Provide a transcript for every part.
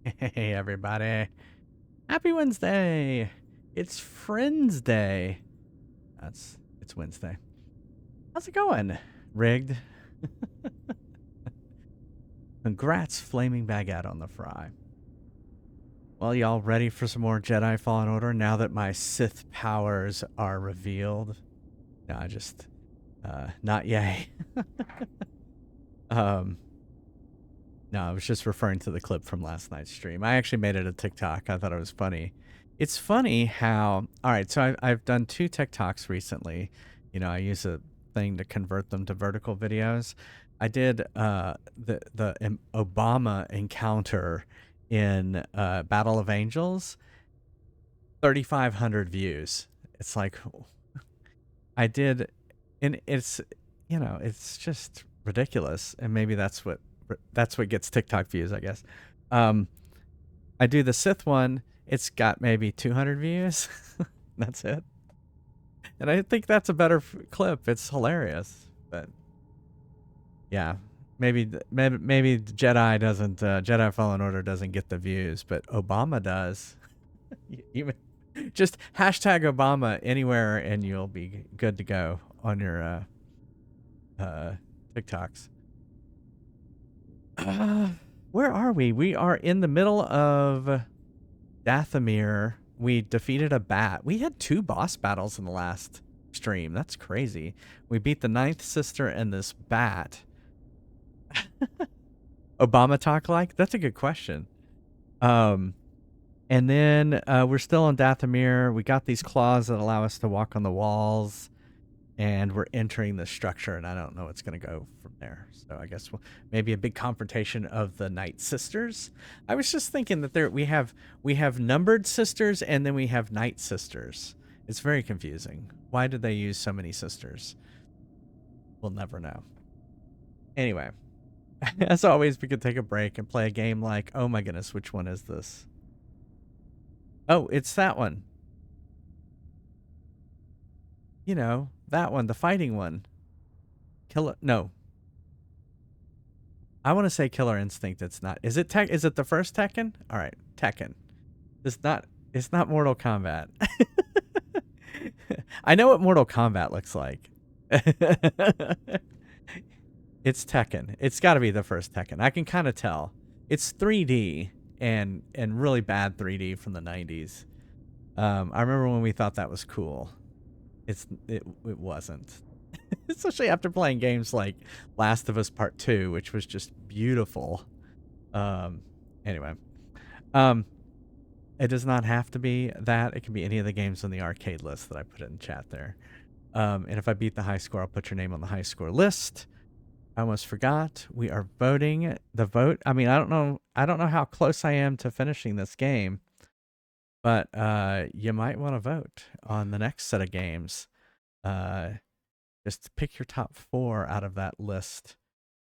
Hey everybody. Happy Wednesday. It's Friends Day. It's Wednesday. How's it going? Rigged. Congrats, Flaming Baguette on the fry. Well, y'all ready for some more Jedi Fallen Order now that my Sith powers are revealed? No, not yay. No, I was just referring to the clip from last night's stream. I actually made it a TikTok. I thought it was funny. It's funny how, all right, so I've done 2 TikToks recently. You know, I use a thing to convert them to vertical videos. I did the Obama encounter in Battle of Angels, 3,500 views. It's like, I did, and it's, you know, it's just ridiculous. And maybe that's what gets TikTok views, I guess. I do the Sith one. It's got maybe 200 views. That's it. And I think that's a better clip. It's hilarious. But yeah, maybe Jedi doesn't. Jedi Fallen Order doesn't get the views, but Obama does. Even just hashtag Obama anywhere, and you'll be good to go on your TikToks. Where are we? We are in the middle of Dathomir. We defeated a bat. We had 2 boss battles in the last stream. That's crazy. We beat the 9th sister and this bat. Obama talk like? That's a good question. And then we're still on Dathomir. We got these claws that allow us to walk on the walls. And we're entering the structure, and I don't know what's going to go from there. So I guess maybe a big confrontation of the Night Sisters. I was just thinking that we have numbered sisters, and then we have Night Sisters. It's very confusing. Why did they use so many sisters? We'll never know. Anyway, as always, we could take a break and play a game like, oh my goodness, which one is this? Oh, it's that one. You know, that one, the fighting one. No. I want to say Killer Instinct. It's not. Is it the first Tekken? All right, Tekken. It's not Mortal Kombat. I know what Mortal Kombat looks like. It's Tekken. It's got to be the first Tekken. I can kind of tell. It's 3D and really bad 3D from the 90s. I remember when we thought that was cool. It wasn't. Especially after playing games like Last of Us Part 2, which was just beautiful. Anyway. It does not have to be that. It can be any of the games on the arcade list that I put in chat there. And if I beat the high score, I'll put your name on the high score list. I almost forgot. We are voting. The vote, I mean, I don't know how close I am to finishing this game. But you might want to vote on the next set of games. Just pick your top 4 out of that list.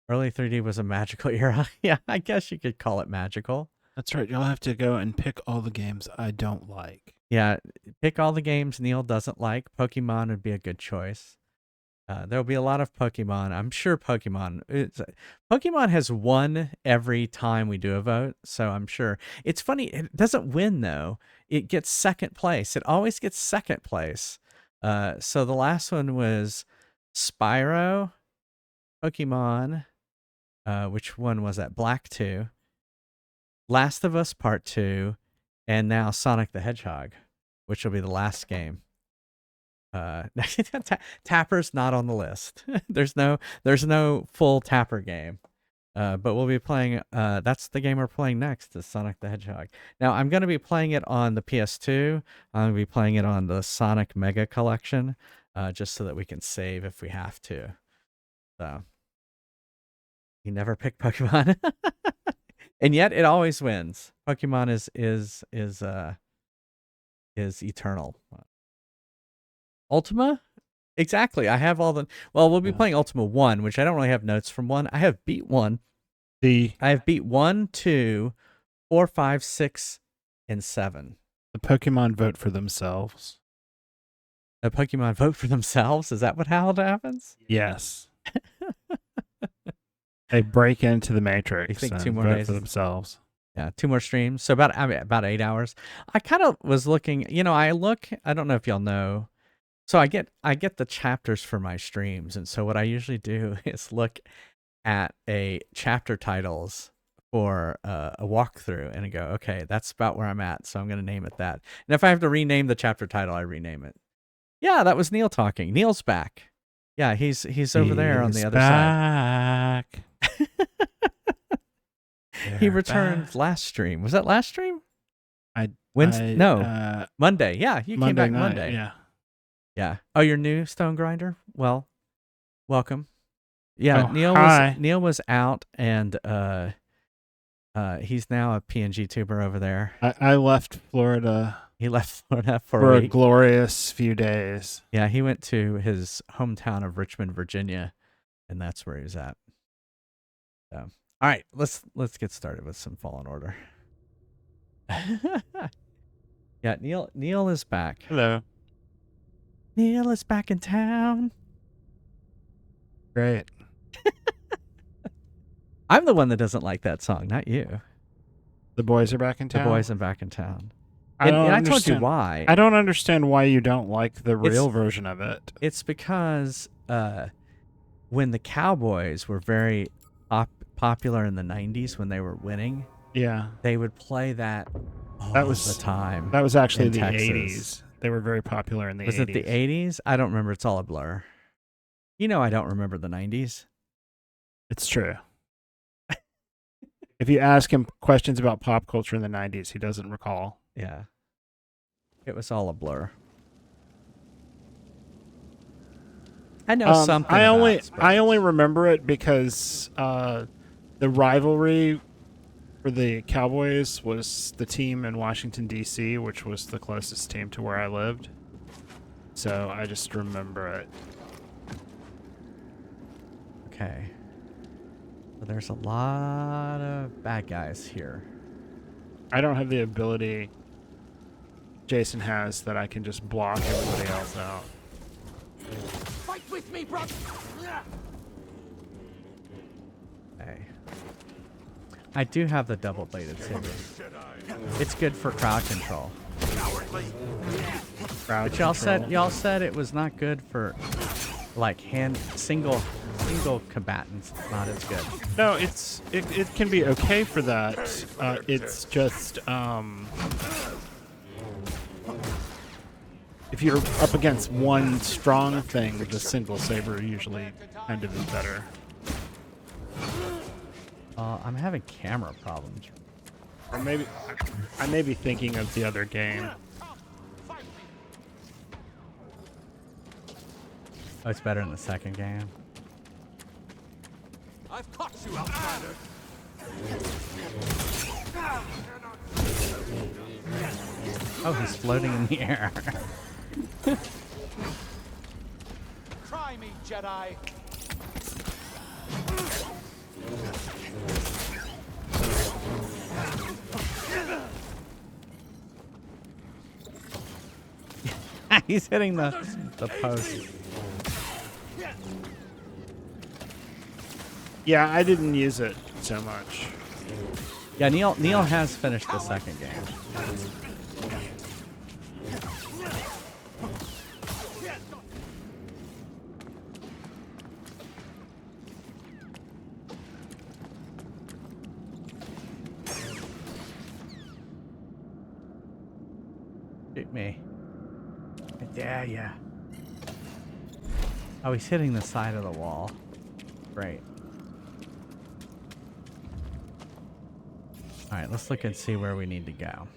Early 3D was a magical era. Yeah, I guess you could call it magical. That's right. You'll have to go and pick all the games I don't like. Yeah, pick all the games Neil doesn't like. Pokemon would be a good choice. There'll be a lot of Pokemon. I'm sure Pokemon has won every time we do a vote, so I'm sure. It's funny, it doesn't win, though. It gets second place. It always gets second place. So the last one was Spyro, Pokemon. Which one was that? Black 2. Last of Us Part 2. And now Sonic the Hedgehog, which will be the last game. Tapper's not on the list. There's no full Tapper game. But we'll be playing, that's the game we're playing next, is Sonic the Hedgehog. Now, I'm going to be playing it on the PS2. I'm going to be playing it on the Sonic Mega Collection, just so that we can save if we have to. So, you never pick Pokemon. And yet, it always wins. Pokemon is eternal. Ultima? Exactly. I have all the... Well, we'll be playing Ultima 1, which I don't really have notes from 1. I have beat 1. I have beat 1, 2, 4, 5, 6, and 7. The Pokemon vote for themselves. The Pokemon vote for themselves? Is that how it happens? Yes. They break into the Matrix You think and 2 more vote days for themselves. Yeah, 2 more streams. So about 8 hours. I kind of was looking, I don't know if y'all know. So I get the chapters for my streams, and so what I usually do is look at a chapter titles for a walkthrough and I go, okay, that's about where I'm at, so I'm going to name it that. And if I have to rename the chapter title, I rename it. Yeah, that was Neil talking. Neil's back. Yeah, he's over there on the other side. He returned last stream. Was that last stream? Wednesday? No, Monday. Yeah, you came back night, Monday. Yeah. Yeah. Oh, you're new, Stone Grinder? Well, welcome. Yeah, hi. Neil was out, and he's now a PNG tuber over there. I left Florida. He left Florida for a glorious few days. Yeah, he went to his hometown of Richmond, Virginia, and that's where he was at. So, all right, let's get started with some Fallen Order. Yeah, Neil is back. Hello. Neil is back in town. Great. I'm the one that doesn't like that song, not you. The boys are back in town? The boys are back in town. And I told you why. I don't understand why you don't like the real version of it. It's because when the Cowboys were very popular in the 90s when they were winning, they would play that all the time. That was actually the Texas. 80s. They were very popular in the 80s. Was it the 80s? I don't remember. It's all a blur. I don't remember the 90s. It's true. If you ask him questions about pop culture in the 90s, he doesn't recall. Yeah. It was all a blur. I know something I only remember it because the rivalry for the Cowboys was the team in Washington, D.C., which was the closest team to where I lived. So I just remember it. Okay. Well, there's a lot of bad guys here. I don't have the ability Jason has that I can just block everybody else out. Fight with me, brother. Hey. I do have the double-bladed saber. It's good for crowd control. But y'all said it was not good for like single combatants. Not as good. No, it can be okay for that. It's just if you're up against one strong thing, the single saber usually kind of is better. I'm having camera problems. Or maybe I may be thinking of the other game. Oh, it's better in the second game. I've caught you, outsider. Oh, he's floating in the air. Try me, Jedi. He's hitting the post. Yeah, I didn't use it so much. Yeah, Neil has finished the second game. Shoot me. I dare ya. Oh, he's hitting the side of the wall. Great. All right, let's look and see where we need to go.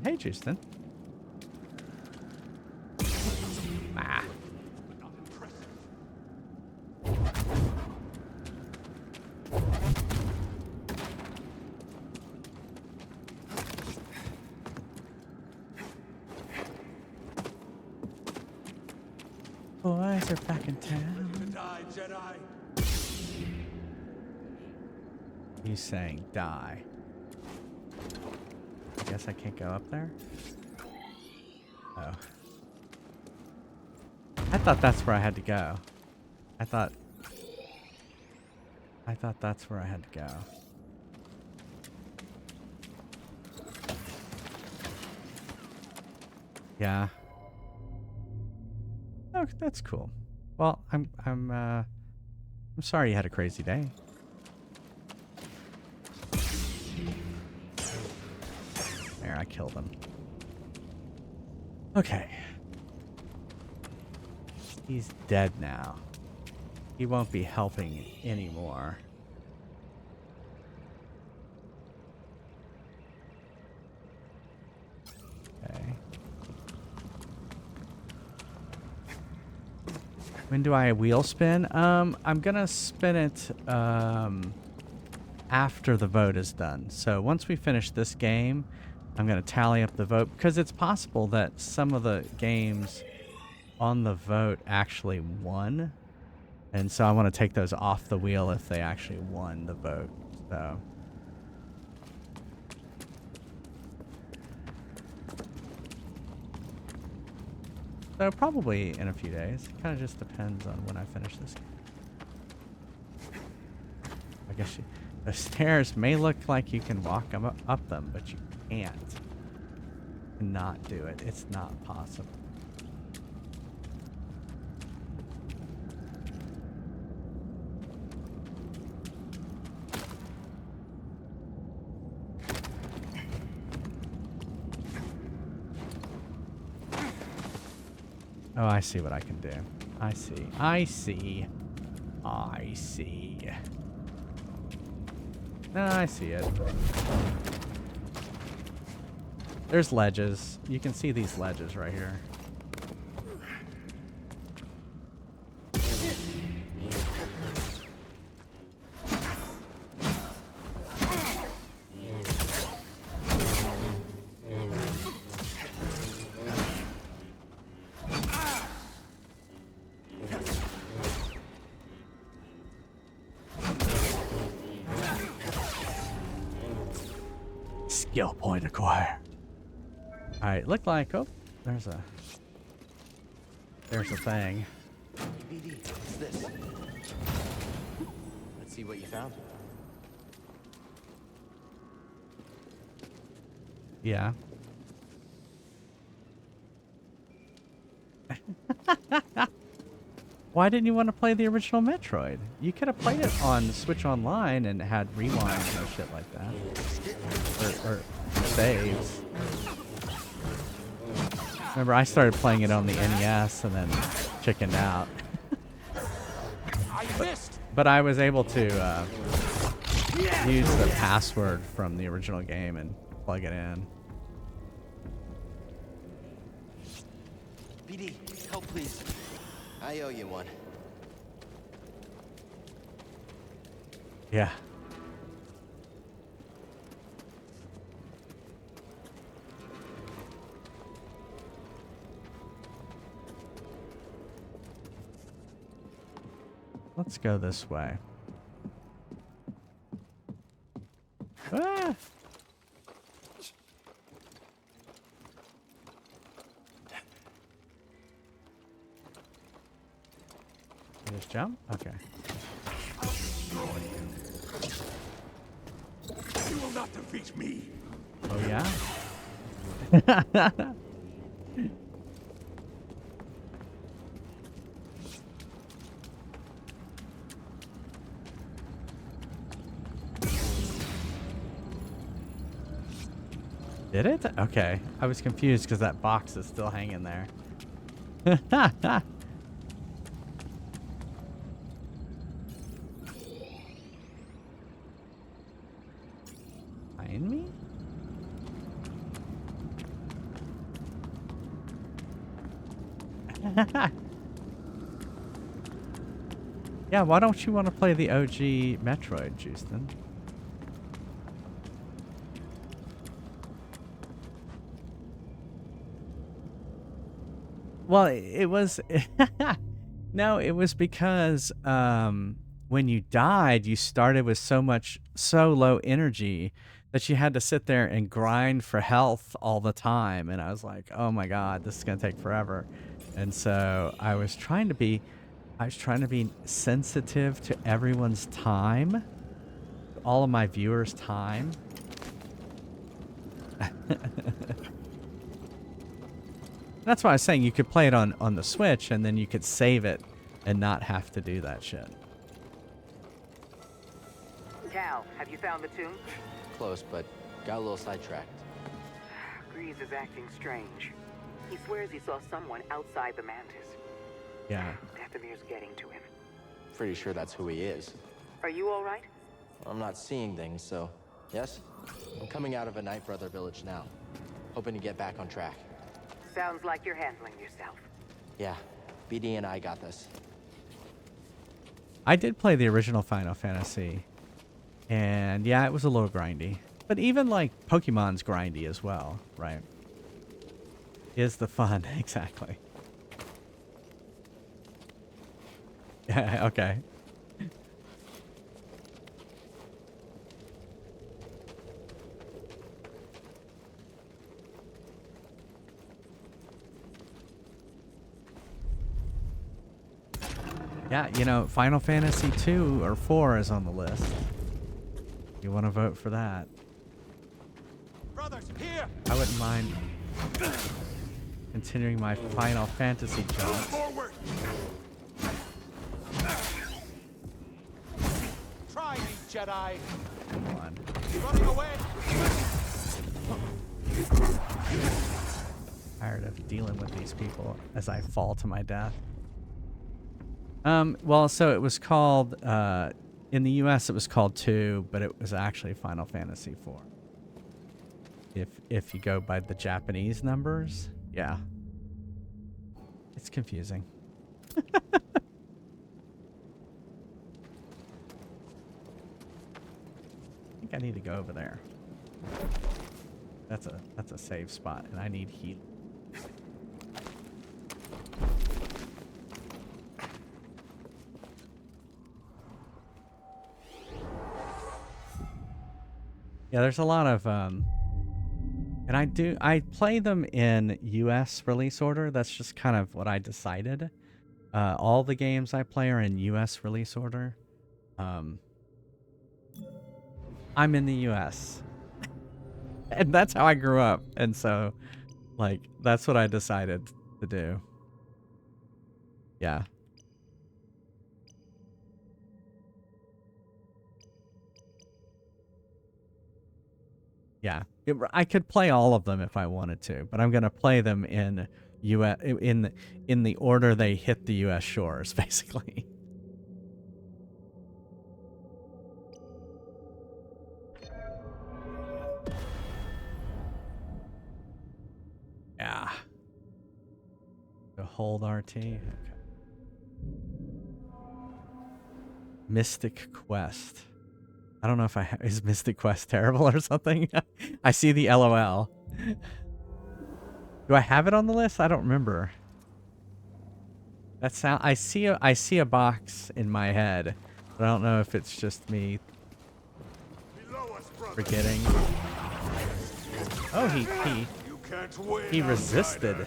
Hey, Justin. Ah. Boys are back in town. Die, Jedi. He's saying die. I guess I can't go up there? Oh. though. I thought that's where I had to go. I thought that's where I had to go. Yeah. Oh, that's cool. Well, I'm sorry you had a crazy day. There, I killed him. Okay. He's dead now. He won't be helping anymore. Okay. When do I wheel spin? I'm gonna spin it after the vote is done. So once we finish this game, I'm gonna tally up the vote because it's possible that some of the games on the vote actually won. And so I want to take those off the wheel if they actually won the vote. So probably in a few days. It kind of just depends on when I finish this game. I guess the stairs may look like you can walk up them, but you can't. You cannot do it. It's not possible. Oh, I see what I can do. I see. I see. I see. No, I see it. There's ledges. You can see these ledges right here. Skill point acquired. Alright, look like, oh, there's a thing. BD, what's this? Let's see what you found. Yeah. Why didn't you want to play the original Metroid? You could have played it on Switch Online and had rewinds and shit like that. Or saves. Remember, I started playing it on the NES and then chickened out. But I was able to use the password from the original game and plug it in. BD, help please. I owe you one. Yeah. Let's go this way. Ah! Just jump? Okay. You will not defeat me. Oh, yeah? Did it? Okay. I was confused because that box is still hanging there. Behind me? Yeah, why don't you want to play the OG Metroid, Justin? Well, it was... No, it was because when you died, you started with so low energy that you had to sit there and grind for health all the time, and I was like, oh my god, this is gonna take forever. And so I was trying to be sensitive to everyone's time, all of my viewers' time. That's why I was saying you could play it on the Switch, and then you could save it and not have to do that shit. Cal, have you found the tomb? Close, but got a little sidetracked. Grease is acting strange. He swears he saw someone outside the Mantis. Yeah. Dathomir's getting to him. Pretty sure that's who he is. Are you all right? I'm not seeing things, so yes. I'm coming out of a Night Brother village now, hoping to get back on track. Sounds like you're handling yourself. Yeah, BD and I got this. I did play the original Final Fantasy, and yeah, it was a little grindy. But even like Pokemon's grindy as well, right? Is the fun, exactly. Yeah, okay. Yeah, you know, Final Fantasy 2 or 4 is on the list. You want to vote for that? Brothers, here! I wouldn't mind continuing my Final Fantasy jump. Forward! Try me, Jedi! Come on. Running away! Tired of dealing with these people as I fall to my death. Well, so it was called, in the US it was called 2, but it was actually Final Fantasy 4. If you go by the Japanese numbers, yeah. It's confusing. I think I need to go over there. That's a safe spot, and I need heat. Yeah, there's a lot of and I play them in US release order. That's just kind of what I decided. All the games I play are in US release order. I'm in the US. And that's how I grew up. And so like that's what I decided to do. Yeah. Yeah, I could play all of them if I wanted to, but I'm gonna play them in in the order they hit the U.S. shores, basically. Yeah. To hold RT. Okay. Mystic Quest. I don't know if is Mystic Quest terrible or something. I see the LOL. Do I have it on the list? I don't remember. I see a box in my head, but I don't know if it's just me forgetting. Oh, he resisted.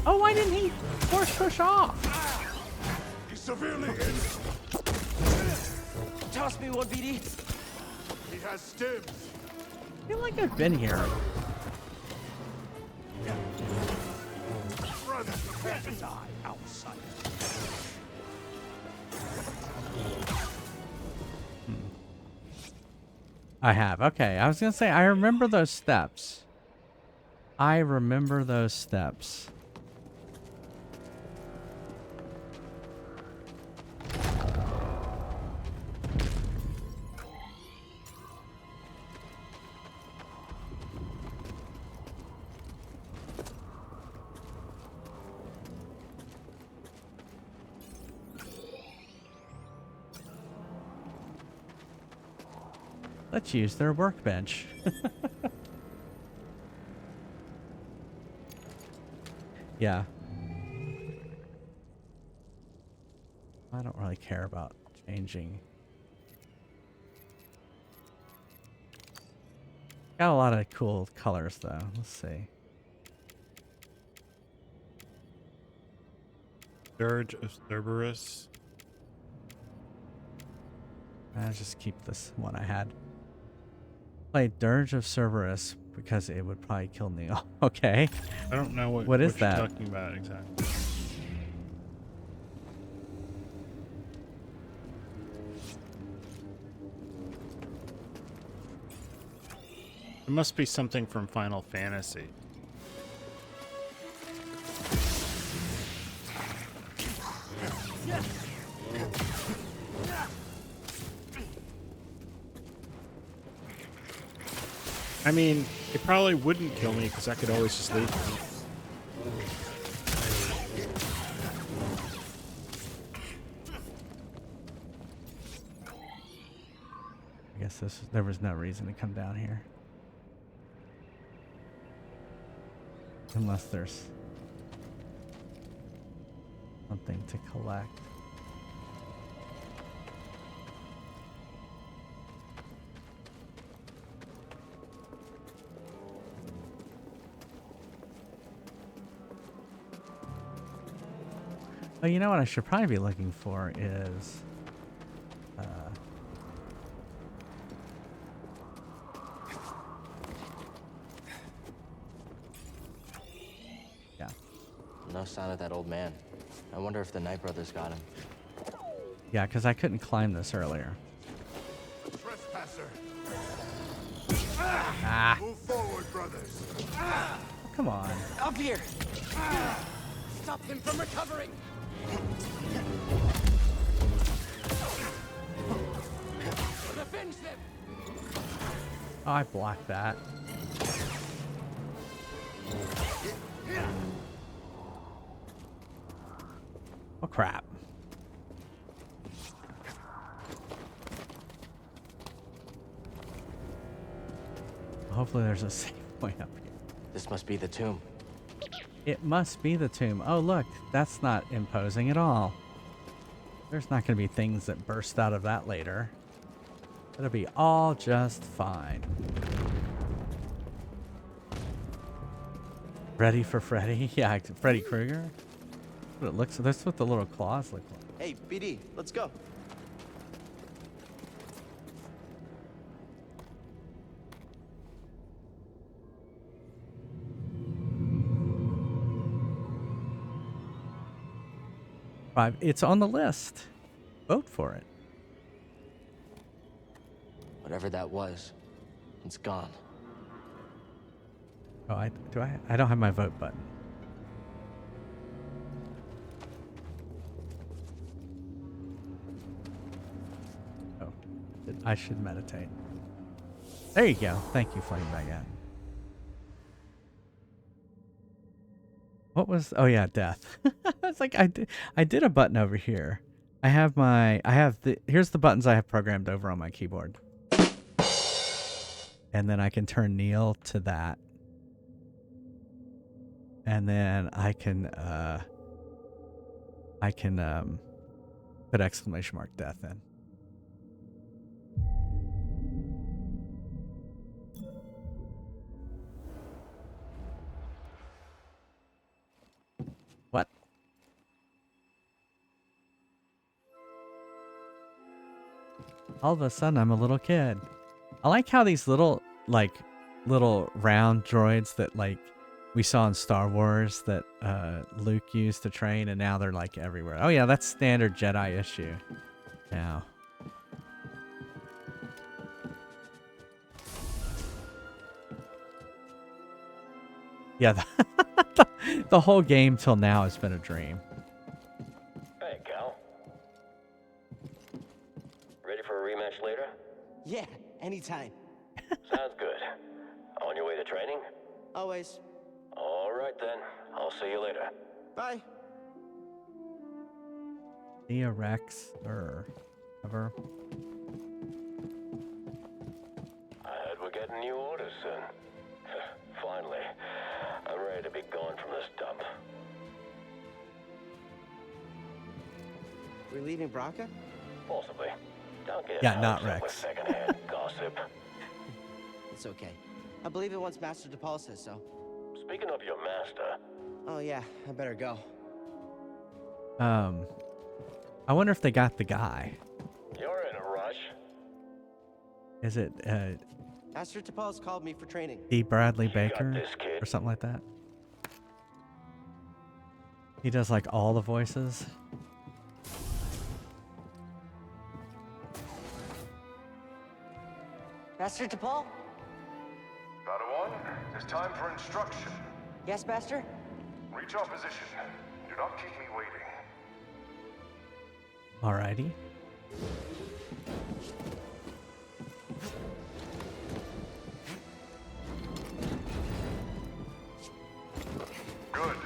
Oh, why didn't he force push off? He's severely hit. Toss me one, BD. He has stems. I feel like I've been here. Brother, die outside. I have. Okay, I was gonna say I remember those steps. I remember those steps. Let's use their workbench. Yeah. I don't really care about changing. Got a lot of cool colors though. Let's see. Dirge of Cerberus. I'll just keep this one I had. Play Dirge of Cerberus because it would probably kill Neil. Okay. I don't know What is you're that? talking about exactly. It must be something from Final Fantasy. I mean, it probably wouldn't kill me because I could always just leave him. I guess there was no reason to come down here. Unless there's something to collect. Oh, you know what I should probably be looking for is yeah. No sign of that old man. I wonder if the Knight Brothers got him. Yeah, because I couldn't climb this earlier. Trespasser. Ah, Move forward, brothers. come on. Up here! Stop him from recovering! Revenge them! Oh, I blocked that. Oh, crap. Hopefully there's a safe way up here. This must be the tomb. It must be the tomb. Oh, look, that's not imposing at all. There's not going to be things that burst out of that later. It'll be all just fine. Ready for Freddy? Yeah, Freddy Krueger. What it looks. That's what the little claws look like. Hey, BD, let's go. It's on the list. Vote for it. Whatever that was, it's gone. Oh, I don't have my vote button. Oh, I should meditate. There you go. Thank you, Flame Baguette. What was? Oh yeah, death. It's like I did a button over here. Here's the buttons I have programmed over on my keyboard. And then I can turn Neil to that. And then I can put exclamation mark death in. What? All of a sudden I'm a little kid. I like how these little round droids that we saw in Star Wars that Luke used to train, and now they're like everywhere. Oh yeah, that's standard Jedi issue now. Yeah, the whole game till now has been a dream. Hey, Cal. Ready for a rematch later? Yeah, anytime. Sounds good. On your way to training? Always. All right, then. I'll see you later. Bye. Thea Rex or whatever. I heard we're getting new orders soon. Finally. I'm ready to be gone from this dump. We're leaving Braca? Possibly. Don't get Yeah, not yourself with Rex. secondhand gossip. It's okay. I believe it once Master DePaul says so. Speaking of your master, Oh yeah, I better go. I wonder if they got the guy. you're in a rush. Is it Master DePaul's called me for training. D. Bradley You got Baker this, kid. or something like that? He does like all the voices. Master DePaul? Padawan, it's time for instruction. Yes, Master? Reach our position. Do not keep me waiting. Alrighty. Good.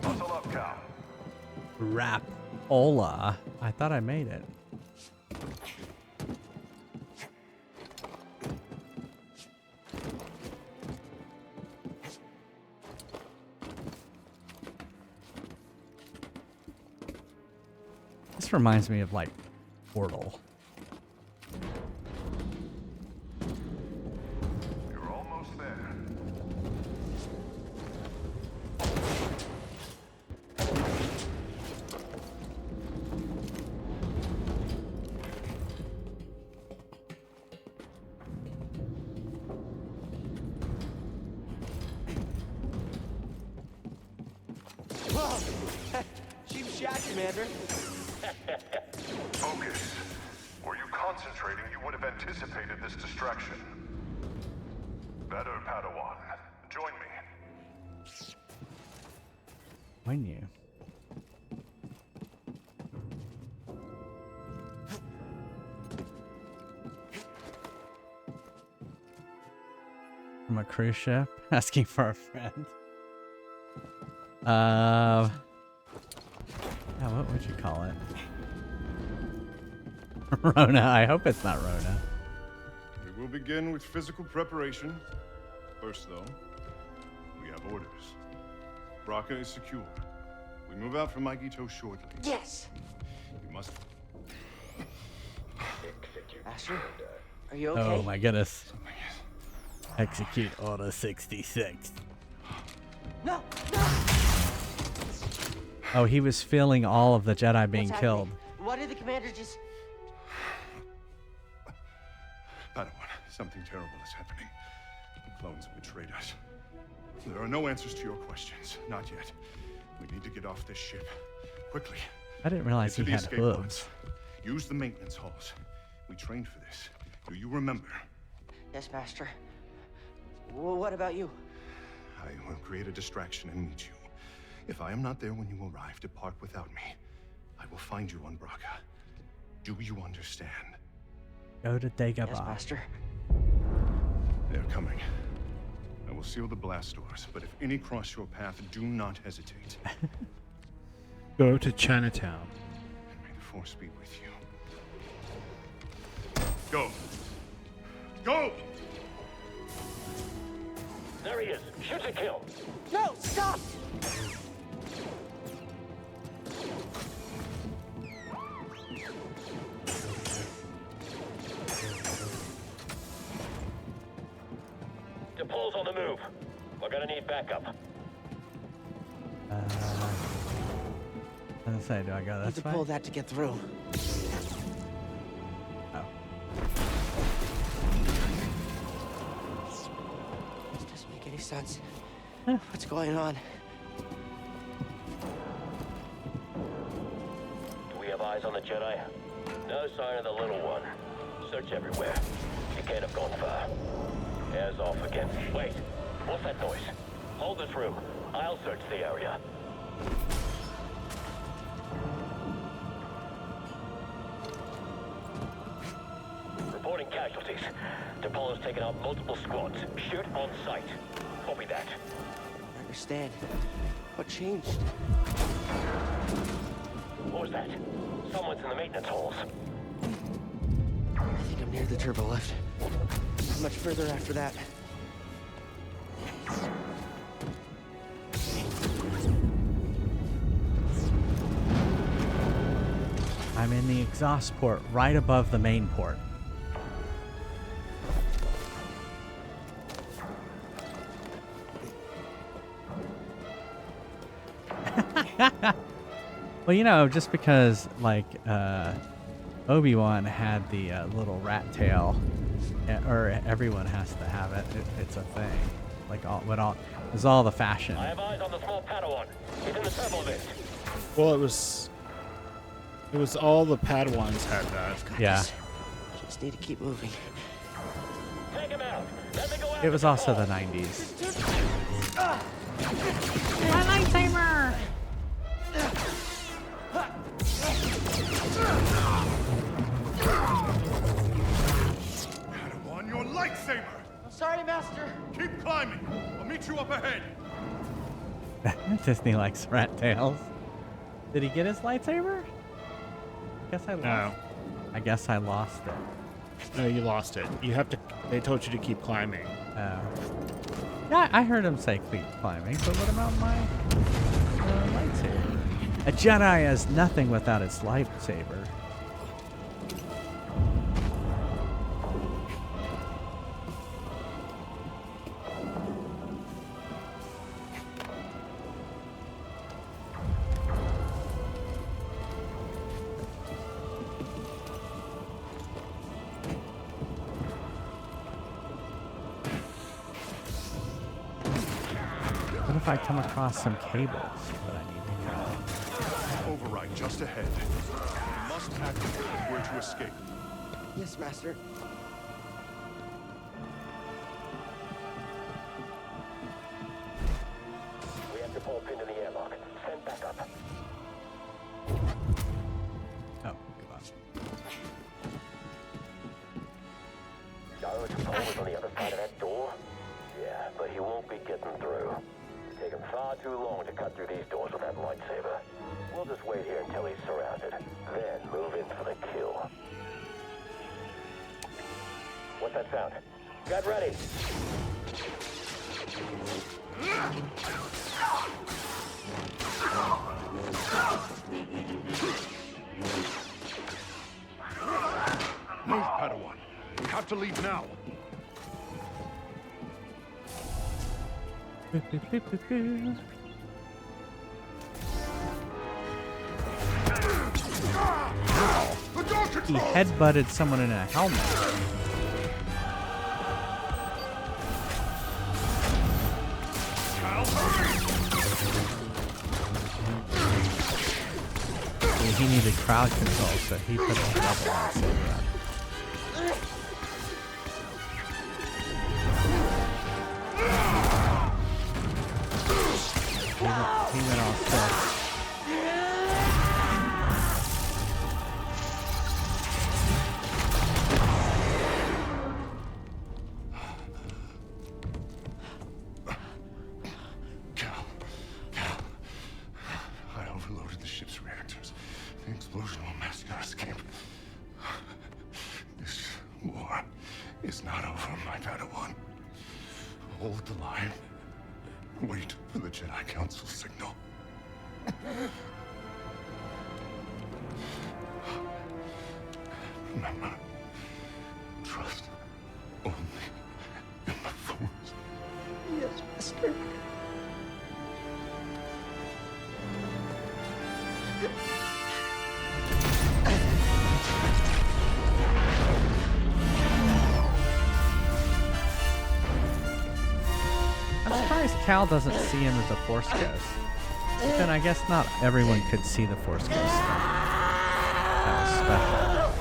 Muscle up, Cal. Rap-ola. I thought I made it. This reminds me of like Portal. You're almost there. Whoa! Cheap shot, Commander. Focus. Were you concentrating, you would have anticipated this distraction. Better, Padawan. Join me. When you. From a cruise ship, asking for a friend. Yeah, what would you call it? Rona. I hope it's not Rona. We will begin with physical preparation. First, though, we have orders. Braca is secure. We move out from Magito shortly. Yes! You must... Master, are you okay? Oh my goodness. Execute Order 66. No! No! Oh, he was feeling all of the Jedi being What's killed. happening? Why did the commander just... Padawan, something terrible is happening. The clones have betrayed us. There are no answers to your questions. Not yet. We need to get off this ship. Quickly. I didn't realize Get he to the had escape hooves. pods. Use the maintenance halls. We trained for this. Do you remember? Yes, Master. Well, what about you? I will create a distraction and meet you. If I am not there when you arrive, depart without me. I will find you on Braca. Do you understand? Go to Dagobah. Yes, Master. They're coming. I will seal the blast doors, but if any cross your path, do not hesitate. Go to Chinatown. And may the Force be with you. Go! Go! There he is. Shoot to kill. No! Stop! DePaul's on the move. We're gonna need backup. I was gonna say, do I go Need this to way? pull that to get through. Oh. This doesn't make any sense. What's going on? Do we have eyes on the Jedi? No sign of the little one. Search everywhere. You can't have gone far. Air's off again. Wait, what's that noise? Hold this room. I'll search the area. Reporting casualties. DePaul has taken out multiple squads. Shoot on sight. Copy that. I understand. What changed? What was that? Someone's in the maintenance halls. I think I'm near the turbo lift. Much further after that. I'm in the exhaust port right above the main port. Well, you know, just because like Obi-Wan had the little rat tail, or everyone has to have it. It's a thing. Like it was all the fashion. I have eyes on the small Padawan. He's in the turbo vent. Well, it was all the Padawans had that. Yeah. Just need to keep moving. Take him out. Let me go It was also the 90s. My lightsaber! Padawan, your lightsaber! I'm sorry, Master. Keep climbing. I'll meet you up ahead. Disney likes rat tails. Did he get his lightsaber? Guess I lost. No. I guess I lost it. No, you lost it. You have to. They told you to keep climbing. Yeah, I heard him say keep climbing, but what about my lightsaber? A Jedi is nothing without its lightsaber. What if I come across some cables that I need to cut? Override just ahead. We must activate where to escape. Yes, Master. We have to pull a pin in the airlock. Send back up. Oh, good on. Darrow's phone was on the other side of that door? Yeah, but he won't be getting through. It'd take him far too long to cut through these doors with that lightsaber. We'll just wait here until he's surrounded, then move in for the kill. What's that sound? Get ready! Move, Padawan. We have to leave now. He headbutted someone in a helmet. He needed crowd control, so he put a double lightsaber up. He went all sick. I overloaded the ship's reactors. The explosion will mask our escape. This war is not over, my Padawan. Hold the line. Wait for the Jedi Council signal. Remember, trust only in the Force. Yes, Master. I'm surprised Cal doesn't see him as a Force Ghost. But then I guess not everyone could see the Force Ghost stuff. That was special.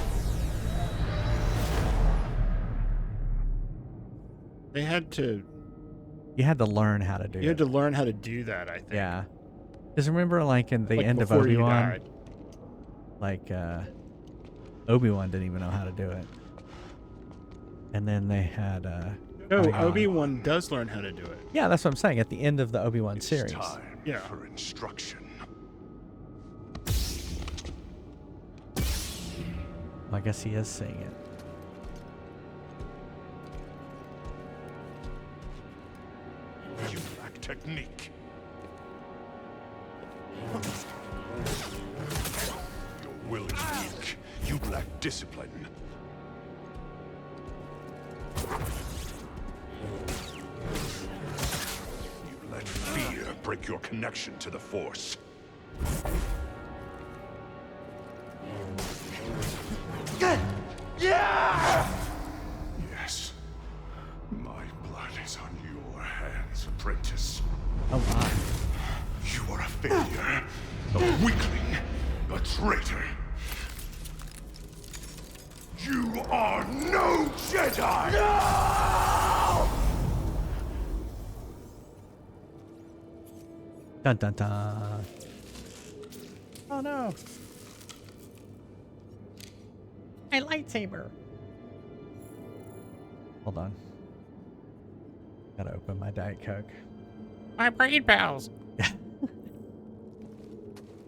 They had to. You had to learn how to do it. You had to learn how to do that. I think. Yeah. Because remember, like in the Like end of before you Obi-Wan, died. like Obi-Wan didn't even know how to do it. And then they had No, Qui-Gon. Obi-Wan does learn how to do it. Yeah, that's what I'm saying. At the end of the Obi-Wan It's series. time Yeah. for instruction. Well, I guess he is seeing it. You lack technique. Your will is weak. discipline. You let fear break your connection to the Force. Yes. My blood is on your hands, apprentice. Oh my. You are a failure, a weakling, a traitor. You are no Jedi! No! Dun dun dun. Oh no. My lightsaber. Hold on. Gotta open my Diet Coke. My brain pals.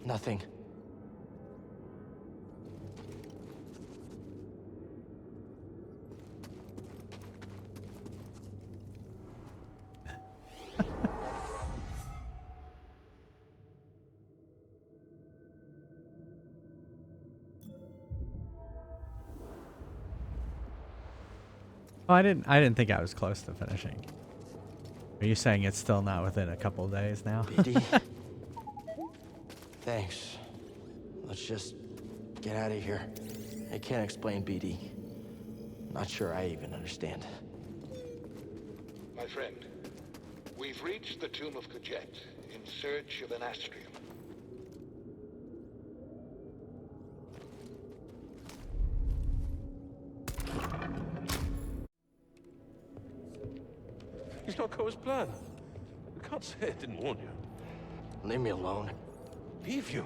Nothing. Oh, I didn't think I was close to finishing. Are you saying it's still not within a couple days now? BD. Thanks. Let's just get out of here. I can't explain BD. Not sure I even understand. My friend, we've reached the tomb of Kujet in search of an astrium. He's not go as planned. You can't say I didn't warn you. Leave me alone. Leave you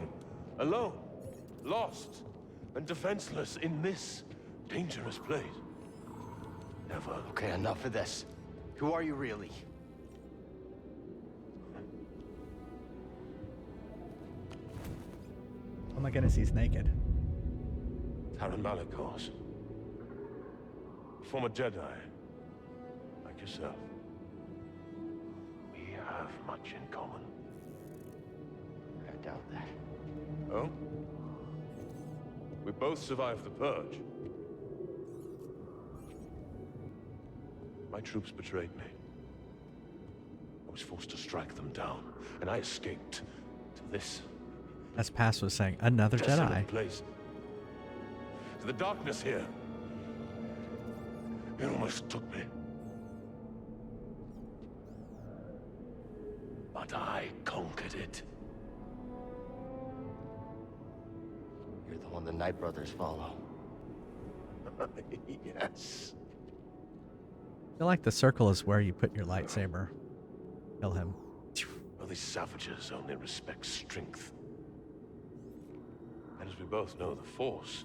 alone, lost and defenseless in this dangerous place. Never. Okay, enough of this. Who are you really? Oh my goodness, he's naked. Taron Malicos. Former Jedi, like yourself. We have much in common. I doubt that. Oh? We both survived the Purge. My troops betrayed me. I was forced to strike them down, and I escaped to this As Pass was saying, another desolate Jedi. place. To the darkness here. It almost took me. But I conquered it. You're the one the Night Brothers follow. Yes. I feel like the circle is where you put your lightsaber. Kill him. Well, these savages only respect strength. And as we both know, the Force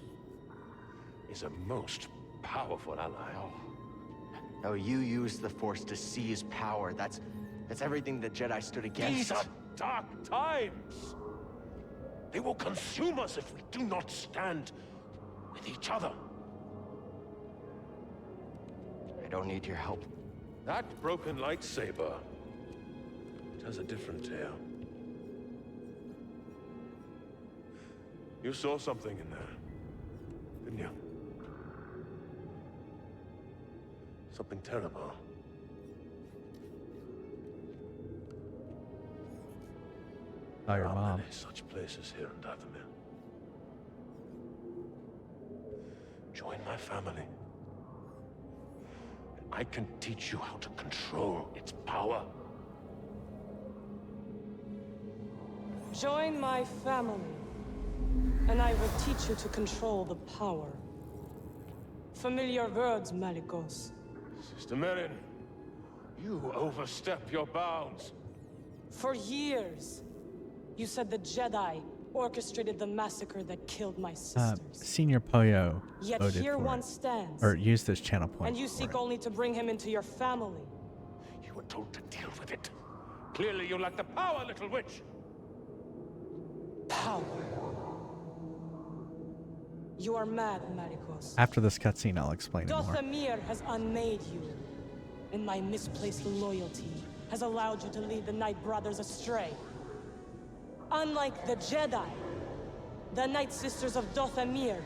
is a most powerful ally. No, you use the Force to seize power. That's everything the Jedi stood against. These are dark times. They will consume us if we do not stand with each other. I don't need your help. That broken lightsaber, it has a different tale. You saw something in there, didn't you? Something terrible. Oh, your There are mom. many such places here in Dathomir. Join my family. And I can teach you how to control its power. Join my family, and I will teach you to control the power. Familiar words, Malicos. Sister Merrin, you overstep your bounds. For years, you said the Jedi orchestrated the massacre that killed my sisters. Senior Poyo Yet voted here for one it. stands, Or used this channel point. and you for seek it. only to bring him into your family. You were told to deal with it. Clearly you lack the power, little witch. Power. You are mad, Malicos. After this cutscene, I'll explain it more. Dathomir has unmade you, and my misplaced loyalty has allowed you to lead the Night Brothers astray. Unlike the Jedi, the Night Sisters of Dathomir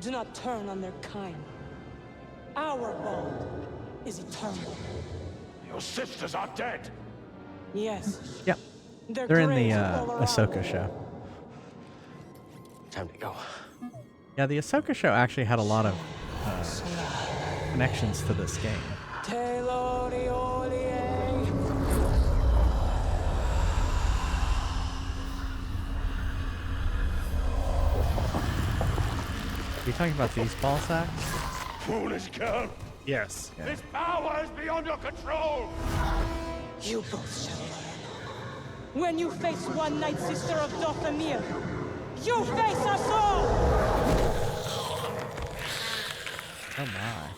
do not turn on their kind. Our bond is eternal. Your sisters are dead. Yes. Yep. Their They're in the graves are all around. Ahsoka show. Time to go. Yeah, the Ahsoka show actually had a lot of connections to this game. Are you talking about these ball sacks? Foolish girl. Yes. Yeah. This power is beyond your control. You both shall learn. When you face one Night Sister of Dathomir, you face us all! Oh my.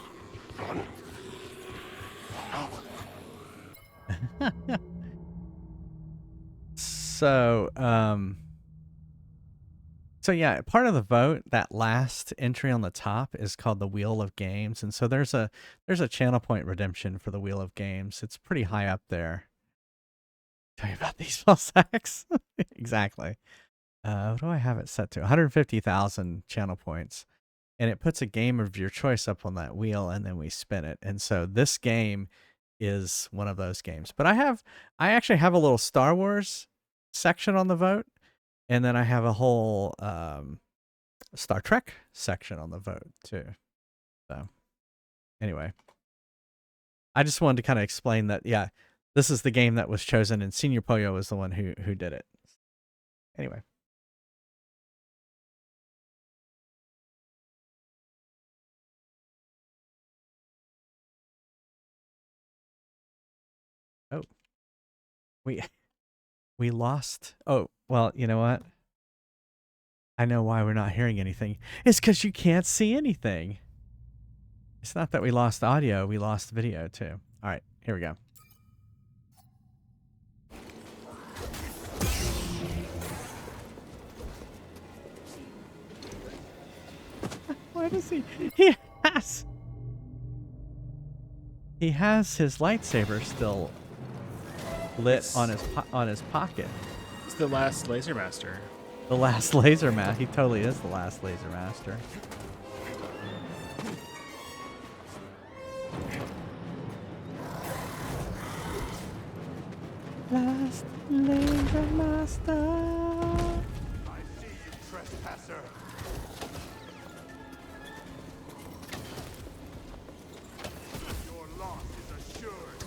So yeah, part of the vote, that last entry on the top is called the Wheel of Games, and so there's a channel point redemption for the Wheel of Games. It's pretty high up there. Tell you about these ball sacks. Exactly. What do I have it set to? 150,000 channel points, and it puts a game of your choice up on that wheel, and then we spin it. And so this game is one of those games. But I actually have a little Star Wars section on the vote. And then I have a whole Star Trek section on the vote, too. So, anyway. I just wanted to kind of explain that, yeah, this is the game that was chosen, and Senior Pollo was the one who did it. Anyway. Oh. We lost. Oh, well, you know what? I know why we're not hearing anything. It's because you can't see anything. It's not that we lost audio. We lost video, too. All right, here we go. Why does he has his lightsaber still lit on his pocket. It's the last laser master. The last laser master. He totally is the last laser master. Last laser master. I see you, trespasser. Your loss is assured.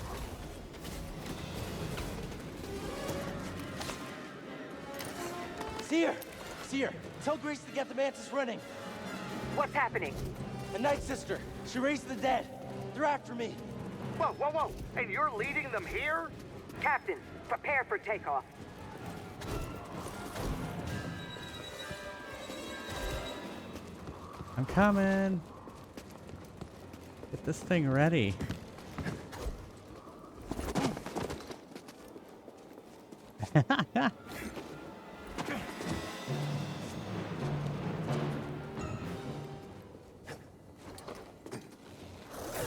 Seer, tell Grace to get the mantis running. What's happening? A Night Sister. She raised the dead. They're after me. Whoa, whoa, whoa! And you're leading them here? Captain, prepare for takeoff. I'm coming. Get this thing ready.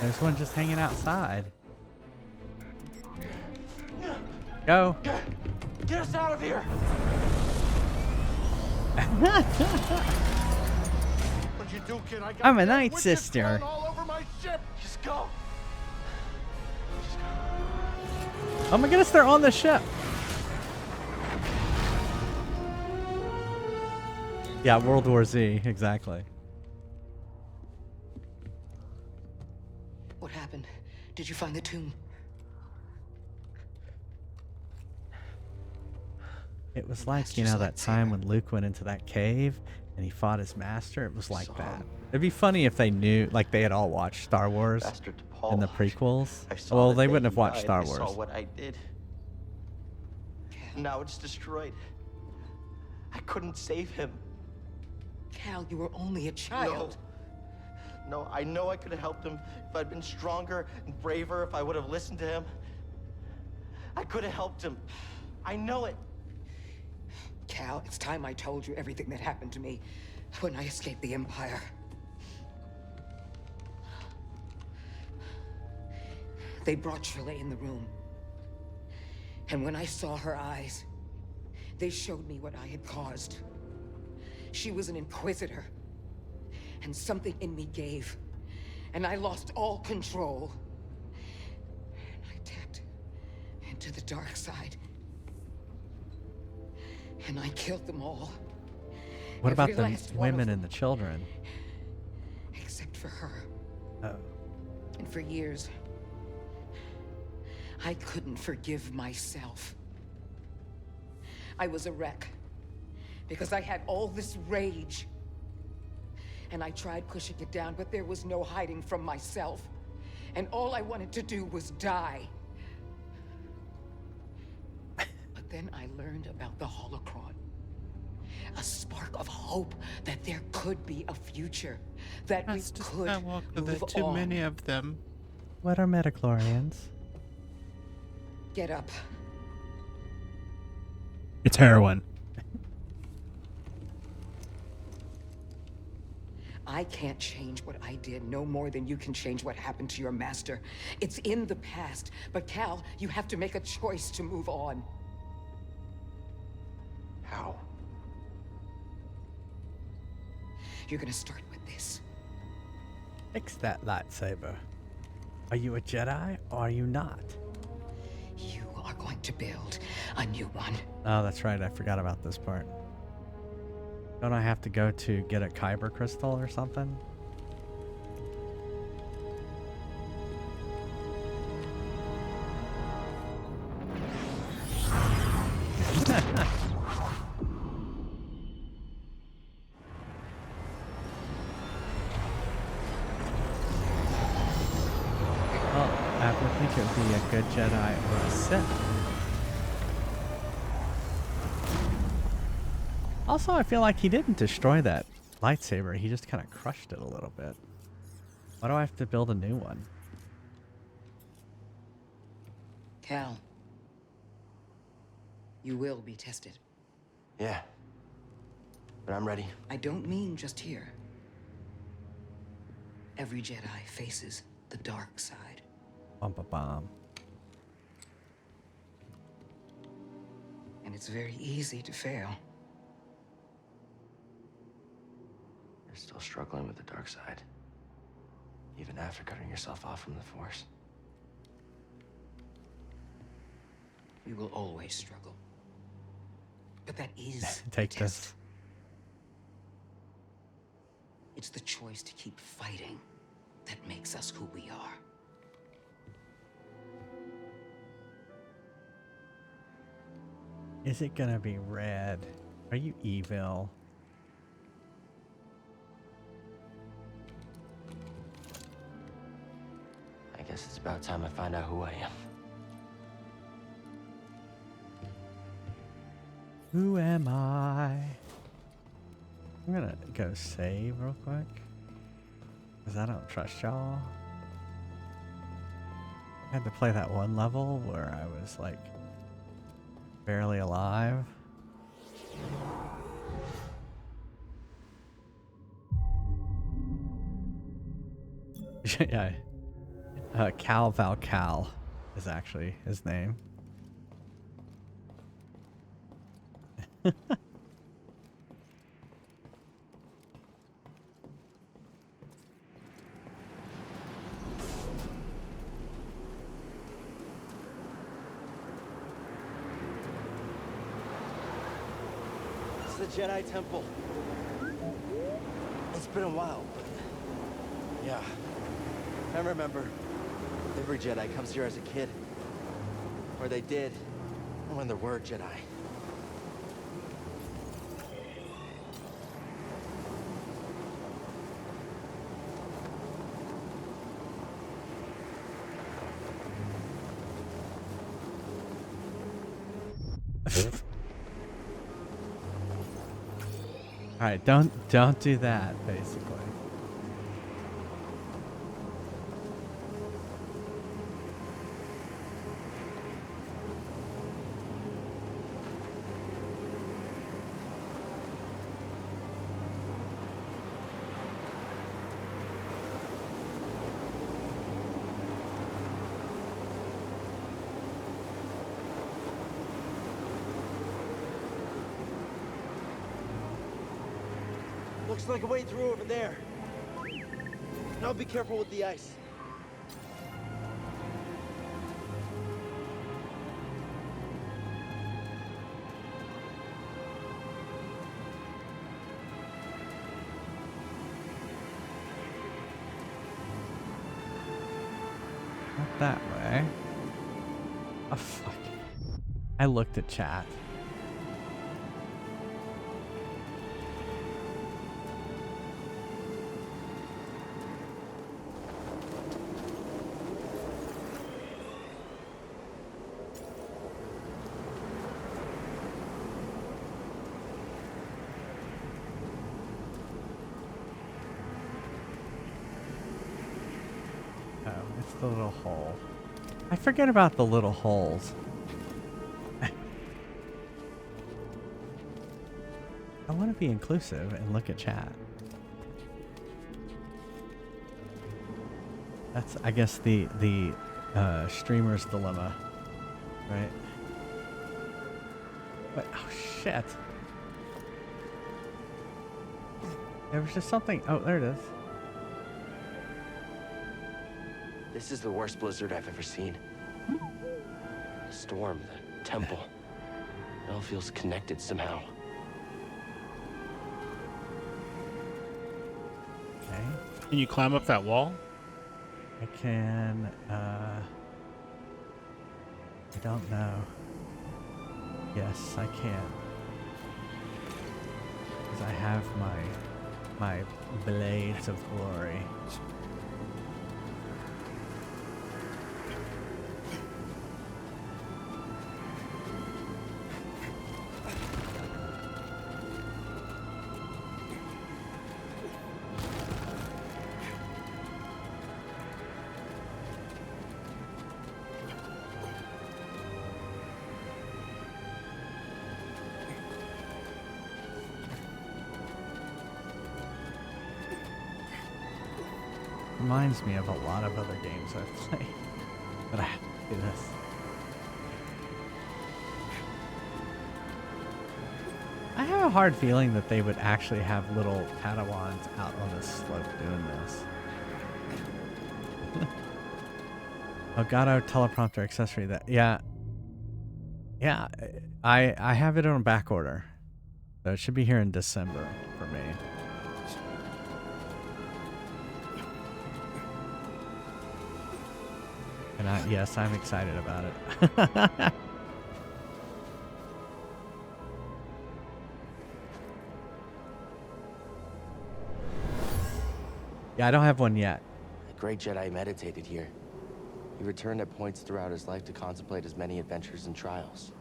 There's one just hanging outside. Go. Get us out of here. What'd you do, kid? I got I'm a dead Night witches Sister. thrown all over my ship. Just go. Oh my goodness, they're on the ship. Yeah, World War Z, exactly. What happened? Did you find the tomb? It was like, you know, that time when Luke went into that cave and he fought his master. It was like that. It'd be funny if they knew, like they had all watched Star Wars in the prequels. Well, they wouldn't have watched Star Wars. I saw what I did. Now it's destroyed. I couldn't save him. Cal, you were only a child. No, I know I could have helped him if I'd been stronger and braver, if I would have listened to him. I could have helped him. I know it. Cal, it's time I told you everything that happened to me when I escaped the Empire. They brought Shirley in the room. And when I saw her eyes, they showed me what I had caused. She was an inquisitor. And something in me gave. And I lost all control. And I tapped into the dark side. And I killed them all. What about Every the last one of women them. and the children? Except for her. Oh. And for years, I couldn't forgive myself. I was a wreck. Because I had all this rage. And I tried pushing it down, but there was no hiding from myself. And all I wanted to do was die. But then I learned about the holocron. A spark of hope that there could be a future. That we could move too on. many of them. What are metachlorians? Get up. It's heroin. I can't change what I did no more than you can change what happened to your master. It's in the past. But Cal, you have to make a choice to move on. How? You're gonna start with this. Fix that lightsaber. Are you a Jedi or are you not? You are going to build a new one. Oh, that's right. I forgot about this part. Don't I have to go to get a kyber crystal or something? Well, I would think it would be a good Jedi or a Sith. Also, I feel like he didn't destroy that lightsaber. He just kind of crushed it a little bit. Why do I have to build a new one? Cal, you will be tested. Yeah. But I'm ready. I don't mean just here. Every Jedi faces the dark side. Bum ba bum. And it's very easy to fail. You're still struggling with the dark side. Even after cutting yourself off from the Force. We will always struggle. But that is Take the test. this. It's the choice to keep fighting that makes us who we are. Is it gonna be red? Are you evil? I guess it's about time I find out who I am. Who am I? I'm gonna go save real quick. Because I don't trust y'all. I had to play that one level where I was like barely alive. Yeah. Cal Valcal is actually his name. It's the Jedi Temple. It's been a while, but yeah. I remember every Jedi comes here as a kid. Or they did, when there were Jedi. All right, don't do that, basically. Looks like a way through over there. Now be careful with the ice. Not that way. Oh, fuck. I looked at chat. Oh, it's the little hole. I forget about the little holes. I want to be inclusive and look at chat. That's, I guess, the streamer's dilemma, right? But, oh shit! There was just something. Oh, there it is. This is the worst blizzard I've ever seen. The storm, the temple. It all feels connected somehow. Okay. Can you climb up that wall? I can, I don't know. Yes, I can. Because I have my blades of glory. Reminds me of a lot of other games I've played, but I have to do this. I have a hard feeling that they would actually have little Padawans out on the slope doing this. Elgato teleprompter accessory. That yeah. I have it on back order, so it should be here in December for me. And yes, I'm excited about it. Yeah, I don't have one yet. The great Jedi meditated here. He returned at points throughout his life to contemplate his many adventures and trials.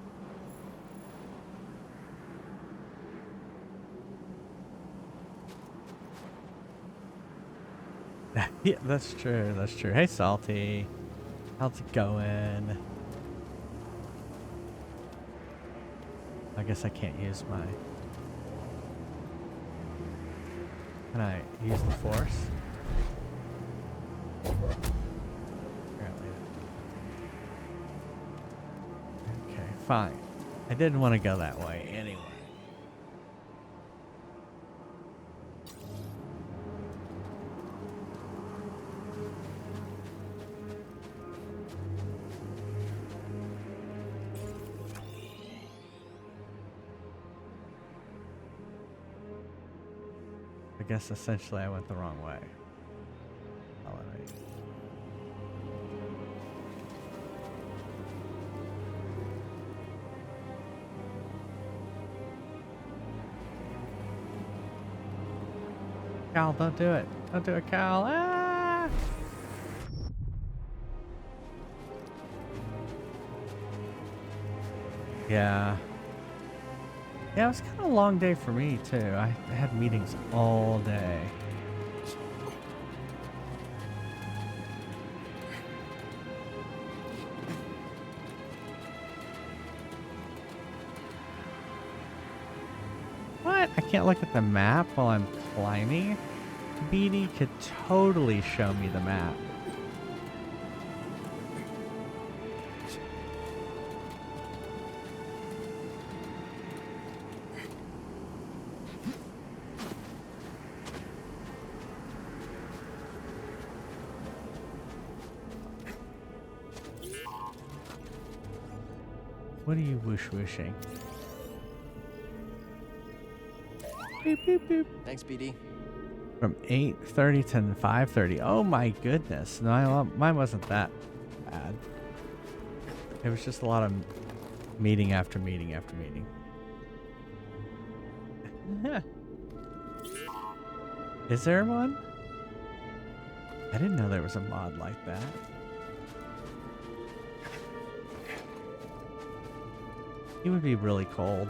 Yeah, that's true. That's true. Hey, Salty. How's it going? I guess I can't use my... Can I use the Force? Apparently. Okay, fine. I didn't want to go that way anyway. I guess essentially I went the wrong way. All right. Cal, don't do it. Don't do it, Cal. Ah! Yeah. Yeah, it was kind of a long day for me, too. I had meetings all day. What? I can't look at the map while I'm climbing? BD could totally show me the map. What are you whooshing? Beep, beep, beep. Thanks, BD. From 8:30 to 5:30. Oh my goodness. No, mine wasn't that bad. It was just a lot of meeting after meeting after meeting. Is there one? I didn't know there was a mod like that. He would be really cold.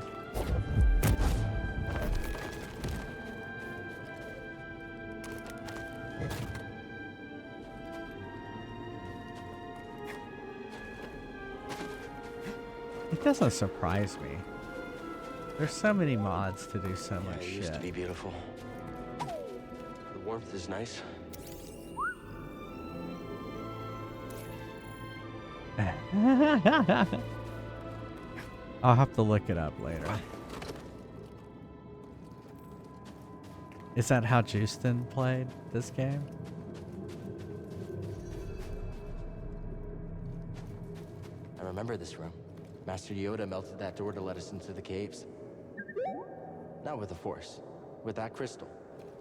It doesn't surprise me. There's so many mods to do so much It shit. used to be beautiful. The warmth is nice. I'll have to look it up later. Is that how Justin played this game? I remember this room. Master Yoda melted that door to let us into the caves. Not with the Force. With that crystal.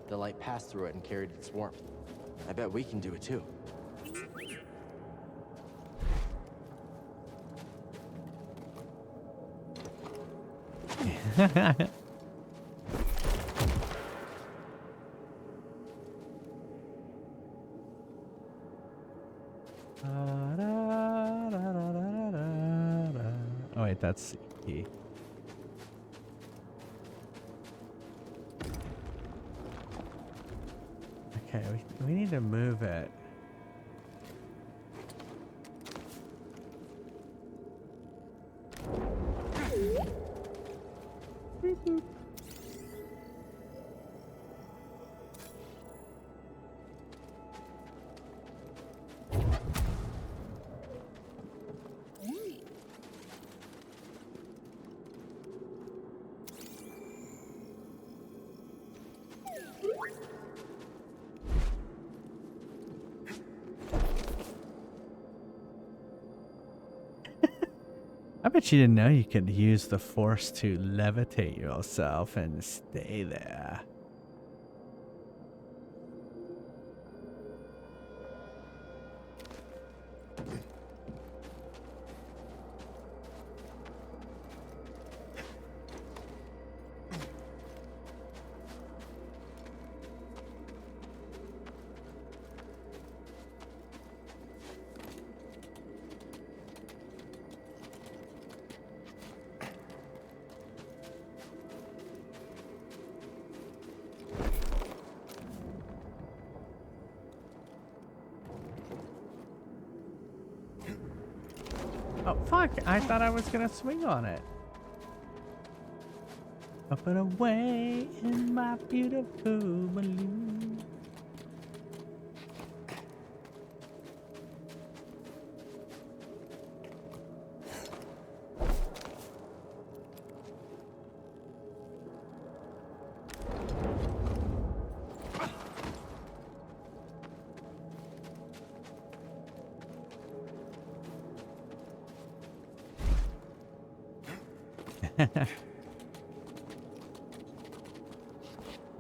The light passed through it and carried its warmth. I bet we can do it too. Oh wait, that's E. Okay, we need to move it. Boop, boop. I bet you didn't know you could use the Force to levitate yourself and stay there. Oh, fuck. I thought I was gonna swing on it. Up and away in my beautiful balloon.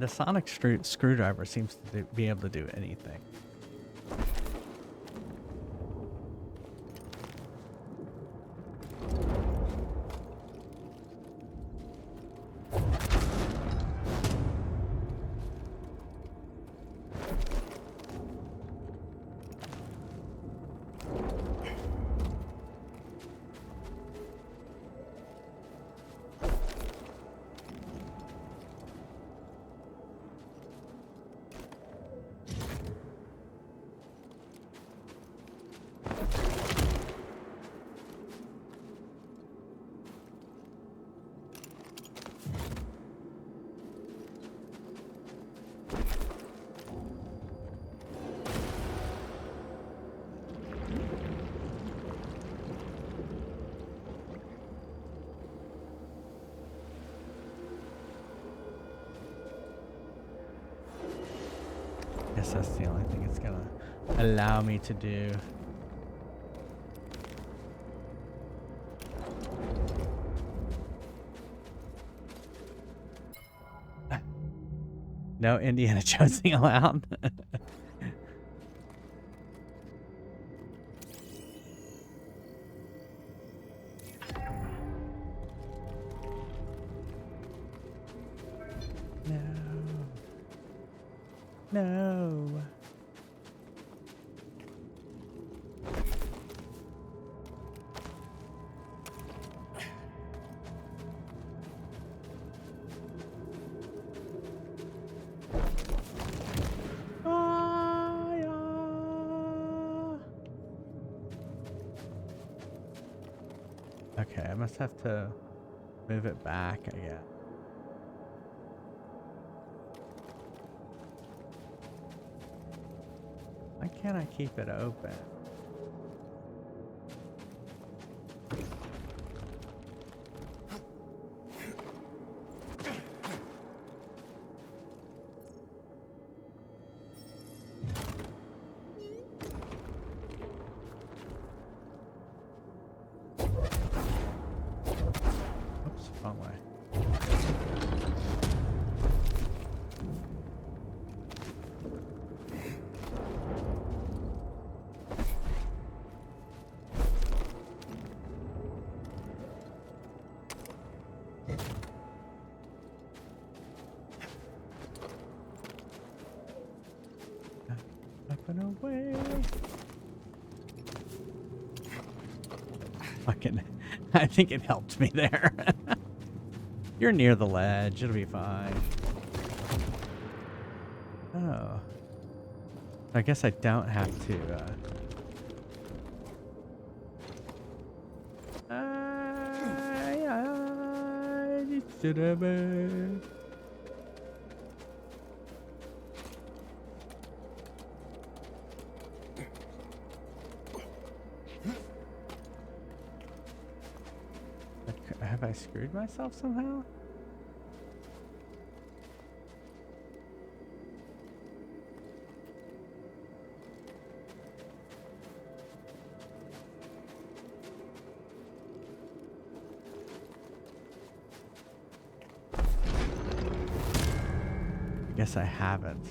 The sonic screwdriver seems to be able to do anything. Guess that's the only thing it's gonna allow me to do. No Indiana Jonesing allowed. No. No. Okay, I must have to move it back, I guess. Why can't I keep it open? Oops, wrong way. Up and away. Fucking, I think it helped me there. You're near the ledge. It'll be fine. Oh. I guess I don't have to, Have I screwed myself somehow? I guess I haven't.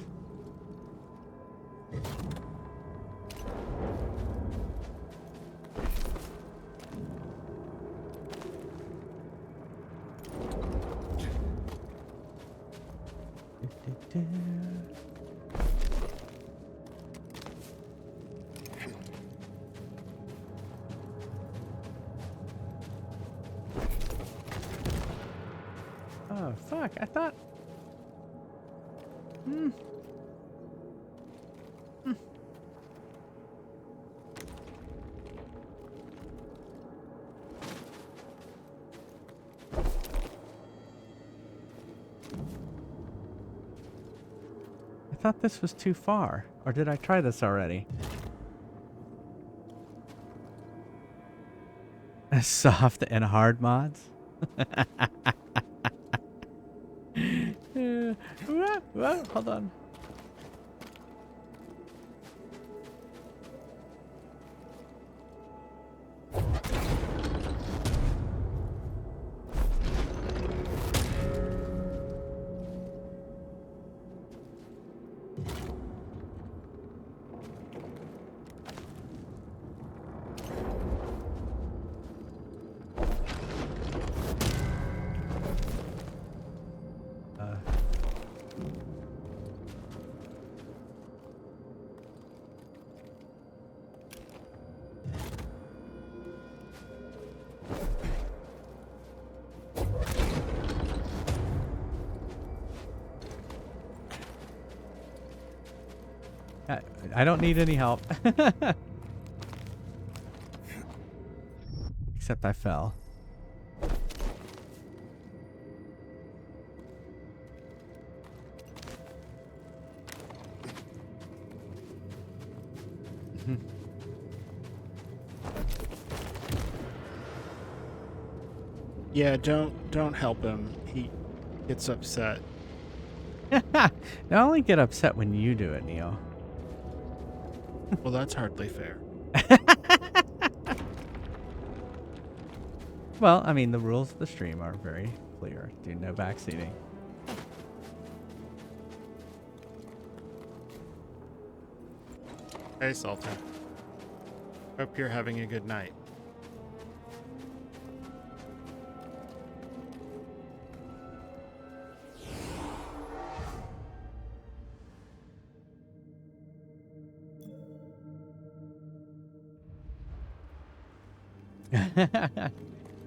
Oh, fuck. I thought... I thought this was too far. Or did I try this already? Soft and hard mods? Whoa, hold on. I don't need any help. Except I fell. Yeah, don't help him. He gets upset. I only get upset when you do it, Neo. Well, that's hardly fair. Well, I mean, the rules of the stream are very clear. Do no backseating. Hey, Sultan. Hope you're having a good night.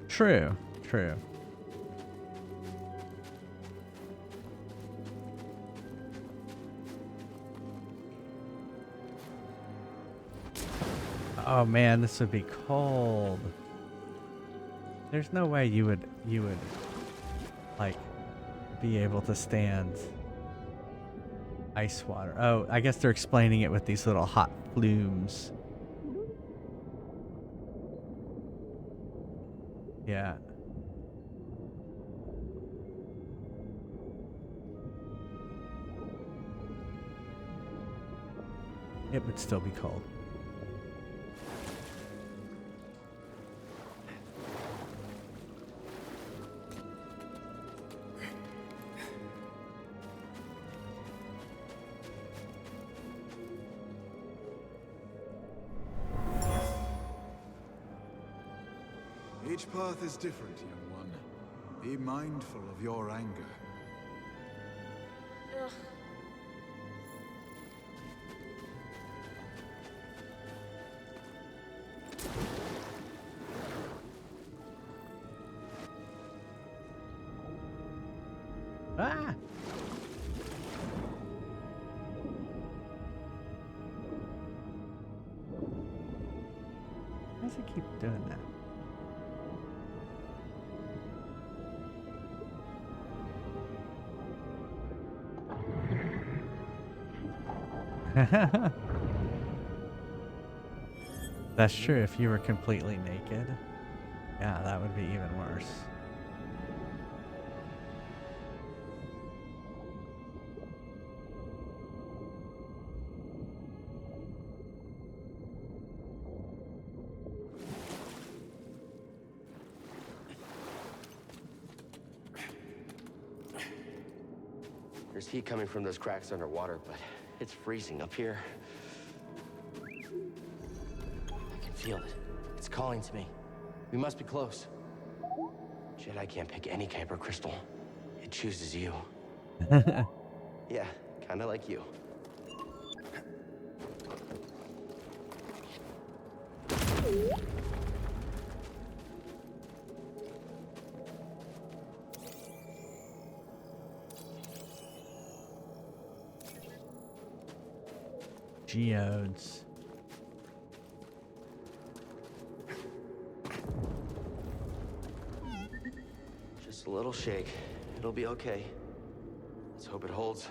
True, true. Oh man, this would be cold. There's no way you would like be able to stand ice water. Oh, I guess they're explaining it with these little hot flumes. Yeah. It would still be cold. Each path is different, young one. Be mindful of your anger. Ah! Why does it keep doing that? That's true. If you were completely naked, yeah, that would be even worse. There's heat coming from those cracks underwater, but it's freezing up here. I can feel it. It's calling to me. We must be close. Jedi can't pick any kyber crystal. It chooses you. Yeah, kind of like you. Geodes. Just a little shake. It'll be okay. Let's hope it holds.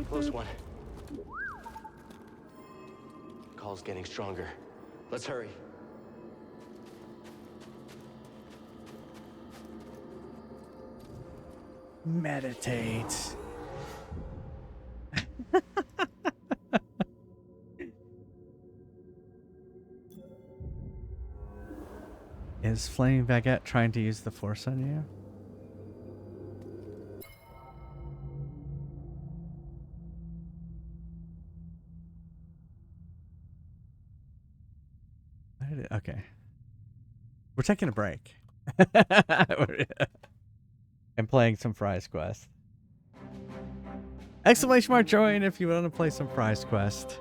Close one. Call's getting stronger. Let's hurry. Meditate. Is Flaming Baguette trying to use the Force on you? Okay. We're taking a break. And playing some Fries Quest. Exclamation mark join if you want to play some Fries Quest.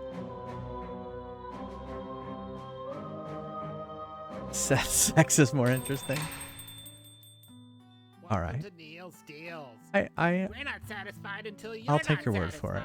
Sex is more interesting. All right. We're not satisfied until you're I'll take your word for it.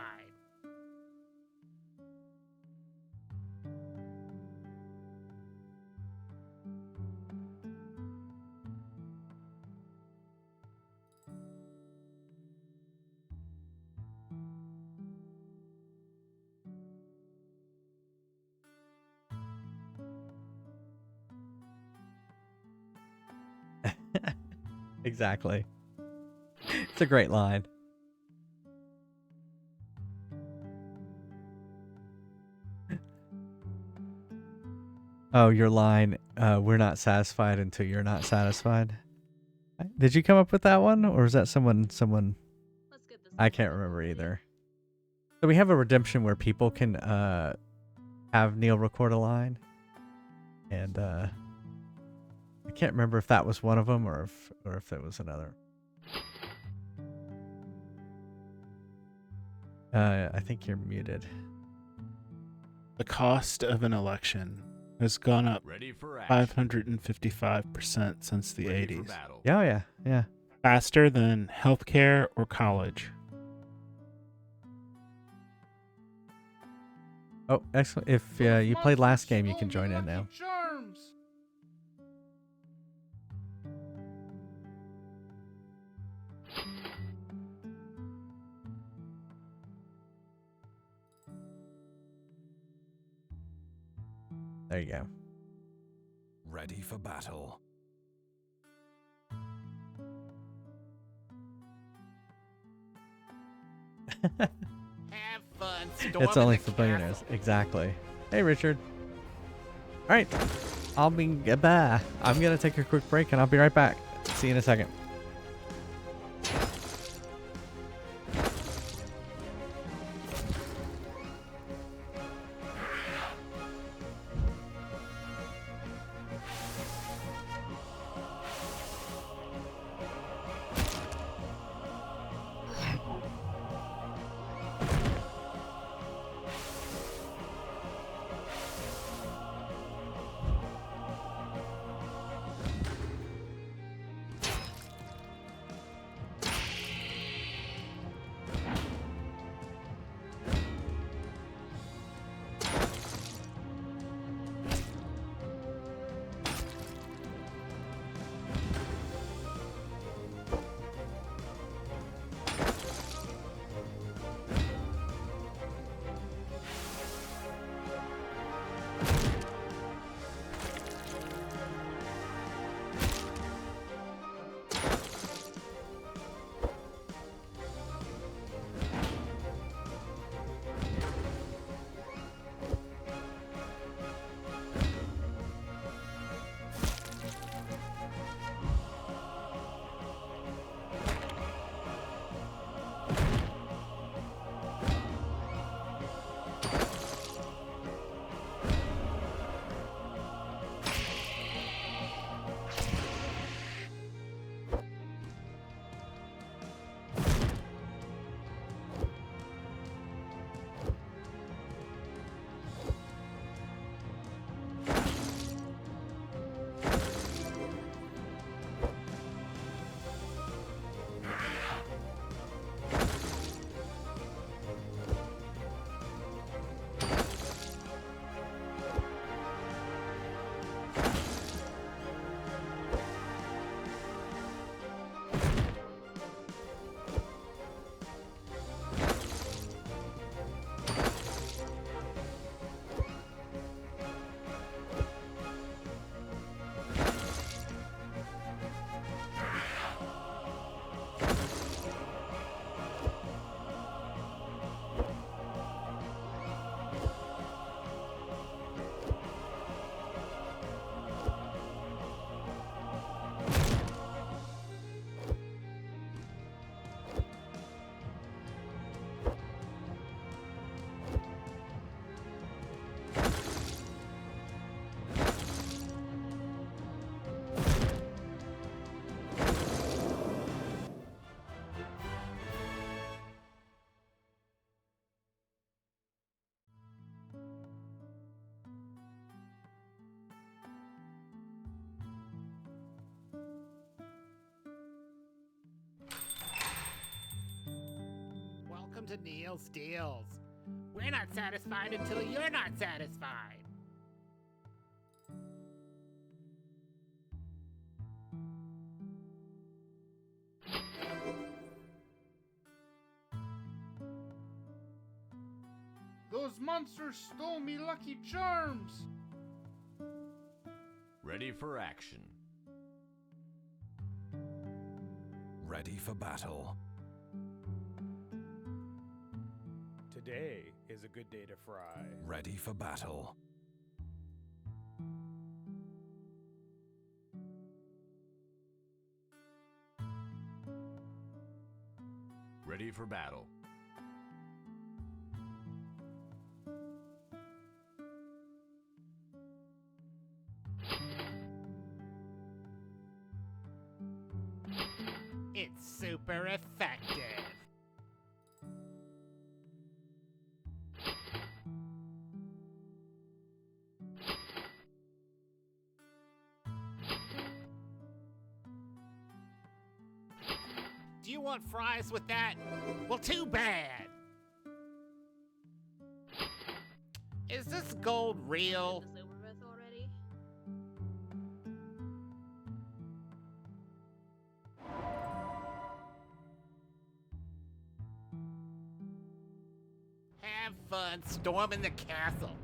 Exactly. It's a great line. Oh, your line, we're not satisfied until you're not satisfied. Did you come up with that one? Or is that someone I can't remember either. So we have a redemption where people can have Neil record a line. And I can't remember if that was one of them or if it was another. I think you're muted. The cost of an election has gone up 555% since the 80s. Yeah, yeah. Faster than healthcare or college. Oh, excellent. If you played last game, you can join in now. There you go. Ready for battle. Have fun. It's only for billionaires. Exactly. Hey, Richard. All right. I'm going to take a quick break and I'll be right back. See you in a second. Welcome to Neil's Deals. We're not satisfied until you're not satisfied. Those monsters stole me lucky charms! Ready for action. Ready for battle. Today is a good day to fry. Ready for battle. Ready for battle. It's super effective. Do you want fries with that? Well, too bad. Is this gold real? This over with already? Have fun storming the castle.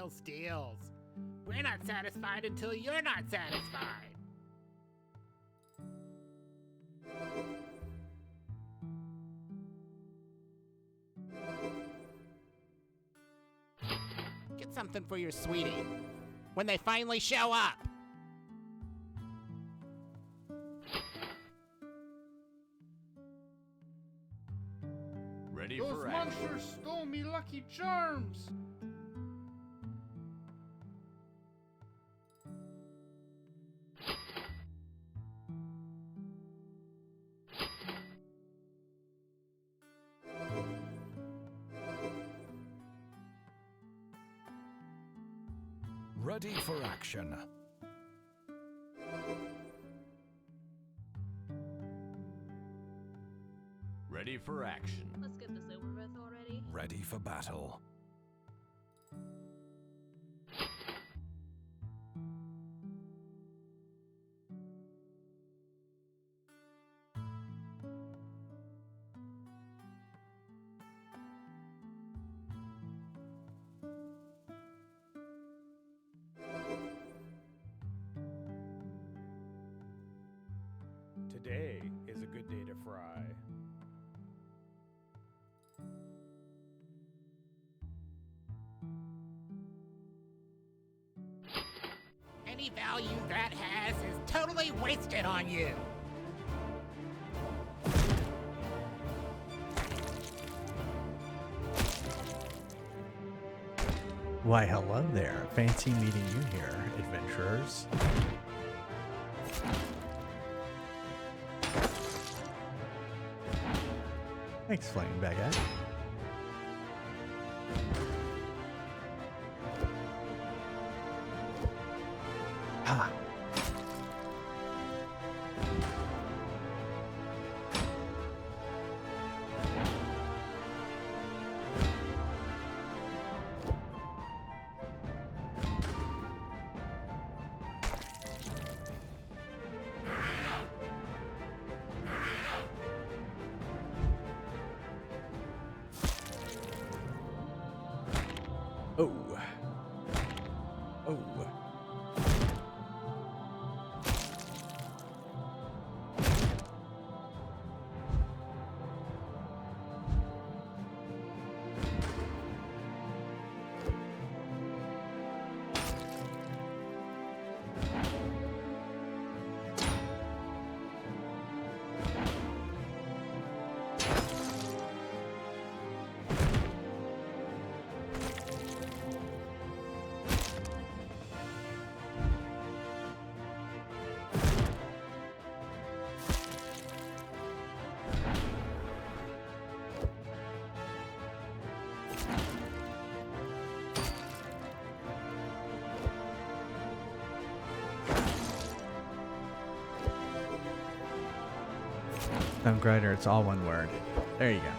Deals, deals. We're not satisfied until you're not satisfied. Get something for your sweetie when they finally show up. Ready Those for action. monsters stole me Lucky Charms! Ready for action. Ready for action. Let's get this over with already. Ready for battle. Today is a good day to fry. Any value that has is totally wasted on you. Why, hello there. Fancy meeting you here, adventurers. Thanks, Flame Baguette. Ah. Oh. Oh. Stone Grider, it's all one word. There you go.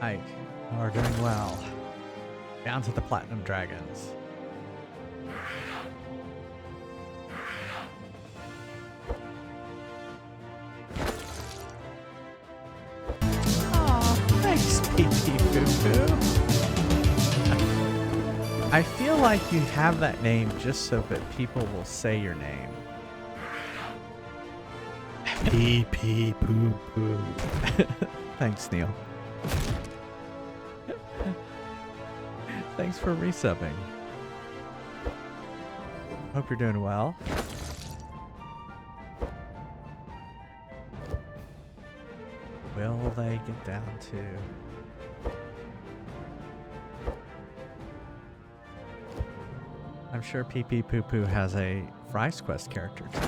Ike, you are doing well. Down to the Platinum Dragons. Thanks, PP Poo Poo. I feel like you have that name just so that people will say your name. PP Poo Poo. Thanks, Neil. Thanks for resubbing. Hope you're doing well. Will they get down to... I'm sure PP Poo Poo has a Fries Quest character too.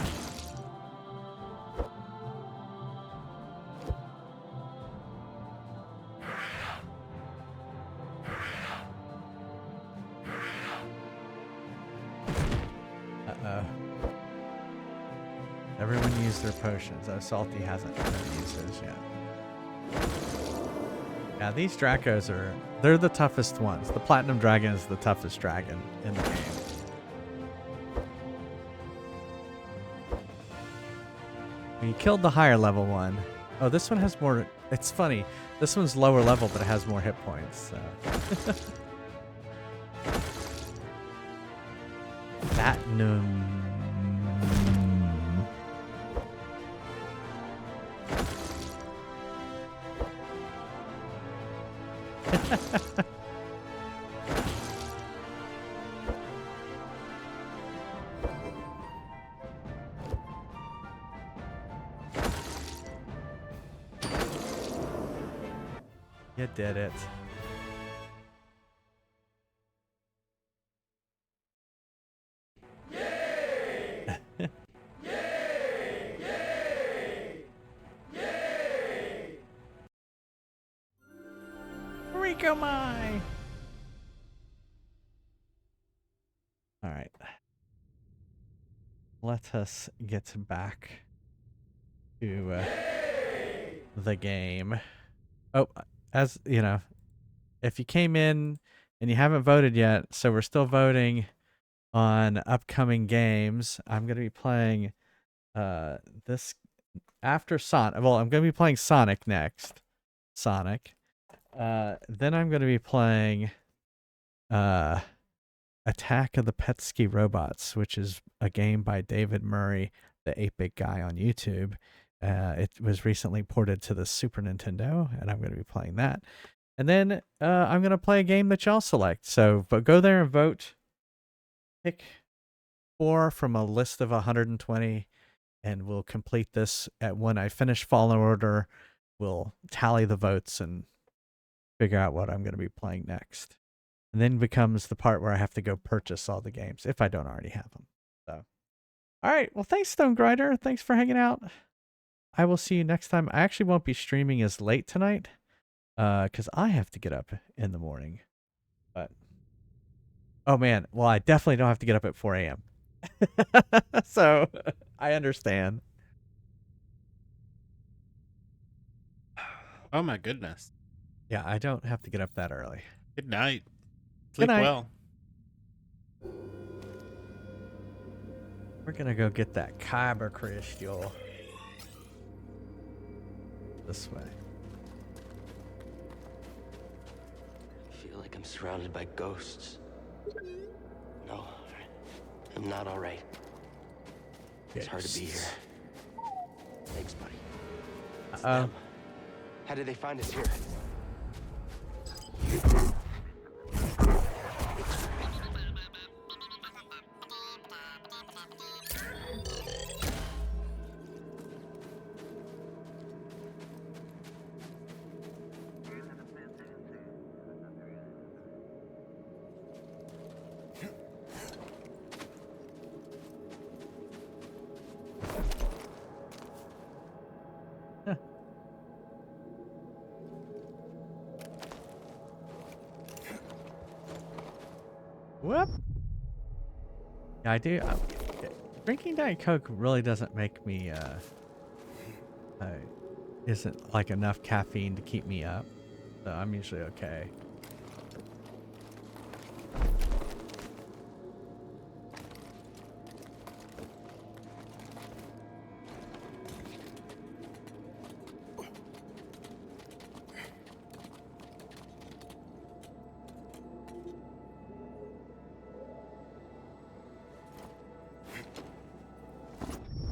Uh-oh. Everyone used their potions. Oh, Salty hasn't used his yet. Yeah, these Dracos they're the toughest ones. The Platinum Dragon is the toughest dragon in the game. You killed the higher level one. Oh, this one has more. It's funny. This one's lower level, but it has more hit points. So. Platinum. You did it. Yay! Yay! Yay! Yay! Rico Mai! All right. Let us get back to the game. Oh, as you know, if you came in and you haven't voted yet, so we're still voting on upcoming games. I'm going to be playing this after Sonic. Well, I'm going to be playing Sonic next. Sonic. Then I'm going to be playing Attack of the Petsky Robots, which is a game by David Murray, the 8-bit guy on YouTube. It was recently ported to the Super Nintendo, and I'm going to be playing that. And then I'm going to play a game that y'all select. So go there and vote. Pick 4 from a list of 120, and we'll complete this when I finish Fallen Order. We'll tally the votes and figure out what I'm going to be playing next. And then becomes the part where I have to go purchase all the games, if I don't already have them. So, all right. Well, thanks, Stone Grider. Thanks for hanging out. I will see you next time. I actually won't be streaming as late tonight because I have to get up in the morning. But oh man, well, I definitely don't have to get up at 4 a.m. So I understand. Oh my goodness. Yeah, I don't have to get up that early. Good night. Sleep Good night. well. We're gonna go get that Kyber crystal. This way. I feel like I'm surrounded by ghosts. No, I'm not all right. It's hard to be here. Thanks, buddy. It's them. How did they find us here? Whoop. Yeah, I do. Drinking Diet Coke really doesn't make me, isn't like enough caffeine to keep me up. So I'm usually okay.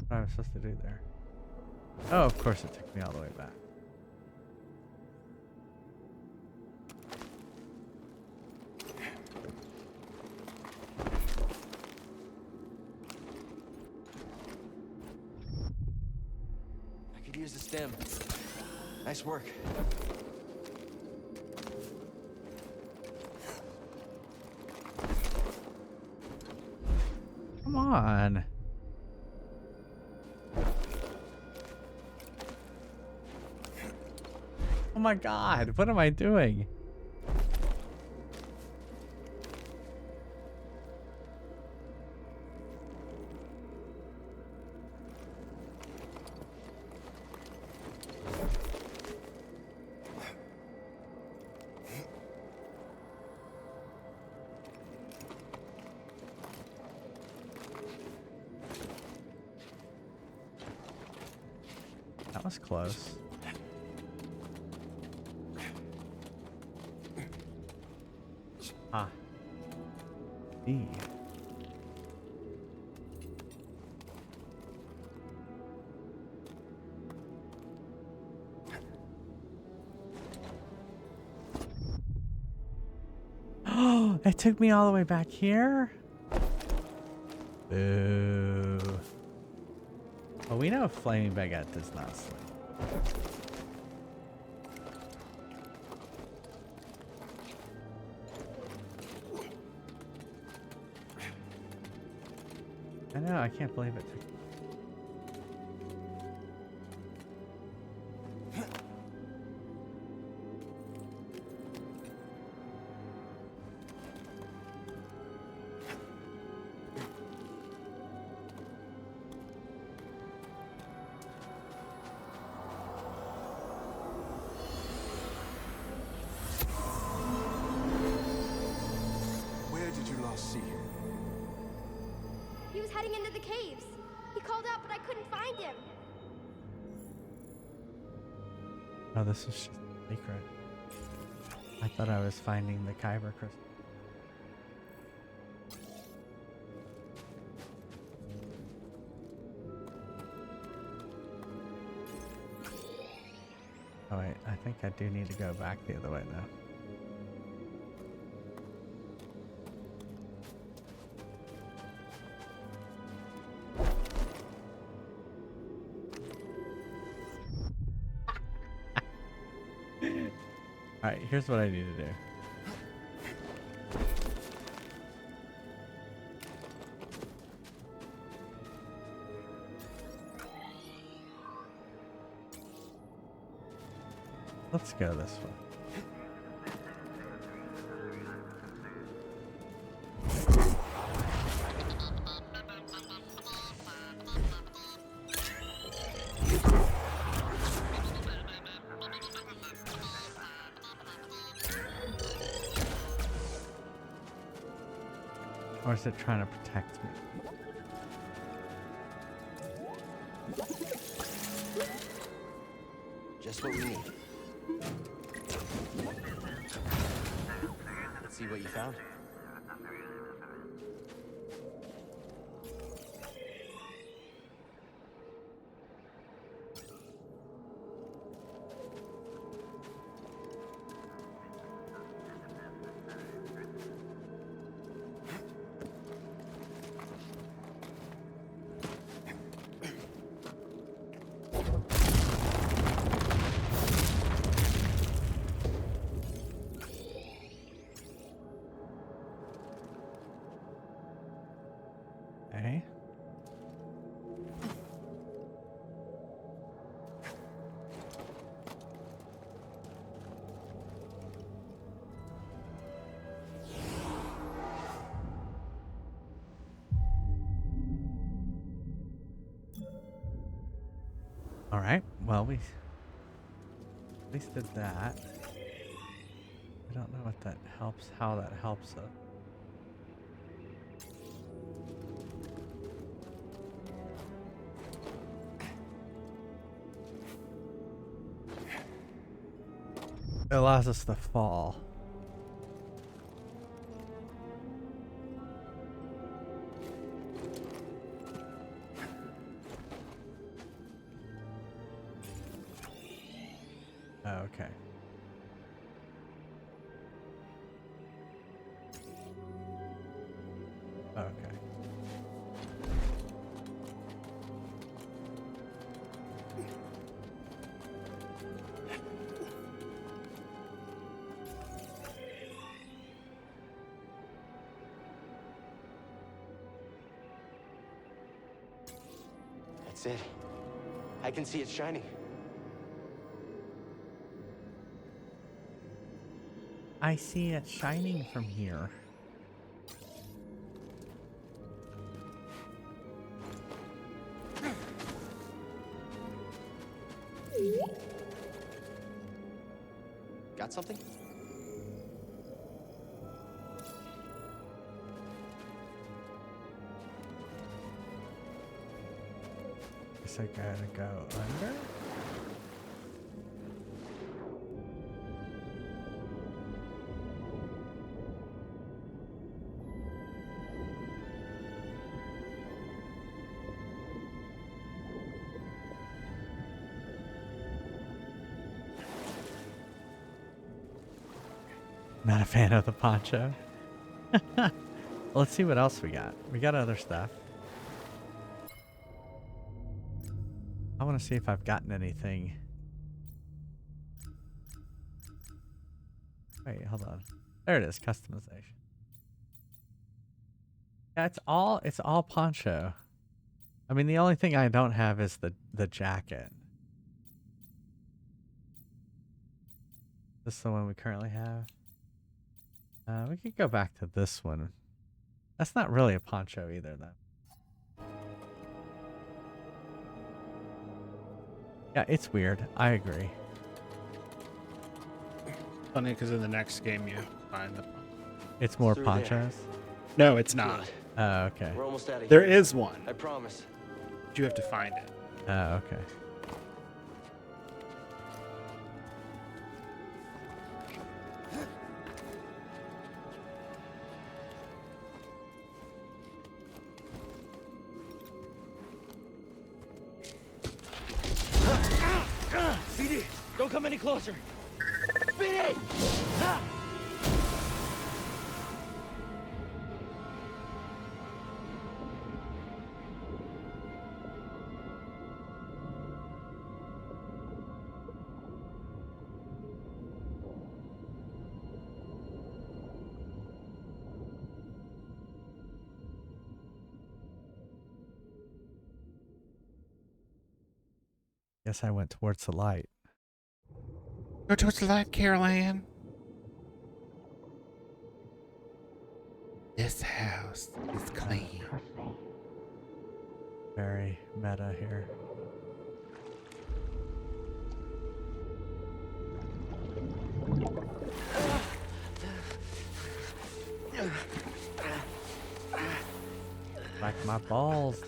What am I supposed to do there? Oh, of course it took me all the way back. I could use the stem. Nice work. Come on. Oh my god, what am I doing? That was close. Ah. E. Oh, it took me all the way back here? Boo. Well, we know Flaming Baguette does not sleep. I know, I can't believe it took. Where did you last see him? He was heading into the caves. He called out, but I couldn't find him. Oh, this is just a secret. I thought I was finding the Kyber crystal. Oh wait, I think I do need to go back the other way though. Alright, here's what I need to do. Let's go this way. Or is it trying to protect me? Just what we need. Let's see what you found. Okay. All right. Well, we at least did that. don't know what that helps, how that helps us. It allows us to fall. Oh, okay. Okay. That's it. I can see it shining. I see it shining from here. Got something? Guess I gotta go under. Not a fan of the poncho. Let's see what else we got. We got other stuff. I want to see if I've gotten anything. Wait, hold on. There it is, customization. Yeah, it's all poncho. I mean, the only thing I don't have is the jacket. This is the one we currently have. We could go back to this one. That's not really a poncho either, though. Yeah, it's weird. I agree. Funny because in the next game you find the. It's more Through ponchos? No, it's not. Oh, okay. We're almost out of There here. is one. I promise. But you have to find it. Oh, okay. BD, don't come any closer. BD! Ah! Guess I went towards the light. Go towards the light, Carol Ann. This house is clean. Very meta here. Like my balls,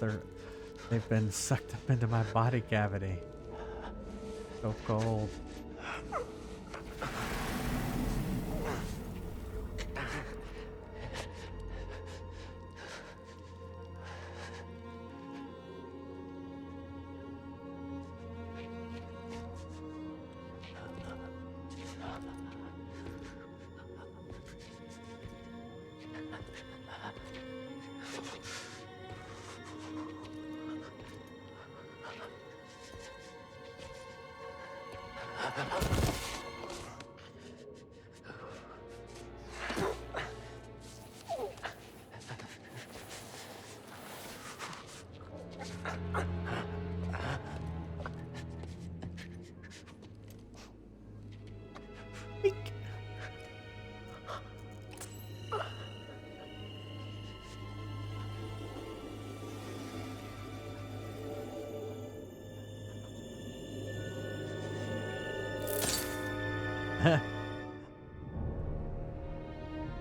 they've been sucked up into my body cavity. So cold.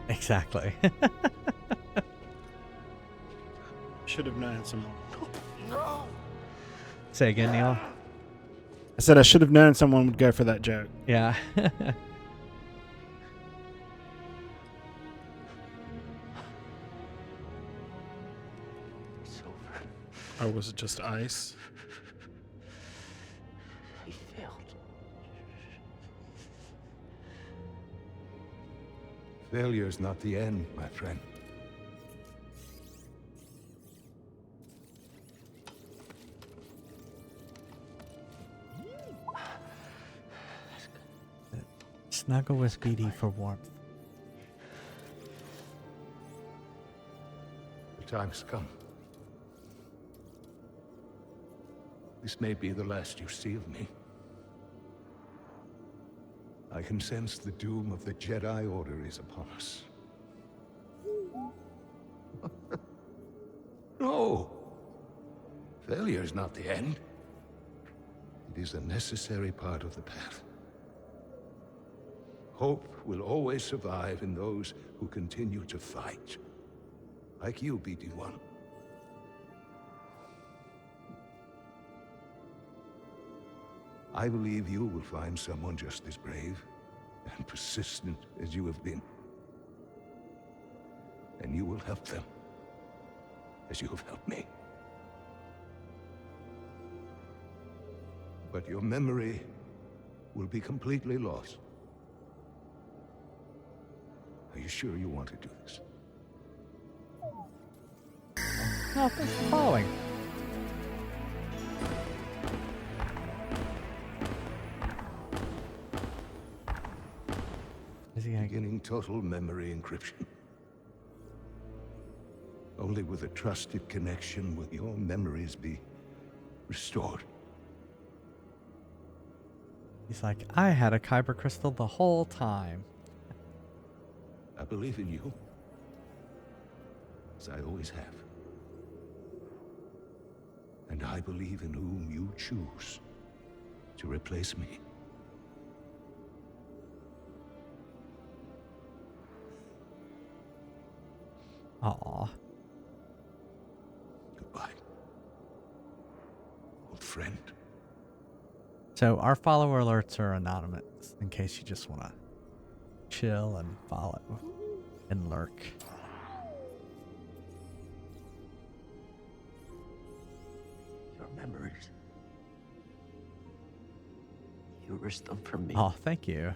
Exactly. Should have known someone. No. Say again, Neil. I said I should have known someone would go for that joke. Yeah. It's over. Or was it just ice? We failed. Failure's not the end, my friend. Snuggle with BD for warmth. The time's come. This may be the last you see of me. I can sense the doom of the Jedi Order is upon us. No! Failure is not the end. It is a necessary part of the path. Hope will always survive in those who continue to fight. Like you, BD-1. I believe you will find someone just as brave and persistent as you have been. And you will help them, as you have helped me. But your memory will be completely lost. Are you sure you want to do this? Oh, thanks for following. Is he beginning total memory encryption? Only with a trusted connection will your memories be restored. He's like, I had a kyber crystal the whole time. I believe in you, as I always have. And I believe in whom you choose to replace me. Aw. Goodbye, old friend. So our follower alerts are anonymous in case you just want to chill and follow and lurk. Your memories. You risked them for me. Oh, thank you.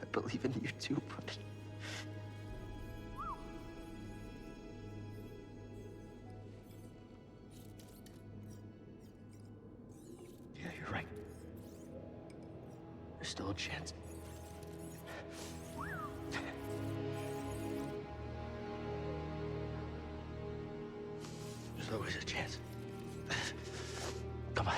I believe in you too, buddy. Yeah, you're right. There's still a chance. There's always a chance. Come on.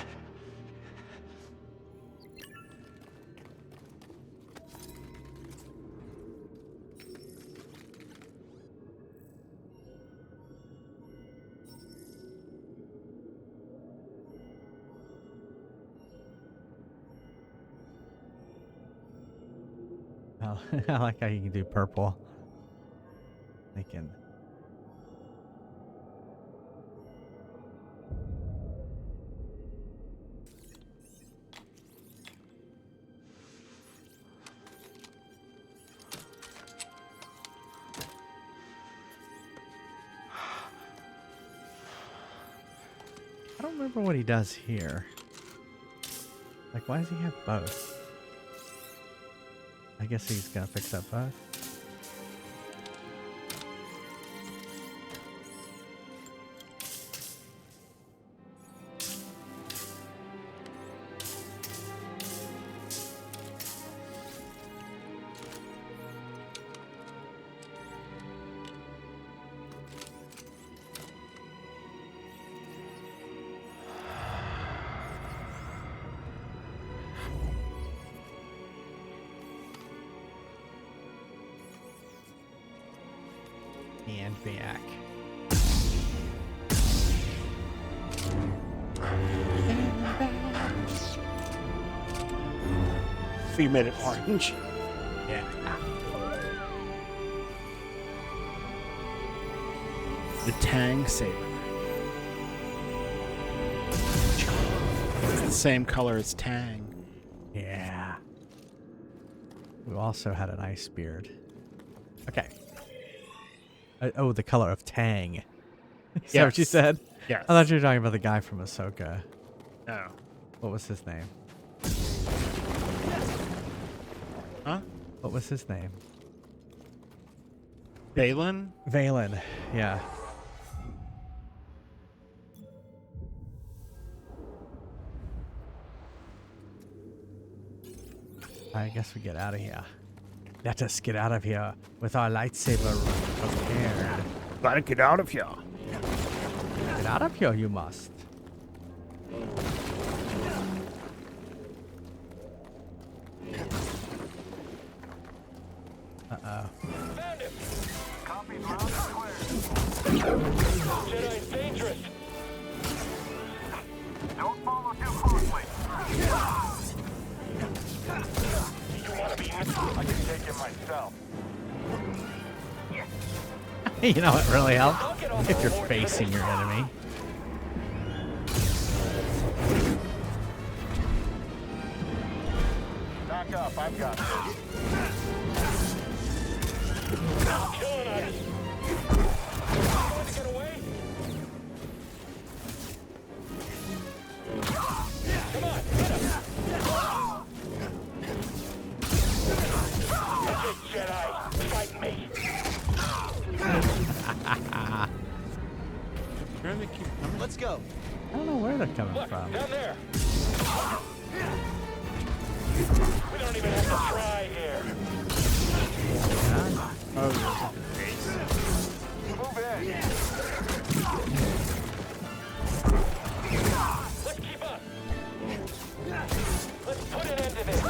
I like how you can do purple. They can. I don't remember what he does here. Like, why does he have both? I guess he's gonna fix up both. And back. So you made it orange. Yeah. The Tang saber. It's the same color as Tang. Yeah. We also had an ice beard. Okay. Oh, the color of Tang. Is that what you said? Yes. I thought you were talking about the guy from Ahsoka. No. What was his name? Huh? What was his name? Valen? Valen, yeah. I guess we get out of here. Let us get out of here with our lightsaber prepared. Gotta get out of here. Get out of here, you must. Uh-oh. Jedi's dangerous. Don't follow too closely. You want to be I can take him myself. You know what really helps? If you're facing your enemy. Back up, I've got this. killing us. Trying to get away? Come on, get him. That's it, Jedi. Fight me. Where do they keep coming? Let's go. I don't know where they're coming Look, from. down there. We don't even have to try here. Oh, there's a base. Move in. Let's keep up. Let's put an end to this.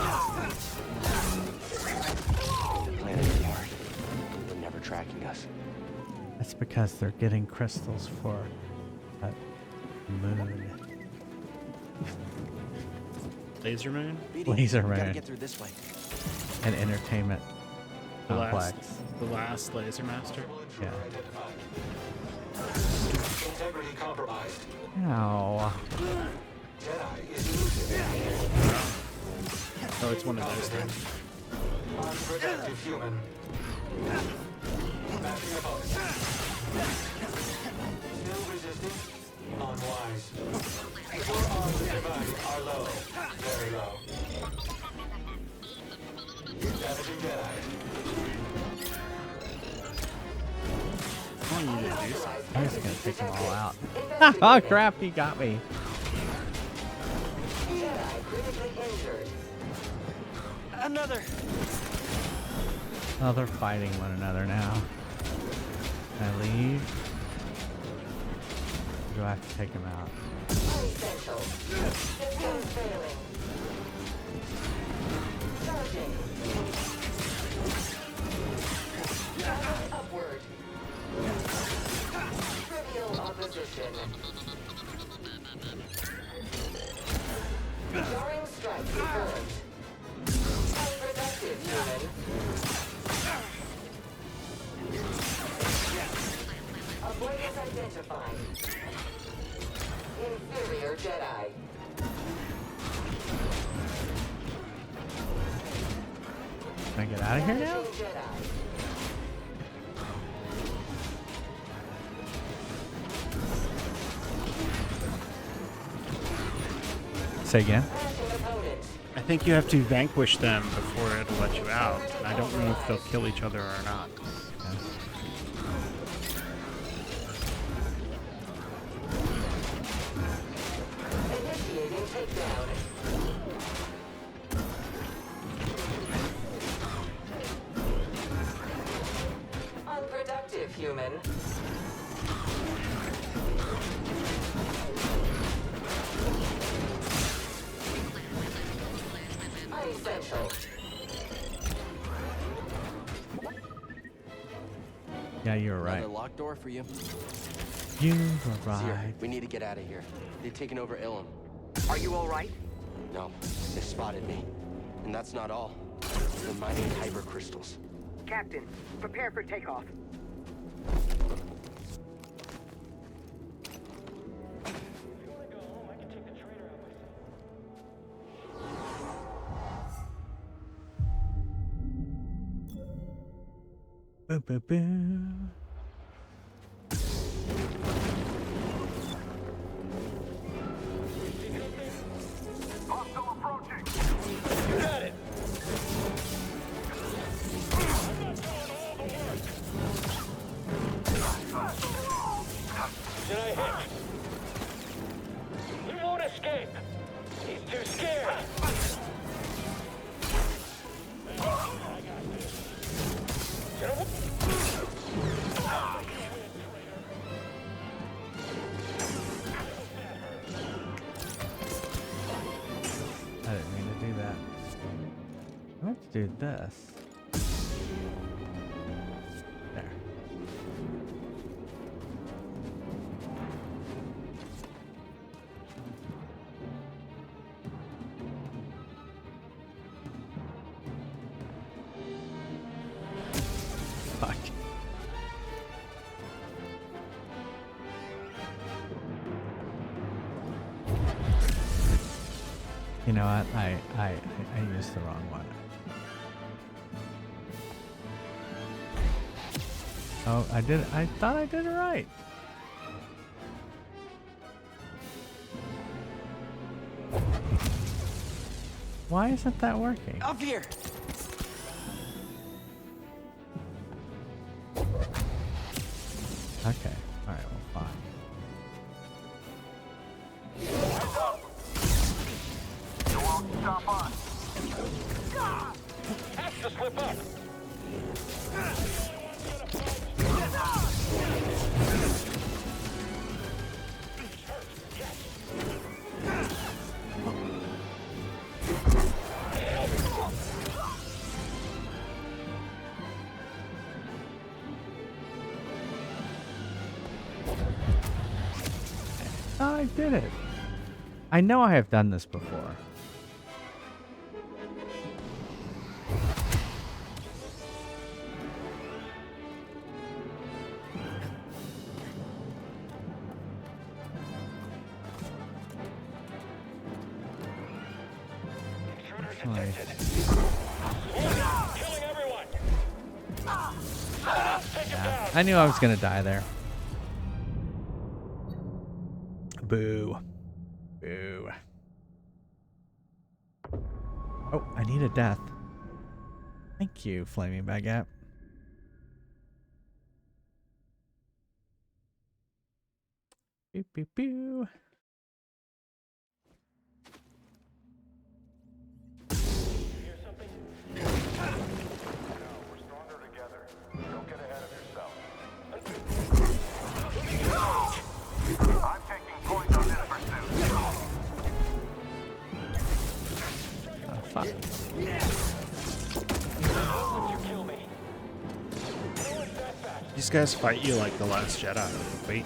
The planet is hard. They're never tracking us. That's because they're getting crystals for that moon. Laser moon? Laser Gotta moon. get through this way. An entertainment complex. The last laser master? Yeah. Integrity compromised. Ow. Jedi is elusive. Oh, it's one of those things. Unproductive human. Matching opponent. Still resisting? Unwise. Your odds of surviving are low. Very low. Damaging Jedi. I'm just gonna take them all out. Oh crap, he got me. Another. Oh, they're fighting one another now. Can I leave? Or do I have to take them out? Essential. System failing. Charging. Upward. Trivial opposition. Jarring strike confirmed. Unproductive human. Avoidance identified. Inferior Jedi. Can I get out of here now? Jedi. Say again? I think you have to vanquish them before it'll let you out. And I don't know if they'll kill each other or not. Initiating takedown. Unproductive human. Essential. Yeah, you were right. Another locked door for you. You were Zero, right. we need to get out of here. They've taken over Ilum. Are you all right? No, they spotted me. And that's not all. They're mining kyber crystals. Captain, prepare for takeoff. Boo, boo, boo. Hostile approaching. You got it. Jedi hit. He won't escape. He's too scared. I didn't mean to do that. Let's do this. There. Fuck. You know what? I used the wrong one. Oh, I did. I thought I did it right. Why isn't that working? Up here. Okay. All right. Well, fine. You won't stop us. Has to slip up. Oh, I did it. I know I have done this before. Like, Killing everyone. yeah, I knew I was gonna die there. Boo. Boo. Oh, I need a death. Thank you, Flaming Baguette. Pew, pew, pew. We're stronger together. Don't get ahead of yourself. I'm taking point on this pursuit. Oh, fuck. These guys fight you like the Last Jedi. Wait,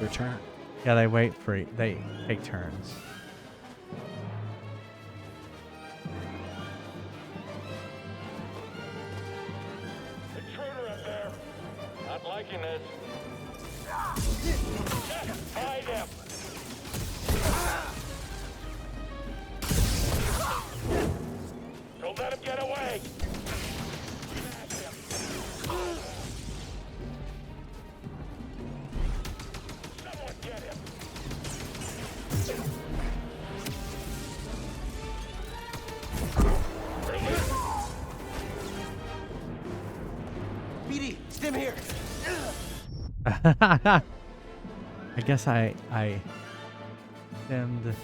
your turn. Yeah, they wait for they take turns. Intruder up there. Not liking this. Hide him. Don't let him get away. Someone get him. BD, stim here. I guess I stemmed.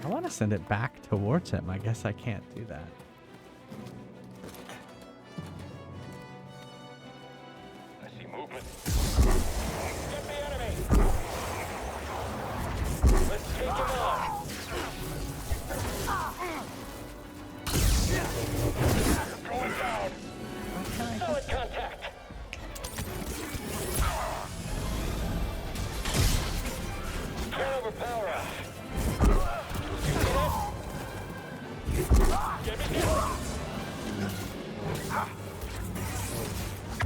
I want to send it back towards him. I guess I can't do that. I see movement. Get the enemy. Let's take him on.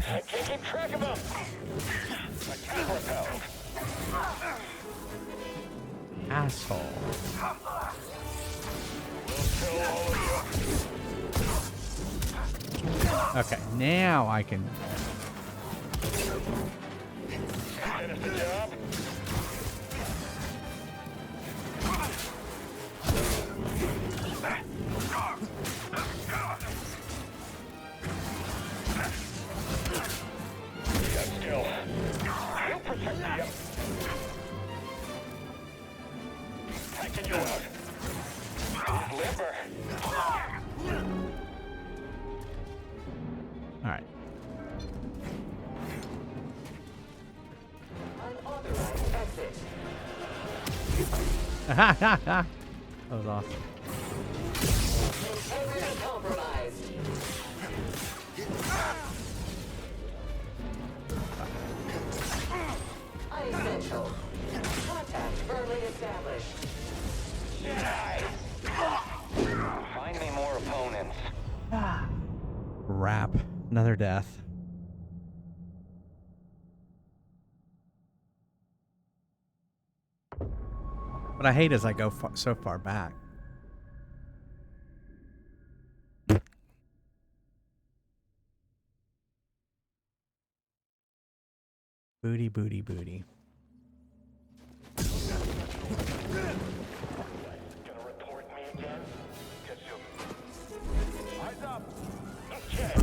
I can't keep track of them. Attack repelled. Asshole. We'll kill all of you. Okay, now I can. Finish the job. Stand still. We'll protect you. Taking you out. Limber. All right. Unauthorized exit. That was awesome. Integrity compromised. Unessential. Contact firmly established. Jedi. Find me more opponents. Rap. Another death. What I hate is I go so far back. Booty, booty, booty. Gonna report me again? Cause you... Eyes up! Okay.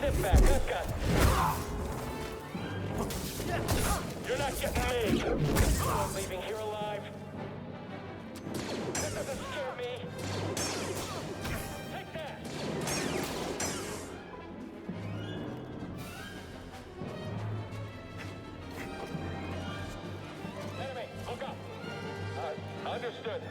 Sit back, I've got... You're not getting me! I'm leaving here alive. That doesn't scare me. Take that! Enemy, look up! Understood.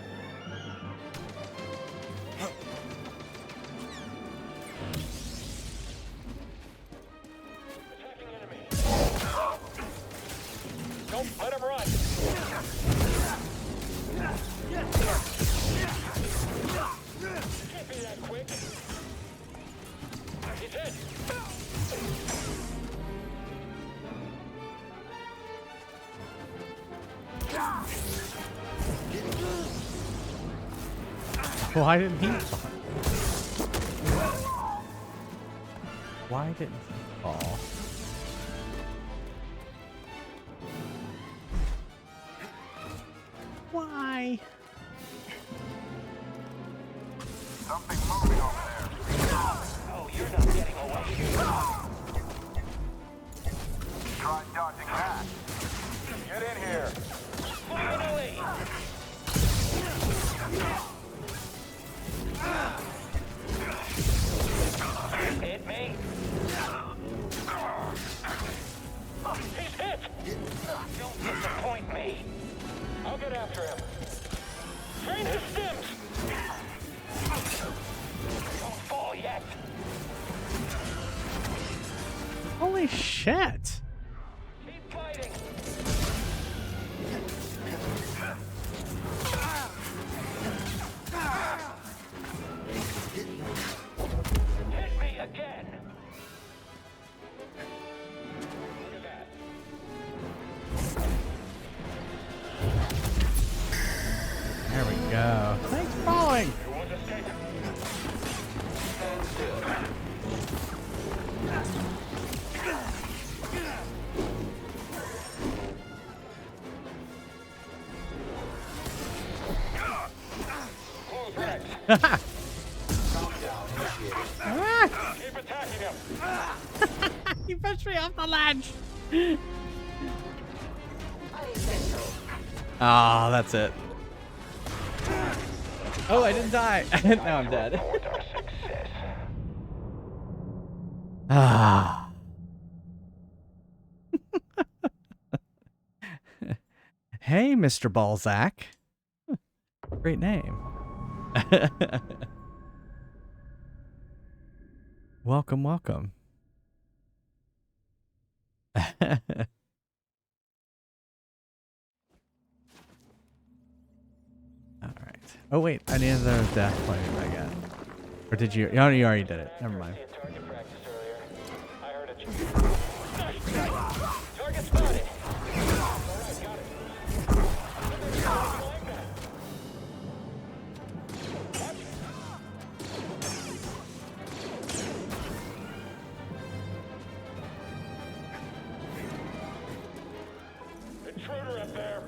Attacking enemy. Don't let him run. Can't be that quick. He's hit. Why didn't he fall? Why didn't he fall? Why? Something moving over there. Oh, you're not getting away. Try dodging that. Get in here. Finally! Hit me. He's hit! Don't disappoint me. I'll get after him. Train his stims! Don't fall yet. Holy shit! Keep fighting. Hit me again. Look at that. There we go. Thanks for following. You won't escape. Close ranks. Keep attacking him. You pushed me off the ledge. Ah, that's it. Oh, I didn't die. Now I'm dead. Ah. Hey, Mr. Balzac. Great name. Welcome, welcome. Alright. Oh, wait. I need another death flame again. Or did you? Oh, you already did it. Never mind. Target spotted. Alright, got it. Intruder up there.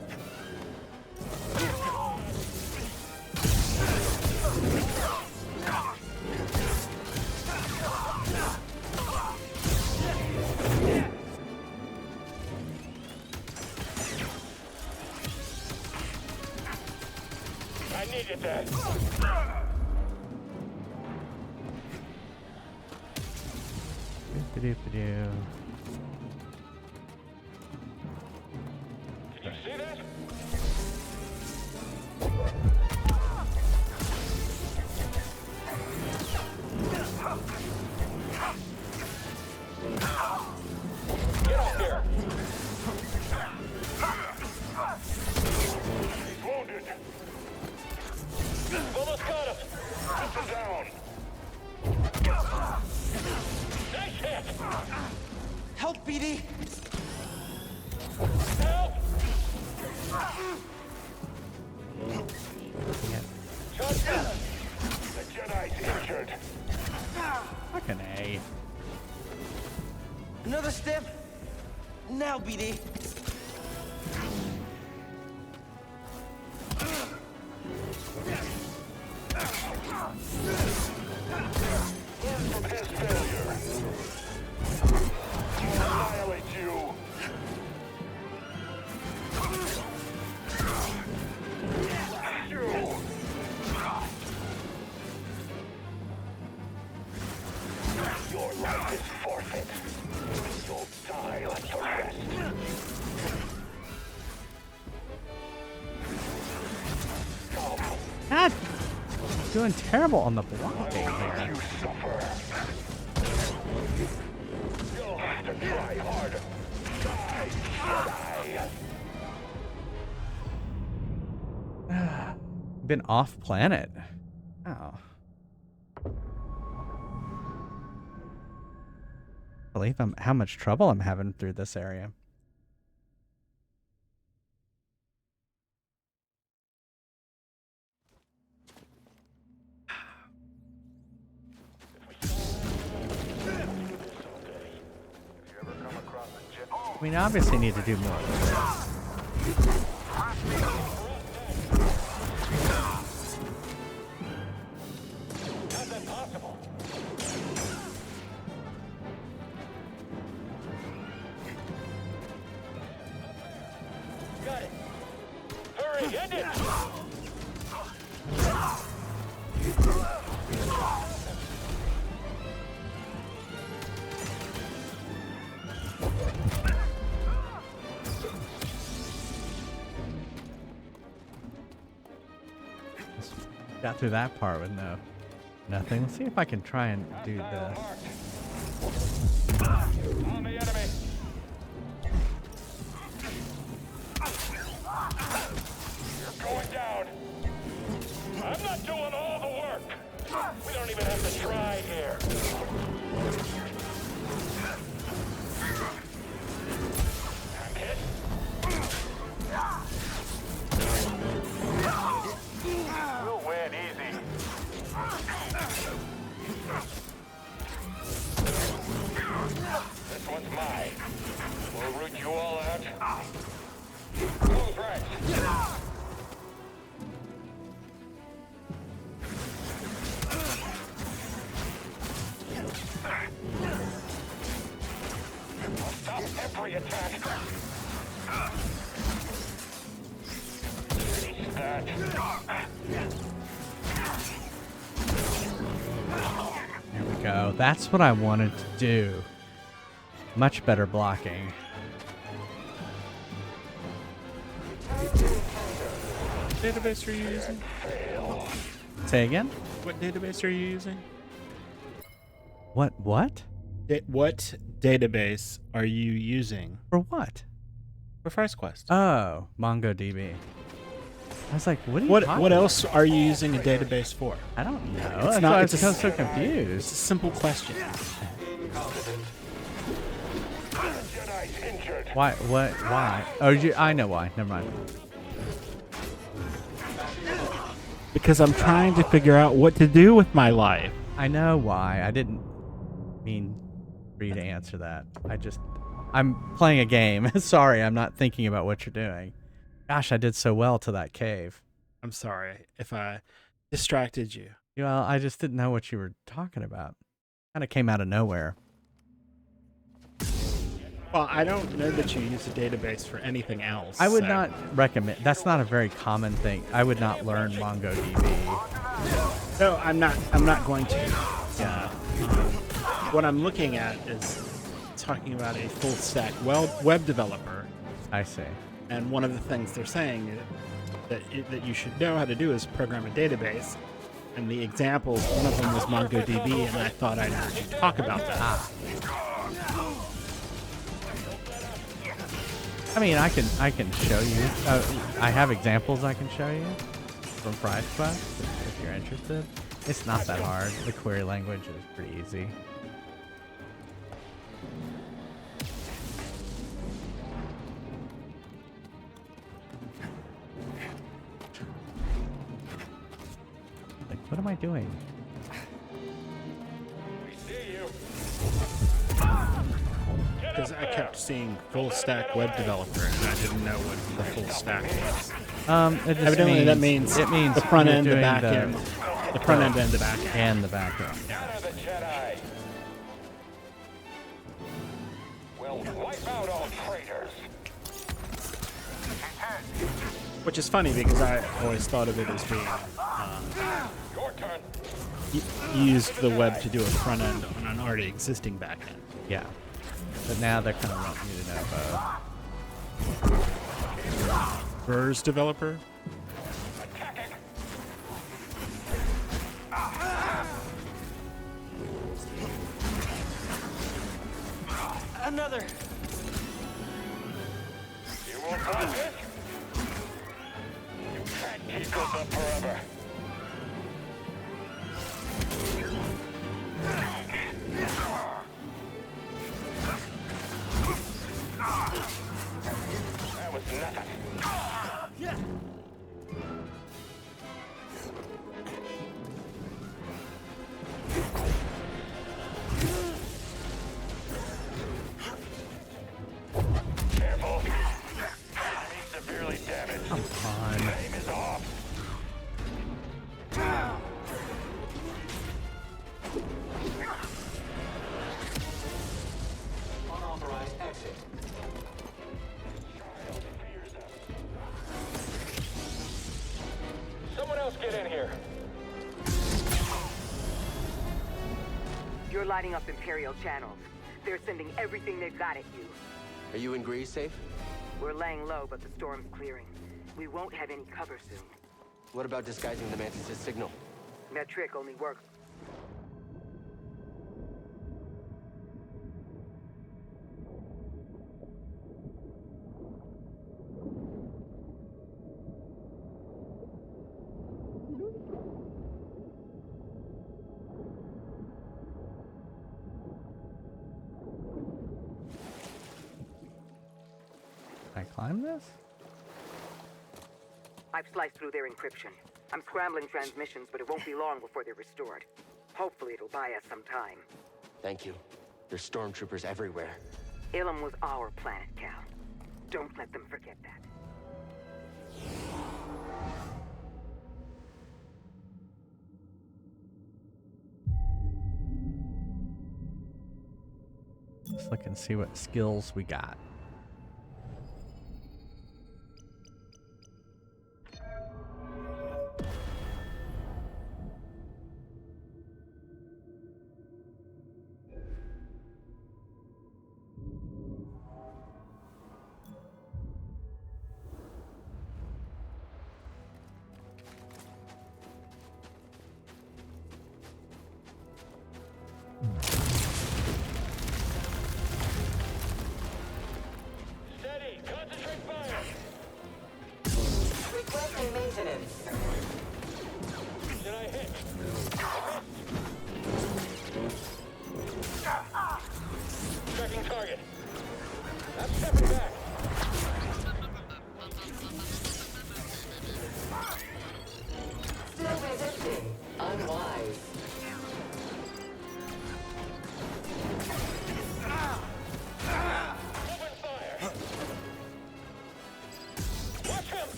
I needed that. Doo-doo-doo-doo. Did you see that? Get up there. He's wounded. Almost got him. Put him down. Nice hit. Help, BD! Help! Johnson! The Jedi's injured. Fucking A. Another step. Now, BD. Learn from his failure. I'll annihilate you. Your life is forfeit. You'll die like the rest. God, doing terrible on the blocking here. You suffer. You'll have to try harder. Die. Been off planet. Oh. Believe how much trouble I'm having through this area. I mean, obviously need to do more. How's that possible? Got it. Hurry, end it! Got through that part with nothing. Let's see if I can try and do this. On the enemy. You're going down. I'm not doing all the work. We don't even have to try here. I'm hit. We'll win easy. This one's mine. We'll root you all out. Close ranks. I'll stop every attack. Taste that. There we go. That's what I wanted to do. Much better blocking. What database are you using? Say again? What database are you using? What? What database are you using? For what? For First Quest. Oh, MongoDB. I was like, what are you What talking else are you using a database for? I don't know. It's That's not. why I It's was so confused. It's a simple question. injured. Why? What? Why? Oh, I know why. Never mind. Because I'm trying to figure out what to do with my life. I know why. I didn't mean for you to answer that. I'm playing a game. Sorry, I'm not thinking about what you're doing. Gosh, I did so well to that cave. I'm sorry if I distracted you. Well, I just didn't know what you were talking about. Kind of came out of nowhere. Well, I don't know that you use a database for anything else. I would not recommend. That's not a very common thing. I would not learn MongoDB. No, I'm not going to. Yeah. What I'm looking at is talking about a full stack web developer. I see. And one of the things they're saying that you should know how to do is program a database. And the examples, one of them was MongoDB, and I thought I'd heard you talk about that. I mean, I can show you. I have examples I can show you from Prize Quest if you're interested. It's not that hard. The query language is pretty easy. Like, what am I doing? Because I kept seeing full stack web developer, and I didn't know what the full stack was. It just Evidently, that means it means the front you're end, the doing back end, the front end and the back end. And the back end. The Jedi will wipe out all traitors. Which is funny because I always thought of it as being Your turn. you used the web to do a front end on an already existing back end. Yeah. But now they're kind of wanting you to know both. Vers developer? Another. You won't find it. You can't keep this up forever. That was nothing. Careful. Enemy severely damaged. Come on. Aim is off. Unauthorized exit. Someone else get in here. You're lighting up Imperial channels. They're sending everything they've got at you. Are you and Grease safe? We're laying low, but the storm's clearing. We won't have any cover soon. What about disguising the Mantis' signal? That trick only works. Can I climb this? I've sliced through their encryption. I'm scrambling transmissions, but it won't be long before they're restored. Hopefully it'll buy us some time. Thank you. There's stormtroopers everywhere. Ilum was our planet, Cal. Don't let them forget that. Let's look and see what skills we got.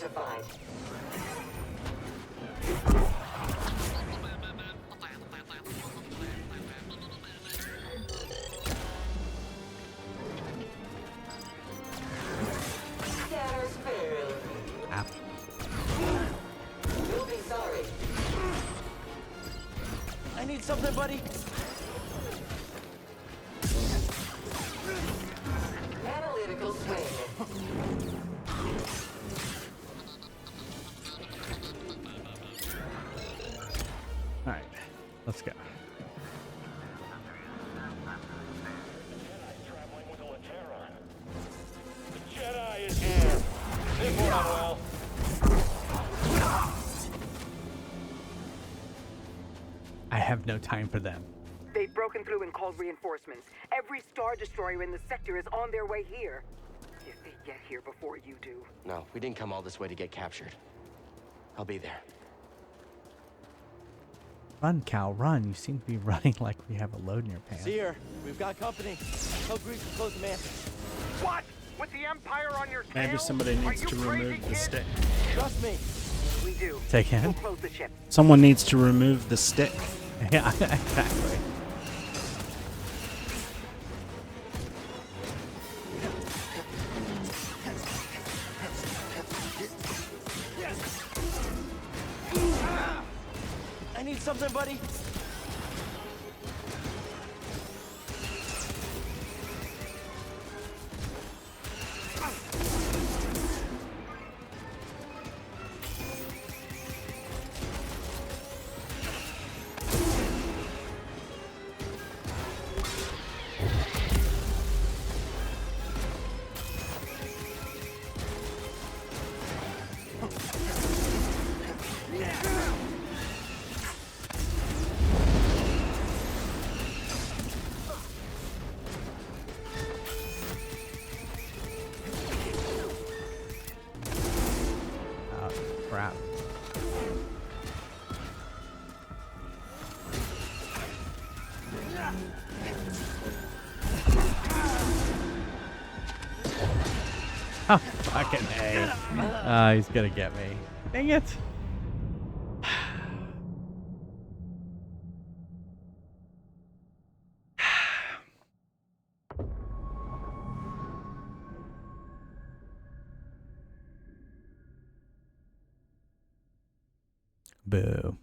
fortified. Scatters fairly. You'll be sorry. I need something, buddy. Analytical swing. All right, let's go. Jedi is here. This one well. I have no time for them. They've broken through and called reinforcements. Every Star Destroyer in the sector is on their way here. If they get here before you do. No, we didn't come all this way to get captured. I'll be there. Run, Cal, run. You seem to be running like we have a load in your pants. See her. We've got company. Tell Grease to close the mantis. What? With the Empire on your tail? Maybe somebody needs to remove the stick. Trust me. We do. Say again? We'll close the ship. Someone needs to remove the stick. Yeah, exactly. I need something, buddy. Crap. Oh, fucking A. He's gonna get me. Dang it. Boo.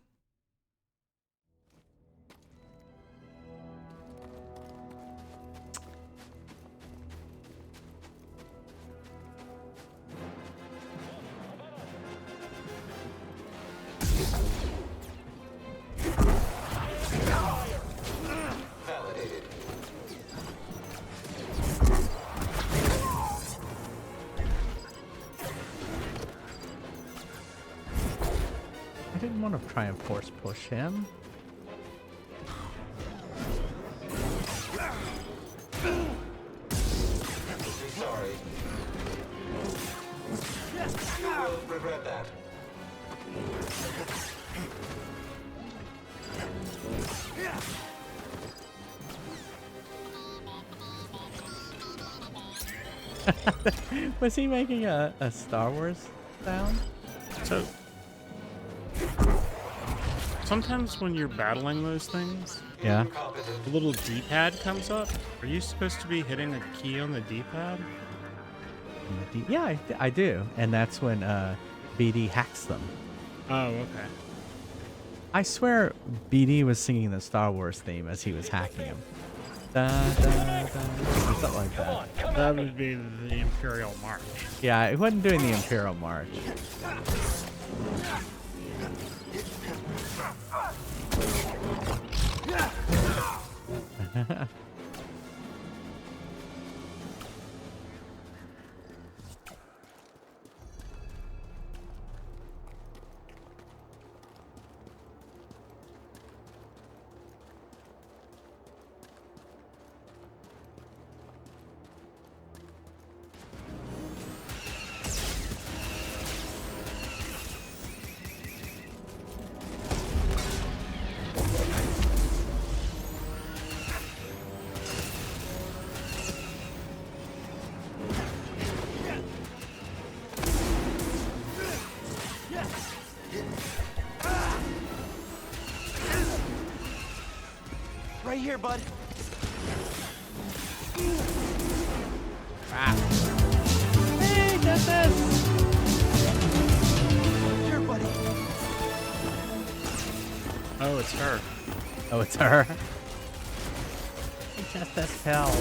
Validated. I didn't want to try and force push him. Sorry. You will regret that. Was he making a Star Wars sound? So sometimes when you're battling those things, Yeah. a little D-pad comes up. Are you supposed to be hitting a key on the D-pad? Yeah, I do. And that's when BD hacks them. Oh, okay. I swear BD was singing the Star Wars theme as he was hacking him. Da, da, da, something like that. That would be the Imperial March. Yeah, it wasn't doing the Imperial March. Right here, bud. Ah. Hey, Justice! Here, buddy. Oh, it's her. Oh, it's her. Justice hell.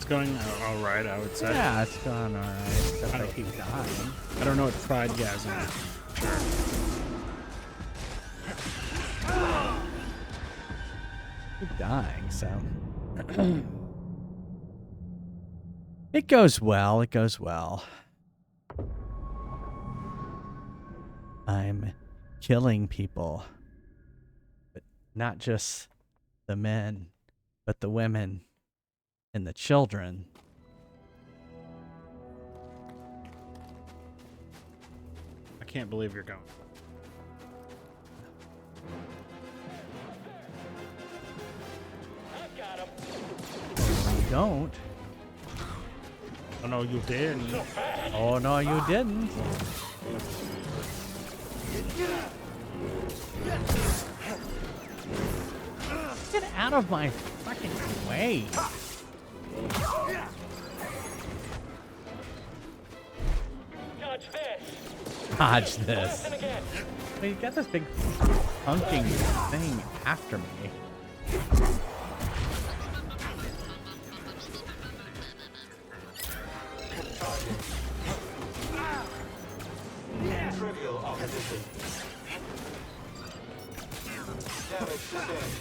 Going all right, I would say. Yeah, it's going all right. Except I keep dying. I don't know what Friedgasm is. Sure. Keep dying, so. It goes well. It goes well. I'm killing people. But not just the men, but the women. And the children. I can't believe you're going. You don't. Oh no, you didn't. Oh no, you didn't. Get out of my fucking way. Dodge this. Well, you got this big hunking thing after me. Trivial opposition. Damage sustained.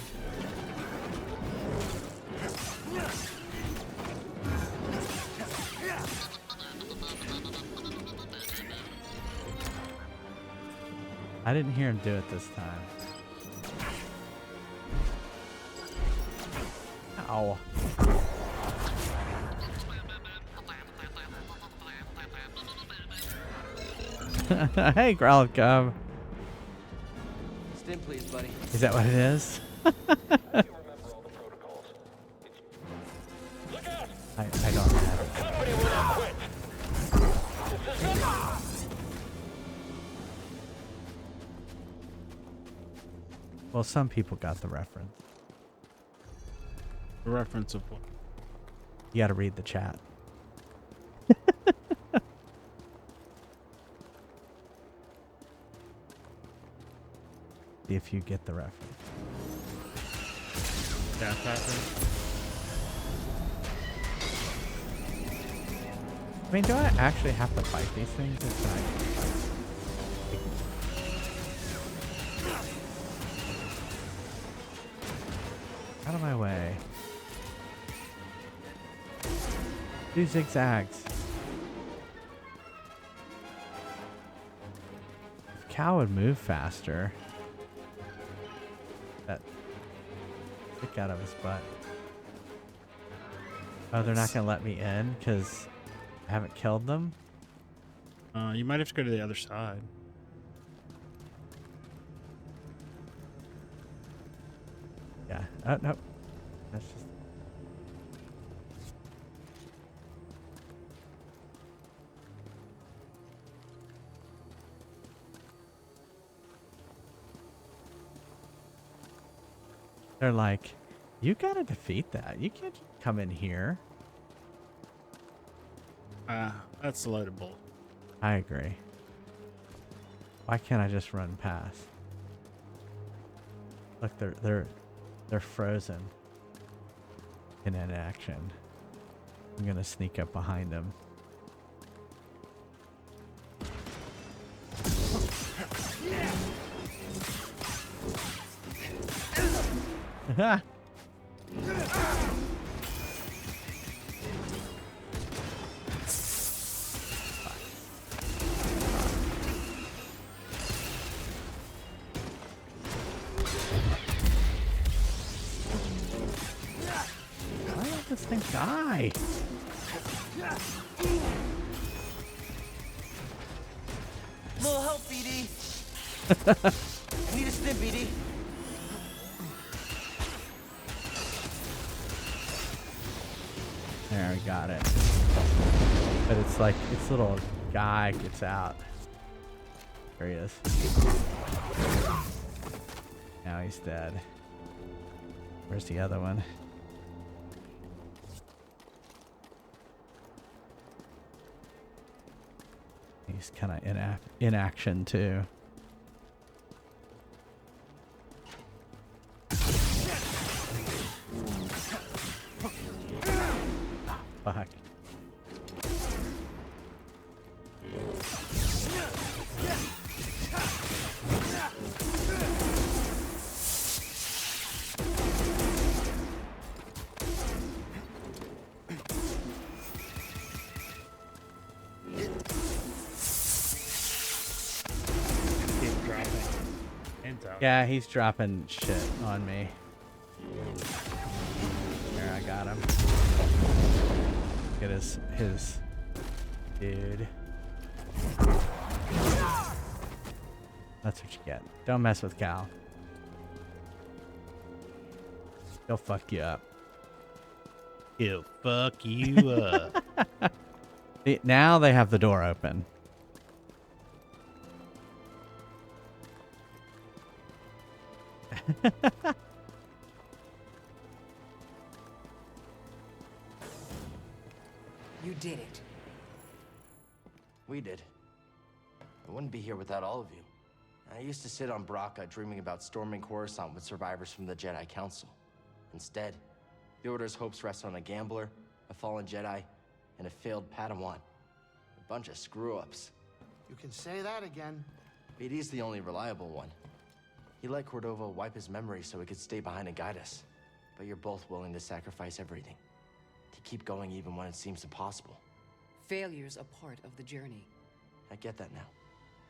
I didn't hear him do it this time. Ow. Hey, Growl Cub. Stim, please, buddy. Is that what it is? I don't have it. Well, some people got the reference. The reference of what? You gotta read the chat. See if you get the reference. Death Hacker? I mean, do I actually have to fight these things? Or can I fight? Out of my way. Do zigzags. If Cow would move faster. That stick out of his butt. Oh, they're not gonna let me in because I haven't killed them? You might have to go to the other side. Yeah. Oh, nope. That's just... They're like, you gotta defeat that. You can't just come in here. That's a loaded bullet. I agree. Why can't I just run past? Look, they're frozen in inaction. I'm gonna sneak up behind them. Ha! Why let this thing die? I need a stim, BD. There, we got it. But it's like, its little guy gets out. There he is. Now he's dead. Where's the other one? He's kind of in action too. Fuck. Yeah, he's dropping shit on me. There, I got him. Get his dude. That's what you get. Don't mess with Cal. He'll fuck you up. He'll fuck you up. See, now they have the door open. You did it. We did. I wouldn't be here without all of you. I used to sit on Braca dreaming about storming Coruscant with survivors from the Jedi Council. Instead, the Order's hopes rest on a gambler, a fallen Jedi, and a failed Padawan. A bunch of screw-ups. You can say that again. BD's the only reliable one. He let Cordova wipe his memory so he could stay behind and guide us. But you're both willing to sacrifice everything. To keep going even when it seems impossible. Failure's a part of the journey. I get that now.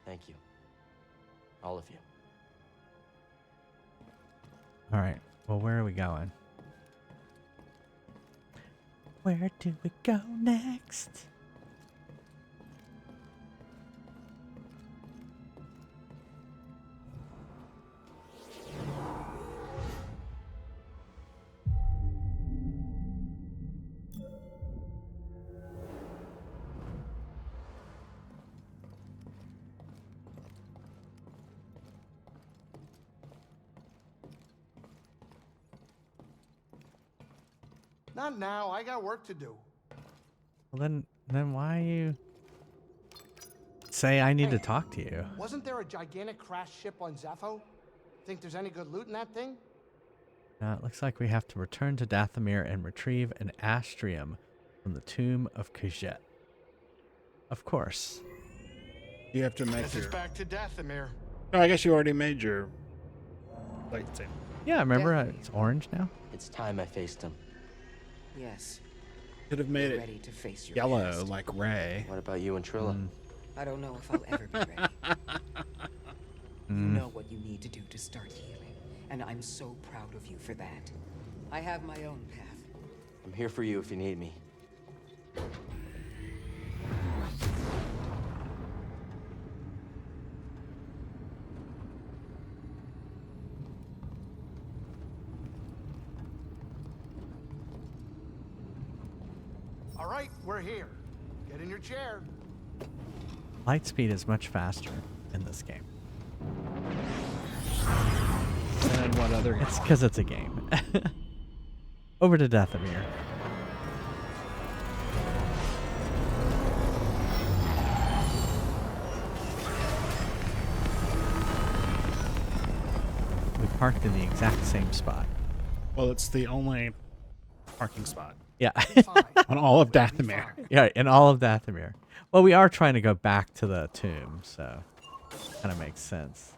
Thank you. All of you. Alright, well, where are we going? Where do we go next? Not now. I got work to do. Well, then why you say I need to talk to you? Wasn't there a gigantic crashed ship on Zepho? Think there's any good loot in that thing? It looks like we have to return to Dathomir and retrieve an astrium from the tomb of Khajet. Of course. You have to make This is back to Dathomir. Oh, I guess you already made your lightsaber. Yeah, remember it's orange now. It's time I faced him. Yes. Could have made Ready it to face your yellow past. like Rey. What about you and Trilla? I don't know if I'll ever be ready. You know what you need to do to start healing, and I'm so proud of you for that. I have my own path. I'm here for you if you need me. All right, we're here. Get in your chair. Lightspeed is much faster in this game. And what other? It's because it's a game. Over to Dathomir. We parked in the exact same spot. Well, it's the only parking spot. Yeah. On all of Dathomir. Yeah, in all of Dathomir. Well, we are trying to go back to the tomb, so kind of makes sense.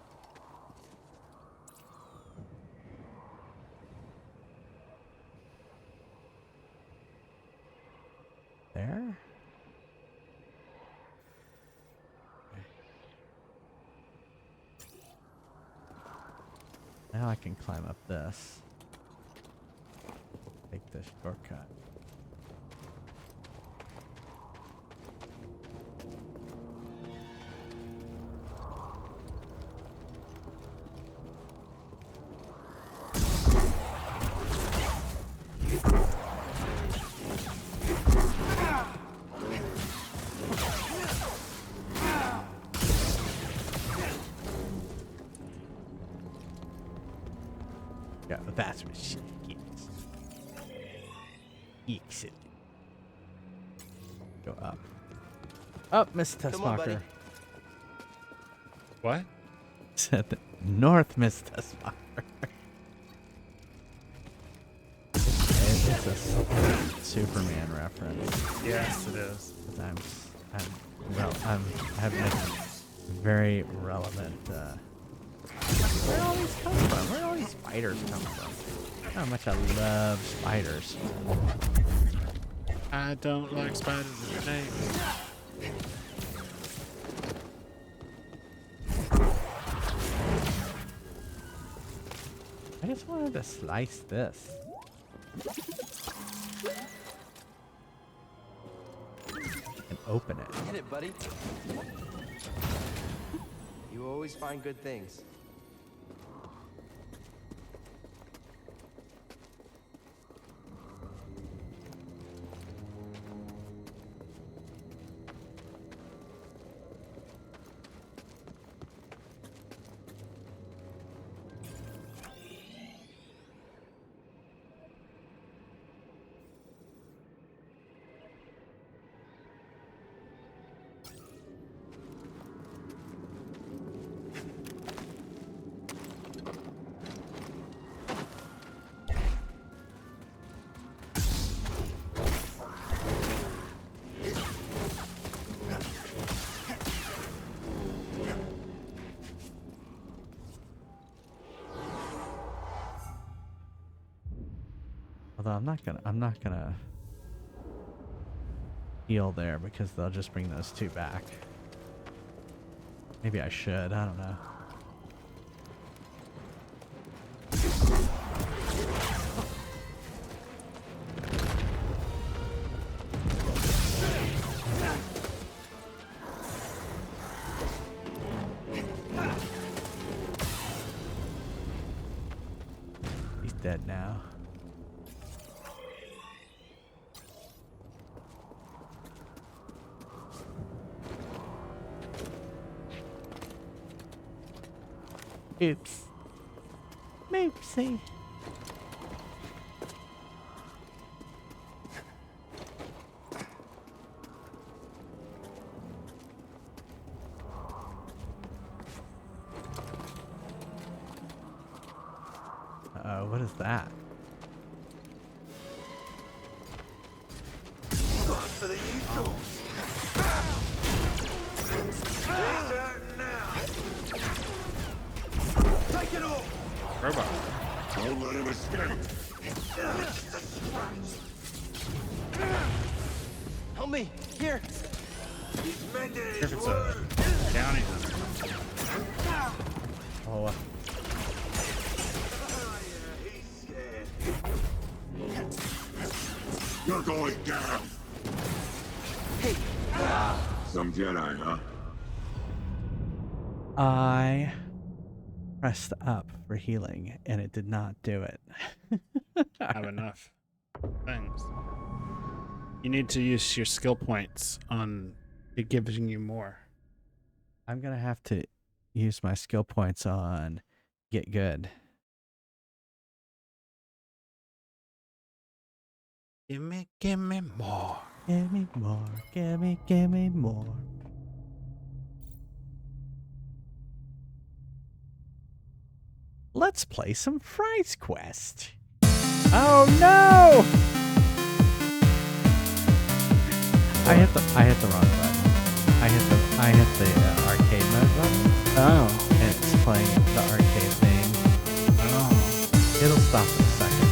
There? Now I can climb up this. Take this shortcut. That's what she gets. Exit. Go up. Up, Miss Come on, buddy. Tessmacher. What? Said the north, Miss Tessmacher. It's a Superman reference. Yes, it is. I'm having a very relevant. Where all these come from? Where all these spiders come from? How much I love spiders. I don't like spiders and snakes. I just wanted to slice this. And open it. Get it, buddy. You always find good things. Although I'm not gonna heal there because they'll just bring those two back. Maybe I should, I don't know. He's dead now. Oops. Moopsie. Uh-oh, what is that? For the ethos. Take it all. Robot. Don't let him escape. Help me! Here! He's mending If his it's word. a downy. Oh, You're going down. Hey! Some Jedi, huh? I pressed up for healing and it did not do it. Have enough things. You need to use your skill points on it giving you more. I'm gonna have to use my skill points on get good. Give me more. Give me more, give me more. Let's play some Fries Quest. Oh no! I hit the wrong button. I hit the arcade mode button. Oh. And it's playing the arcade theme. Oh. It'll stop in a second.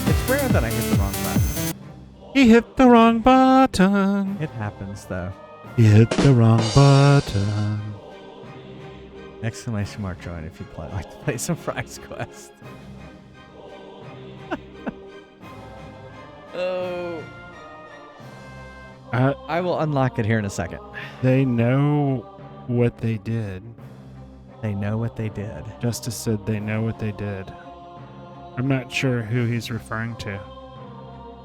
It's rare that I hit the wrong button. He hit the wrong button. It happens though. He hit the wrong button. Exclamation mark join if you like to play some Fries Quest. Oh. I will unlock it here in a second. They know what they did. They know what they did. Justice said they know what they did. I'm not sure who he's referring to.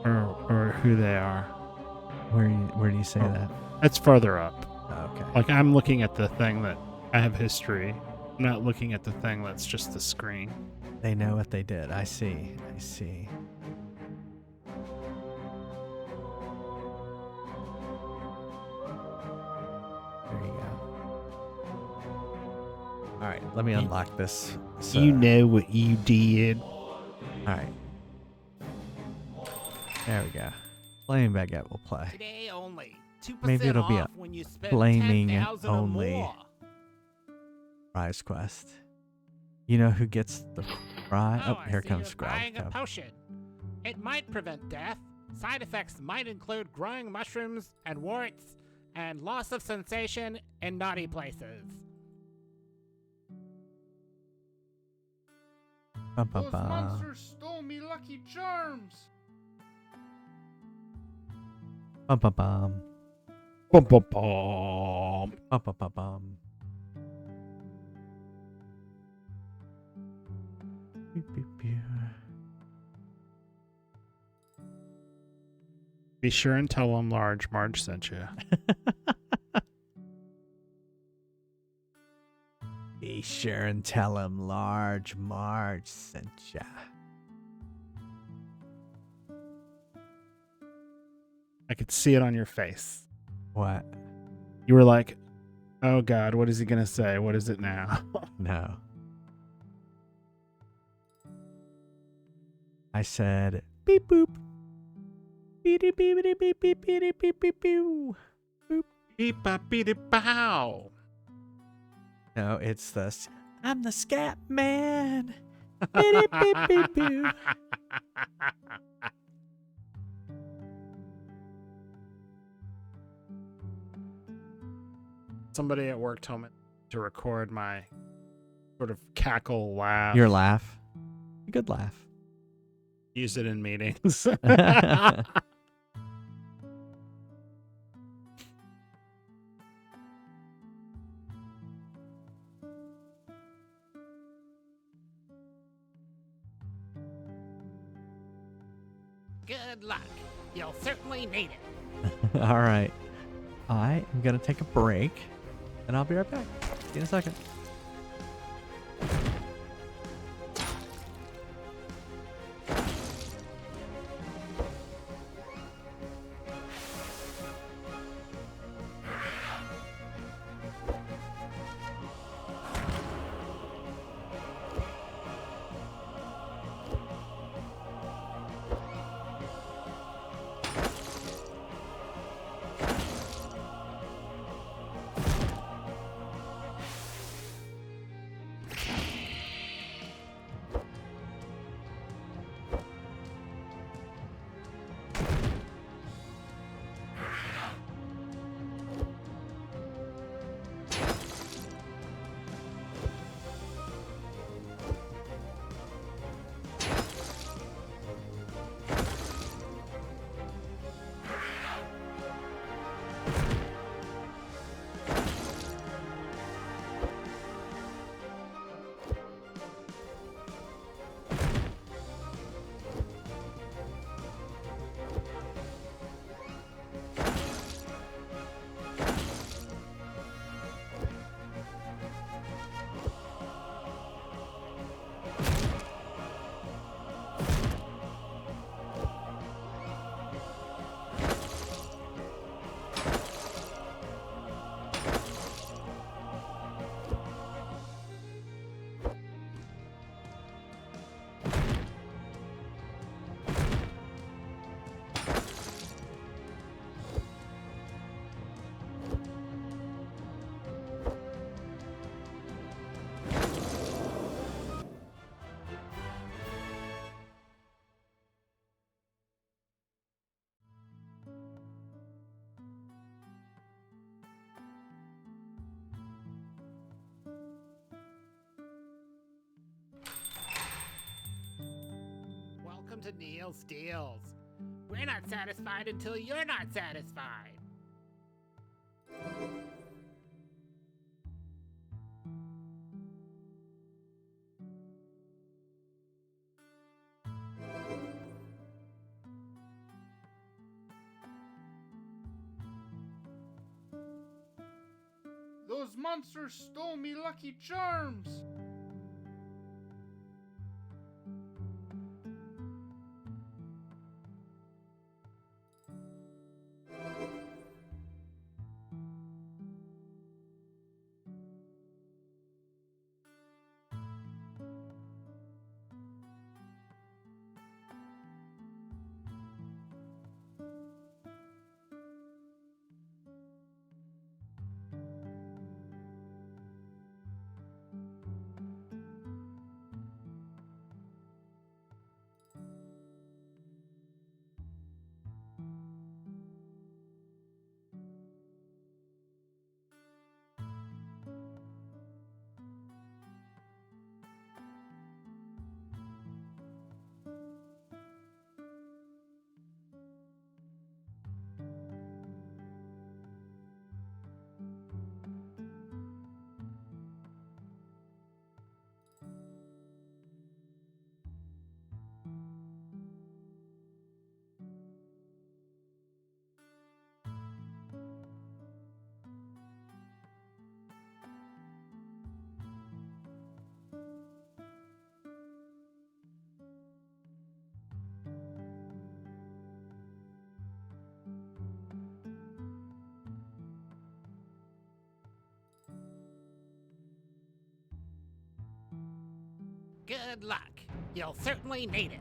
Or who they are. Where do you say that? It's farther up. Oh, okay. Like I'm looking at the thing that I have history I'm not looking at the thing. That's just the screen. They know what they did. I see. I see. There you go. All right, let me unlock this. So, You know what you did. all right. There we go. Flaming Baguette will play. Today only. 2% Maybe it'll be a off when you spend flaming 10,000 or only more. prize quest. You know who gets the prize? Oh, Oh, I here see comes you're buying a Grub. potion. It might prevent death. Side effects might include growing mushrooms and warts and loss of sensation in naughty places. Bum, bum, Those bum. monsters stole me lucky charms. Bum, bum, bum. Bum, bum, bum. Bum, bum, bum, bum. Beep, beep, beep. Be sure and tell them Marge sent you. Be sure and tell him Marge sent ya. I could see it on your face. What? You were like, oh God, what is he going to say? What is it now? No. I said, beep boop. Beep beep beep beep beep beep beep beep beep boop. Beep bop beep bow. No, it's the I'm the Scat Man. Beep beep beep beep. Somebody at work told me to record my sort of cackle laugh. Your laugh. A good laugh. Use it in meetings. Good luck. You'll certainly need it. All right. I am going to take a break, and I'll be right back. See you in a second. Welcome to Neil's Deals. We're not satisfied until you're not satisfied. Those Those monsters stole me Lucky Charms! Good luck. You'll certainly need it.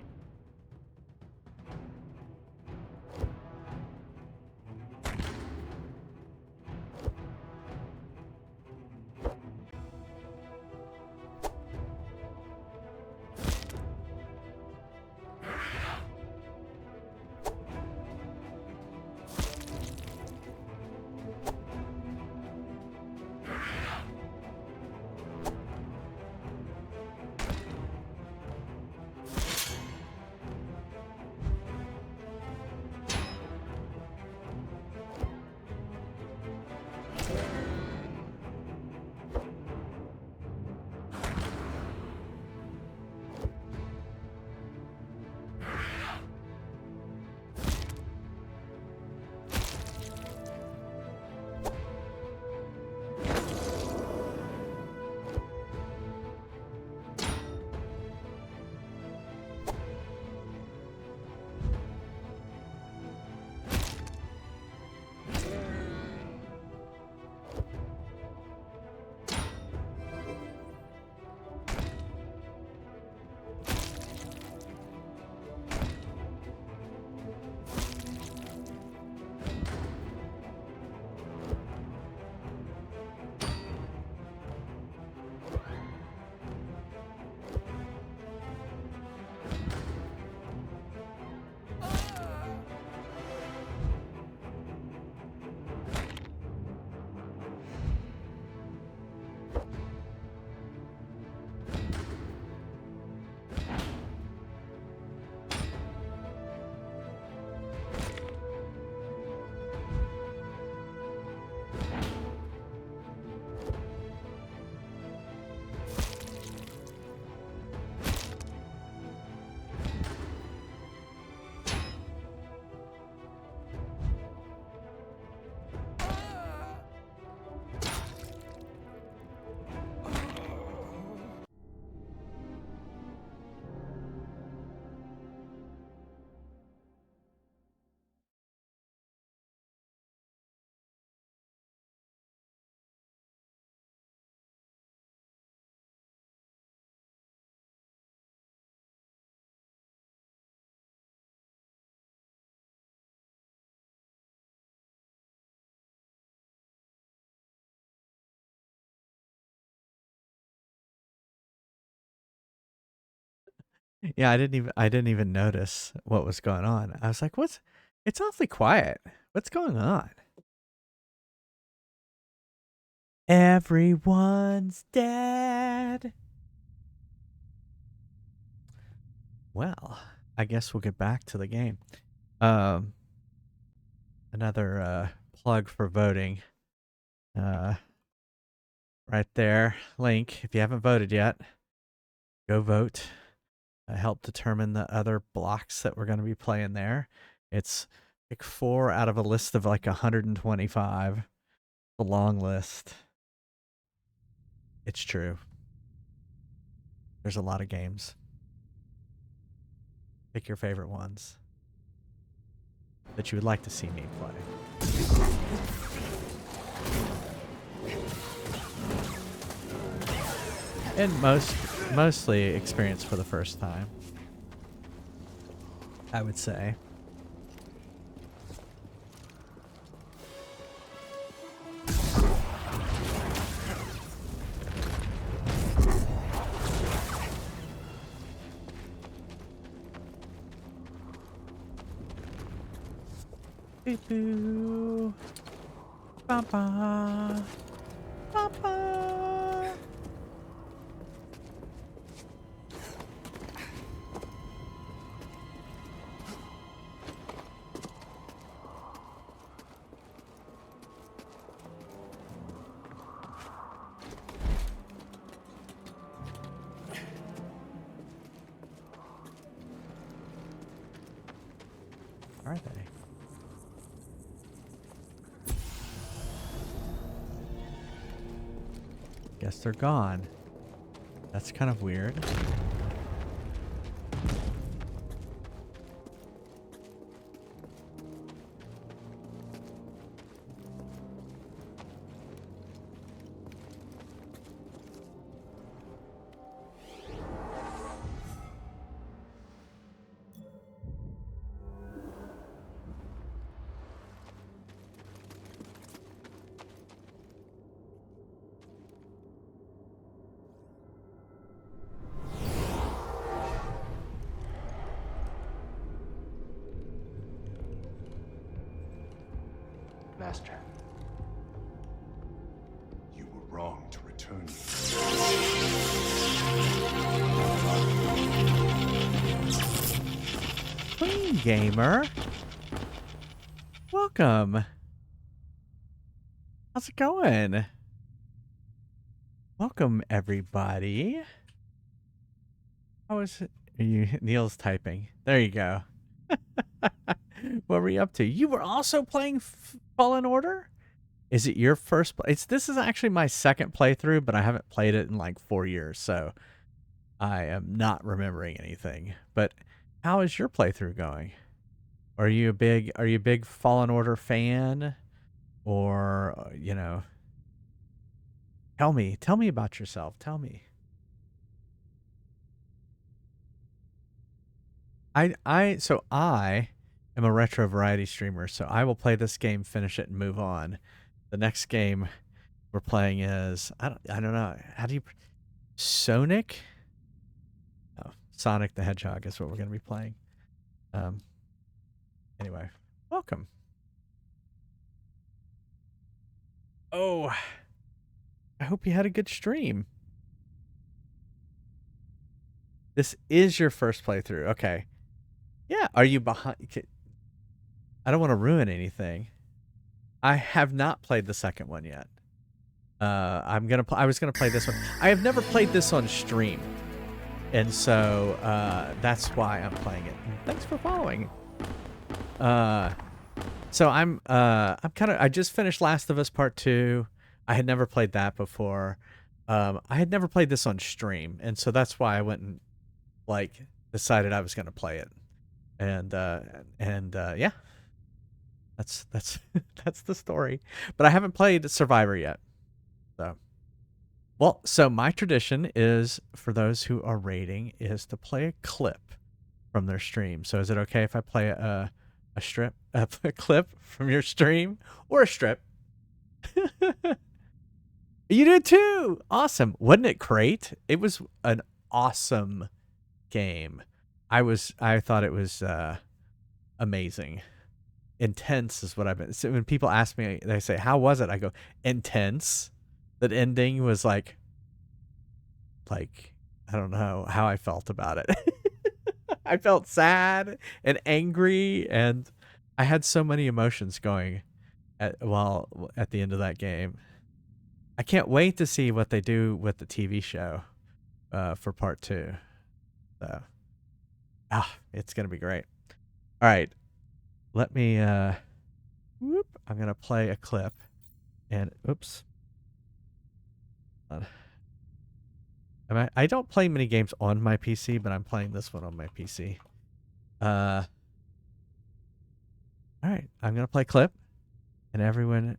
Yeah, I didn't even notice what was going on. I was like, "What's? It's awfully quiet. What's going on?" Everyone's dead. Well, I guess we'll get back to the game. Another plug for voting. Right there, link. If you haven't voted yet, go vote. Help determine the other blocks that we're going to be playing there. It's pick 4 out of a list of like 125. A long list. It's true. There's a lot of games. Pick your favorite ones that you would like to see me play. And mostly experience for the first time, I would say. Boo-boo. Ba-ba. Ba-ba. Are they? Guess they're gone. That's kind of weird. Master. You were wrong to return me. Clean gamer. Welcome. How's it going? Welcome, everybody. How is it? Neil's typing. There you go. What were you up to? You were also playing Fallen Order? Is it your first play? This is actually my second playthrough, but I haven't played it in like 4 years, so I am not remembering anything. But how is your playthrough going? Are you a big Fallen Order fan? Or, you know, tell me about yourself. Tell me. So I am a retro variety streamer, so I will play this game, finish it, and move on. The next game we're playing is I don't know. How do you Sonic? Oh, Sonic the Hedgehog is what we're gonna be playing. Anyway, welcome. Oh, I hope you had a good stream. This is your first playthrough. Okay. Yeah. Are you behind? I don't want to ruin anything. I have not played the second one yet. I was gonna play this one. I have never played this on stream, and so that's why I'm playing it. And thanks for following. So I just finished Last of Us Part 2. I had never played that before. I had never played this on stream, and so that's why I went and decided I was gonna play it. And yeah. That's that's the story. But I haven't played Survivor yet. So my tradition is, for those who are raiding, is to play a clip from their stream. So is it okay if I play a clip from your stream, or a strip? You did too. Awesome. Wasn't it great? It was an awesome game. I thought it was amazing. Intense is what I've been. So when people ask me, they say, "How was it?" I go, "Intense." That ending was like I don't know how I felt about it. I felt sad and angry, and I had so many emotions going at the end of that game. I can't wait to see what they do with the TV show for part 2. So, it's gonna be great. All right, let me. I'm gonna play a clip, and oops. I don't play many games on my PC, but I'm playing this one on my PC. All right, I'm gonna play clip, and everyone.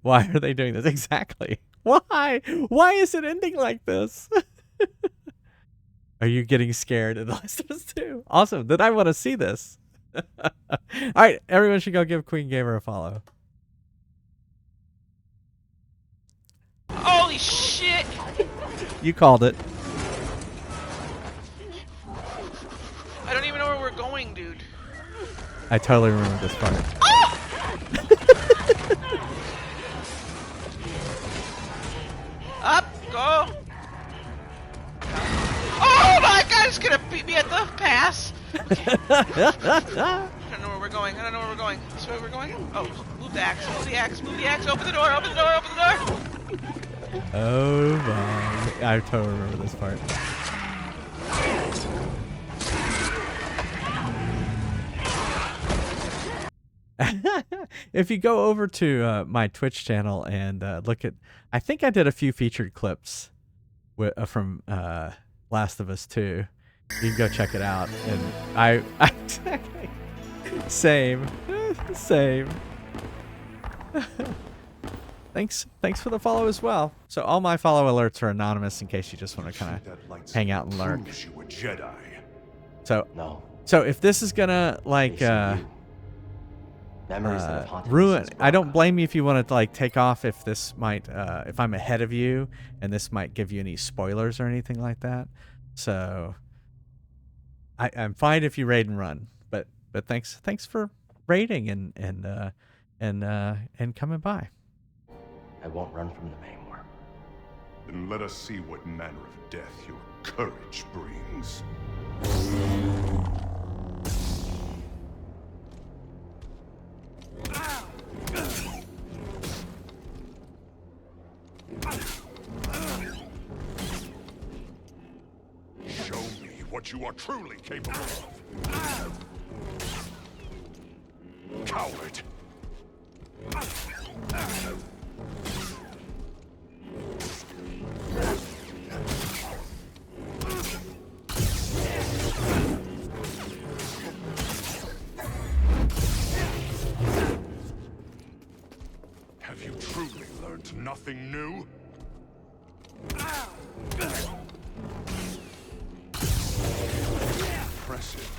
Why are they doing this exactly? Why? Why is it ending like this? Are you getting scared in The Last of Us 2? Awesome. Then I want to see this. All right, everyone should go give Queen Gamer a follow. Holy shit! You called it. I don't even know where we're going, dude. I totally remember this part. Up, go! Oh my god, it's gonna beat me at the pass! Okay. I don't know where we're going, I don't know where we're going. This is where we're going? Oh, move the axe, move the axe, move the axe, open the door, open the door, open the door! Oh my. I totally remember this part. If you go over to my Twitch channel and look at, I think I did a few featured clips from Last of Us 2. You can go check it out. And I same. Thanks for the follow as well. So all my follow alerts are anonymous in case you just want to kind of hang out and lurk. You a Jedi. So no. So if this is gonna like Memories that have haunted me ruin, since I don't blame you if you want to like take off if this might if I'm ahead of you and this might give you any spoilers or anything like that. So I'm fine if you raid and run, but thanks for raiding and coming by. I won't run from them anymore. Then let us see what manner of death your courage brings. Show me what you are truly capable of. Coward. Have you truly learned nothing new? Impressive.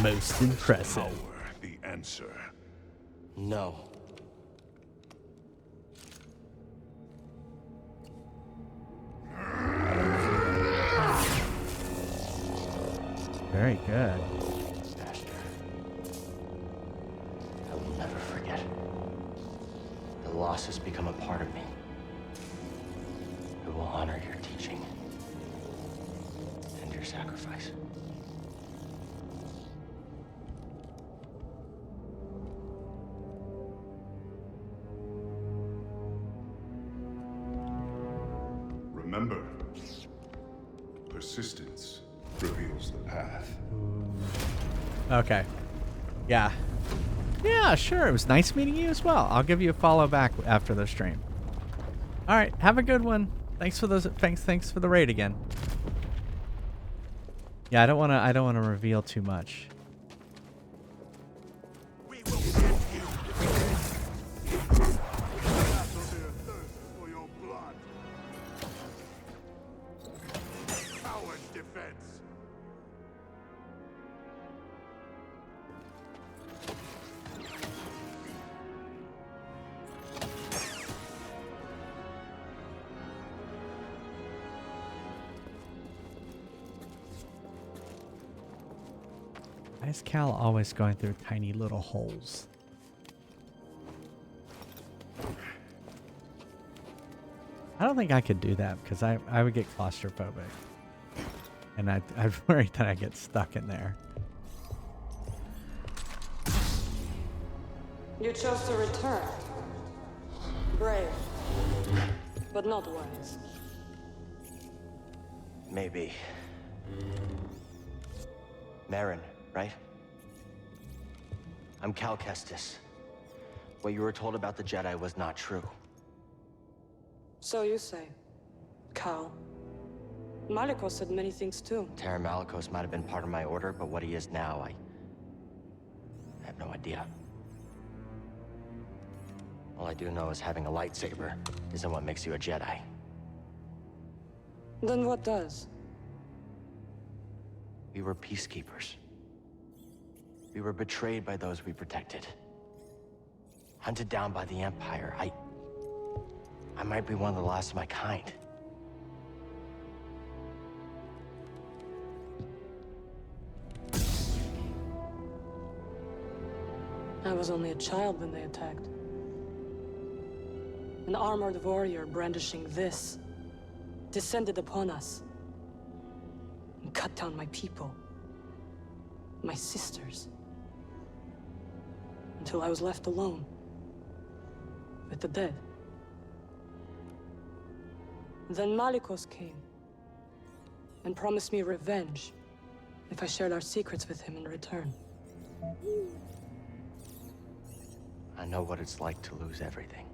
Most impressive. Power, the answer. No. Very good. Master, I will never forget. The loss has become a part of me. I will honor your teaching and your sacrifice. Remember, persistence reveals the path. Okay. Yeah. Yeah, sure. It was nice meeting you as well. I'll give you a follow back after the stream. All right. Have a good one. Thanks for those. Thanks for the raid again. Yeah, I don't want to reveal too much. Why is Cal always going through tiny little holes? I don't think I could do that because I would get claustrophobic. And I'd worry that I get stuck in there. You chose to return. Brave, but not wise. Maybe. Marin, right? I'm Cal Kestis. What you were told about the Jedi was not true. So you say. Cal. Malicos said many things too. Taron Malicos might have been part of my order, but what he is now, I have no idea. All I do know is having a lightsaber isn't what makes you a Jedi. Then what does? We were peacekeepers. We were betrayed by those we protected. Hunted down by the Empire. I might be one of the last of my kind. I was only a child when they attacked. An armored warrior brandishing this descended upon us and cut down my people, my sisters, until I was left alone with the dead. Then Malicos came and promised me revenge if I shared our secrets with him in return. I know what it's like to lose everything.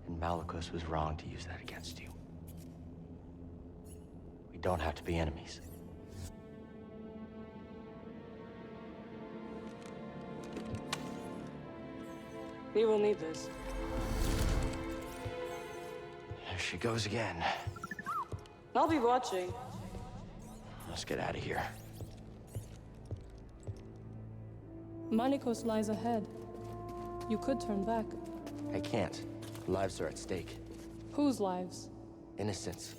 And Malicos was wrong to use that against you. We don't have to be enemies. We will need this. There she goes again. I'll be watching. Let's get out of here. Malicos lies ahead. You could turn back. I can't. Lives are at stake. Whose lives? Innocents.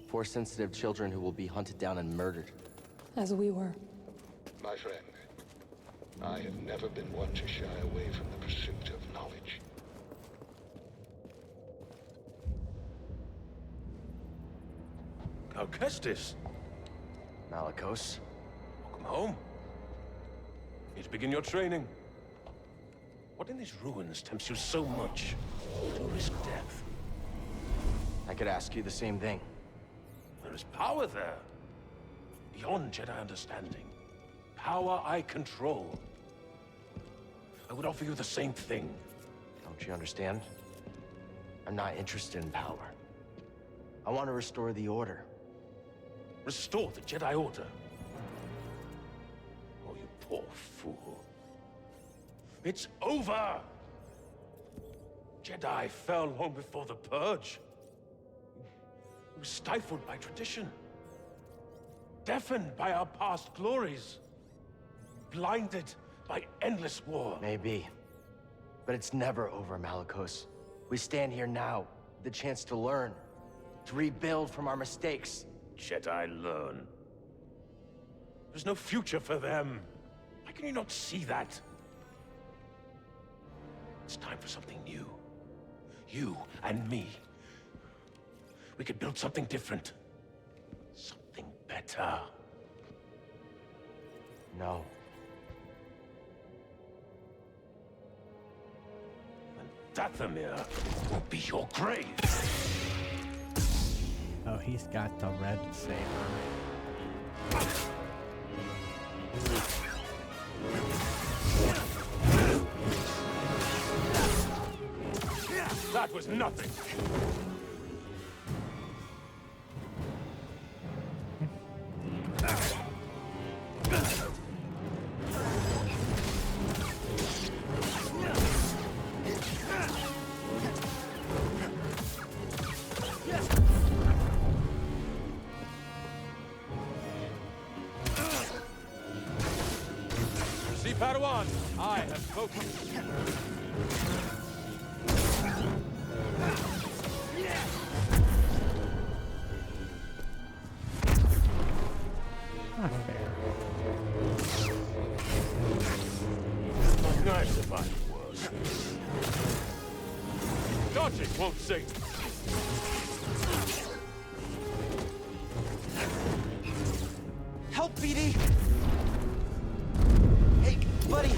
Force-sensitive children who will be hunted down and murdered. As we were. My friend, I have never been one to shy away from the pursuit of knowledge. How Kestis? Malicos. Welcome home. Here to begin your training. What in these ruins tempts you so much to risk death? I could ask you the same thing. There is power there. Beyond Jedi understanding. Power I control. I would offer you the same thing. Don't you understand? I'm not interested in power. I want to restore the Order. Restore the Jedi Order? Oh, you poor fool. It's over! Jedi fell long before the Purge. We were stifled by tradition. Deafened by our past glories. Blinded by endless war. Maybe. But it's never over, Malicos. We stand here now, with the chance to learn. To rebuild from our mistakes. Jedi learn. There's no future for them. Why can you not see that? It's time for something new. You and me. We could build something different. Something better. No. Dathomir will be your grave. Oh, he's got the red saber. That was nothing. See, Padawan, I have spoken. Not fair. Nice if I was. Dodging won't save me. Help, BD! Hey, buddy!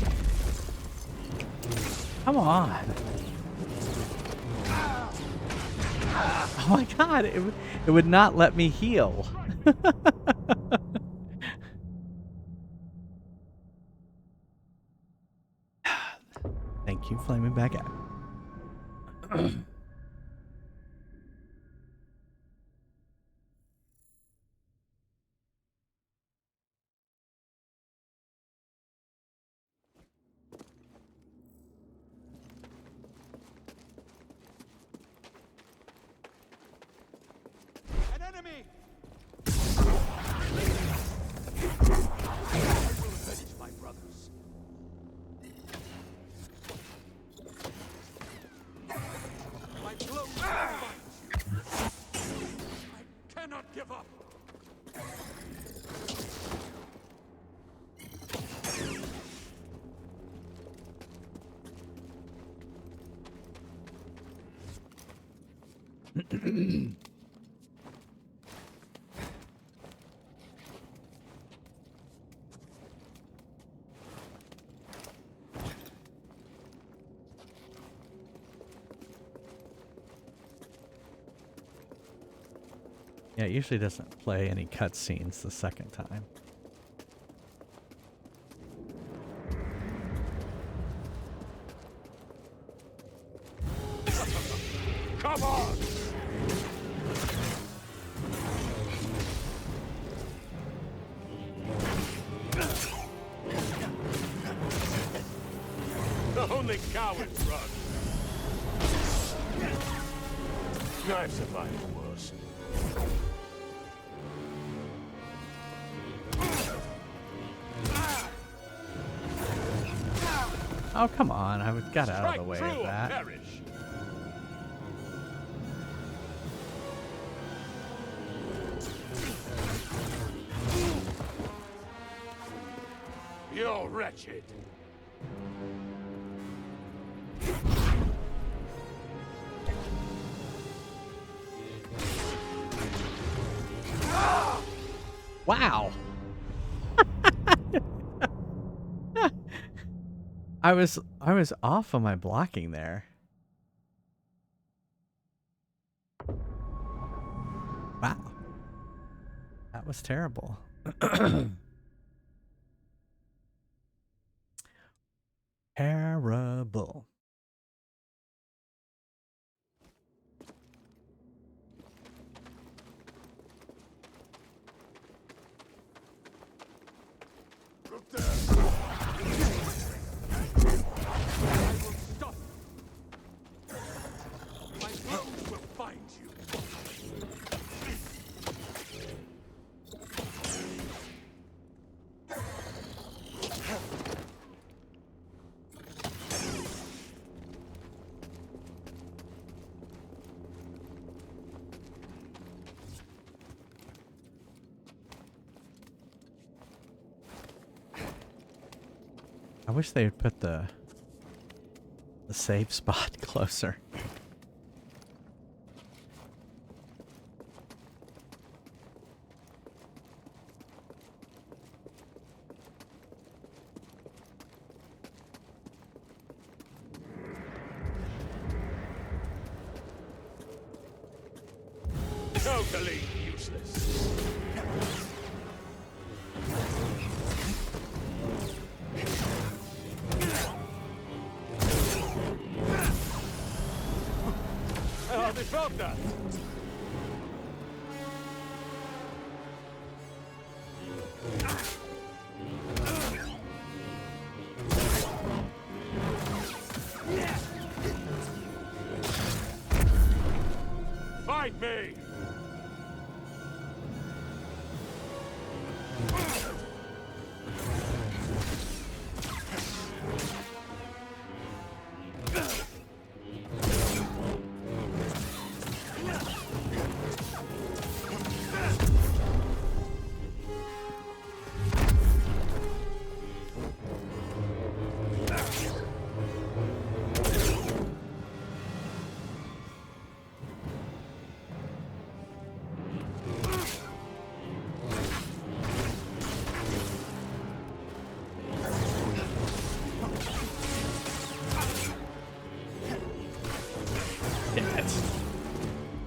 Come on. Oh my god, it would not let me heal. Thank you, flaming back out. me! I will avenge my brothers. My blow finds you. I cannot give up. Yeah, it usually doesn't play any cutscenes the second time. Come on! Only cowards run. I've survived worse. Oh, come on. I got out of the way of that. Perish. You're wretched. Wow. I was off on my blocking there. Wow. That was terrible. Terrible. I wish they had put the save spot closer. Totally useless. Oh, they felt that. Fight me!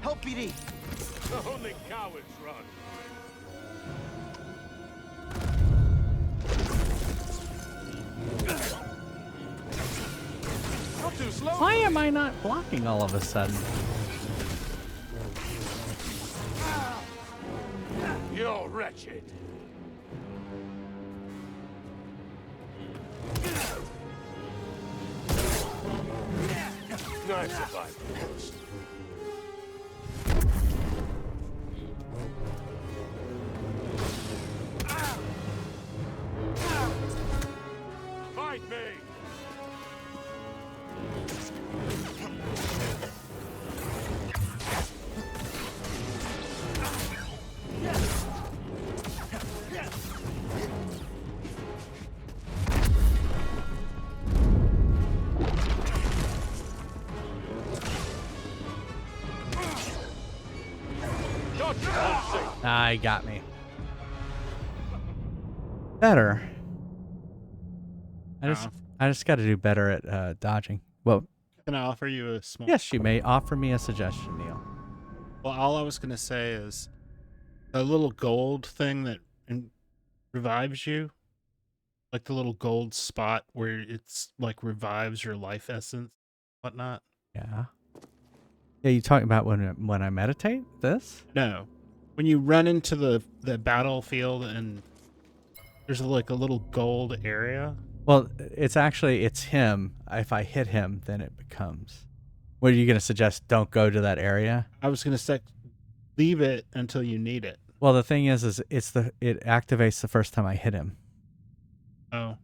Help, BD! Only cowards run. Not too slow. Why am I not blocking all of a sudden? You're wretched. I survived the worst. Ah, he got me. Better. I just got to do better at dodging. Well, Can I offer you a small? yes, you may offer me a suggestion, Neil. Well, all I was gonna say is the little gold thing that revives you, like the little gold spot where it's like revives your life essence, whatnot. Yeah. Yeah, you talking about when I meditate? This? No, when you run into the battlefield and there's like a little gold area. Well, it's him. If I hit him, then it becomes. What are you going to suggest? Don't go to that area? I was gonna say, leave it until you need it. Well, the thing is it activates the first time I hit him. Oh.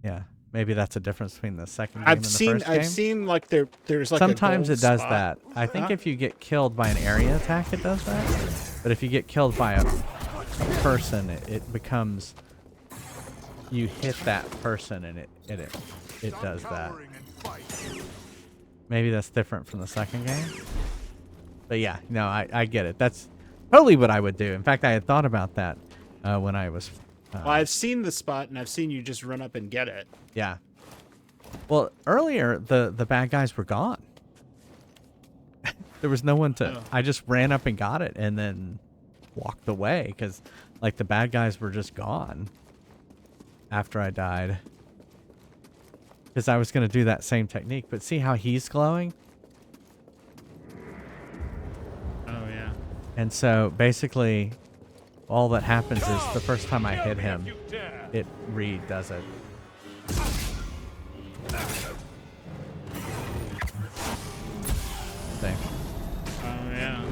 Yeah. Maybe that's a difference between the second game and the first game. I've seen like there's like sometimes a gold it does spot. that. I think if you get killed by an area attack, it does that. But if you get killed by a person, it becomes. You hit that person and it does that. Maybe that's different from the second game. But yeah, no, I get it. That's totally what I would do. In fact, I had thought about that when I was. Well, I've seen the spot and I've seen you just run up and get it. Yeah. Well, earlier the bad guys were gone. There was no one to. I just ran up and got it and then walked away because like the bad guys were just gone after I died. Because I was going to do that same technique, but see how he's glowing? Oh yeah. And so basically, all that happens is the first time I hit him, it redoes it. Thing. Oh yeah.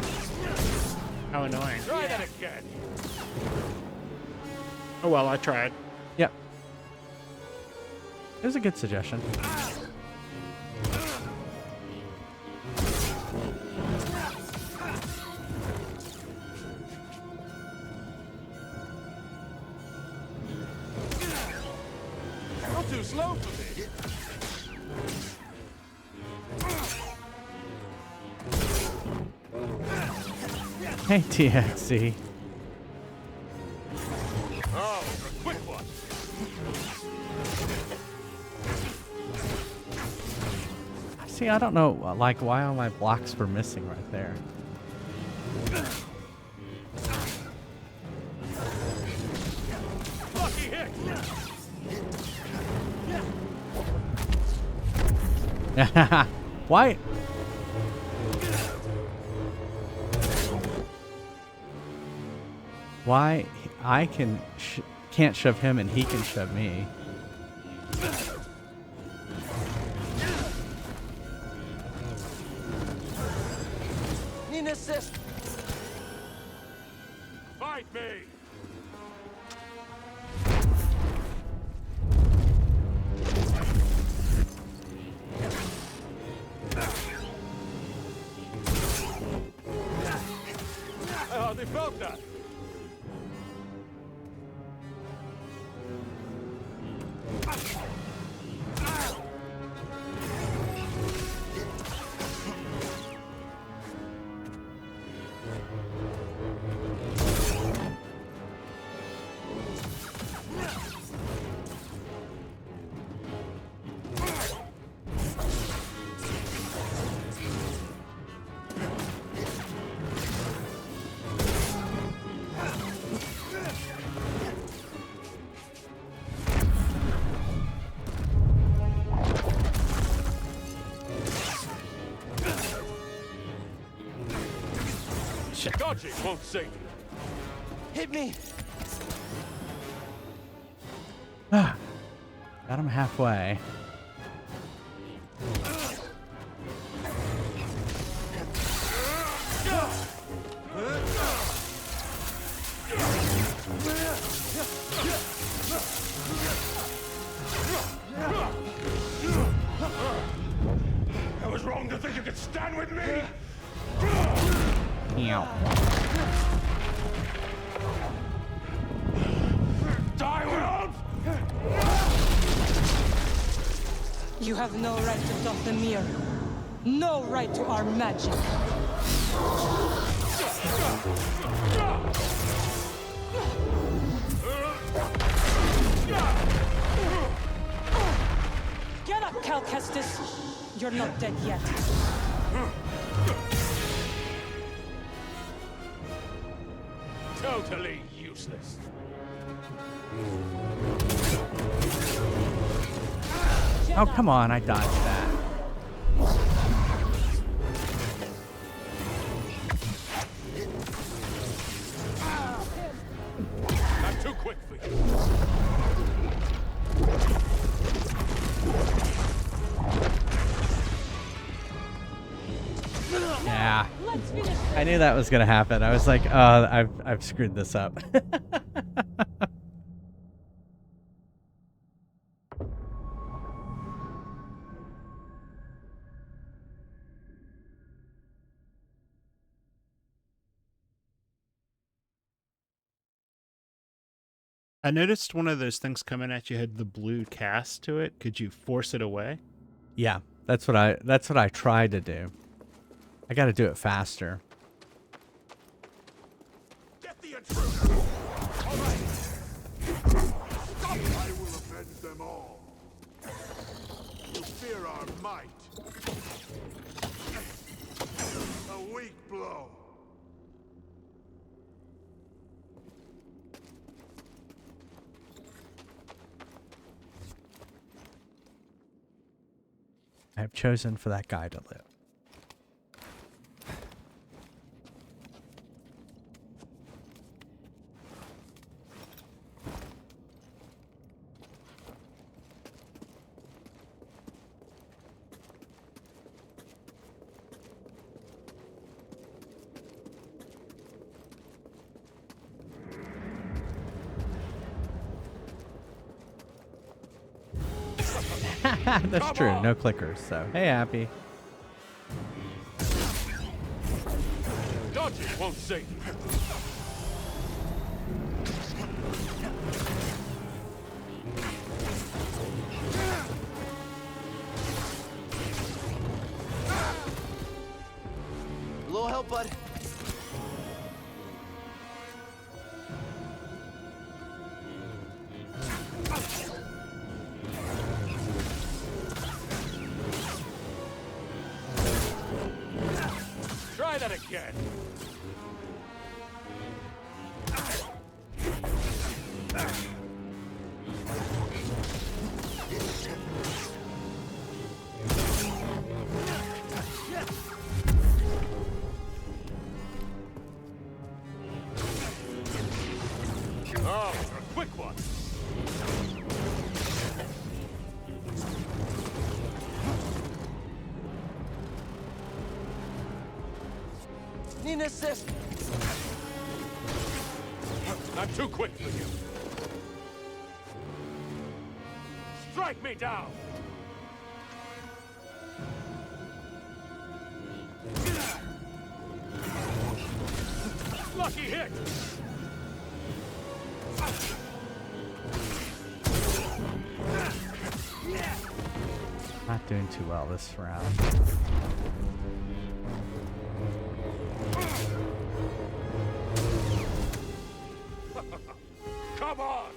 How annoying. Try that again. Oh well, I tried. Yep. It was a good suggestion. Not too slow for me. Hey, TXC. Oh, a quick one. See, I don't know, like, why all my blocks were missing right there. Lucky hit. Why? Why I can't shove him and he can shove me? Need an assist. Fight me. I hardly felt that. Dodging won't save you. Hit me. Got him halfway. I was wrong to think you could stand with me. Die well. You have no right to Dathomir. No right to our magic. Get up, Cal Kestis! You're not dead yet. Totally useless. Oh, come on, I dodged that. Not too quick for you. Yeah. I knew that was gonna happen. I was like, oh, I've screwed this up. I noticed one of those things coming at you had the blue cast to it. Could you force it away? Yeah, that's what I tried to do. I got to do it faster. Get the intruder! All right. I will avenge them all. You fear our might. A weak blow. I have chosen for that guy to live. That's true. No clickers. So, hey, Happy. Dodging won't save you. A little help, bud. Try that again. Oh, a quick one. Need an assist. Not too quick for you. Strike me down. Lucky hit. Not doing too well this round. Come on.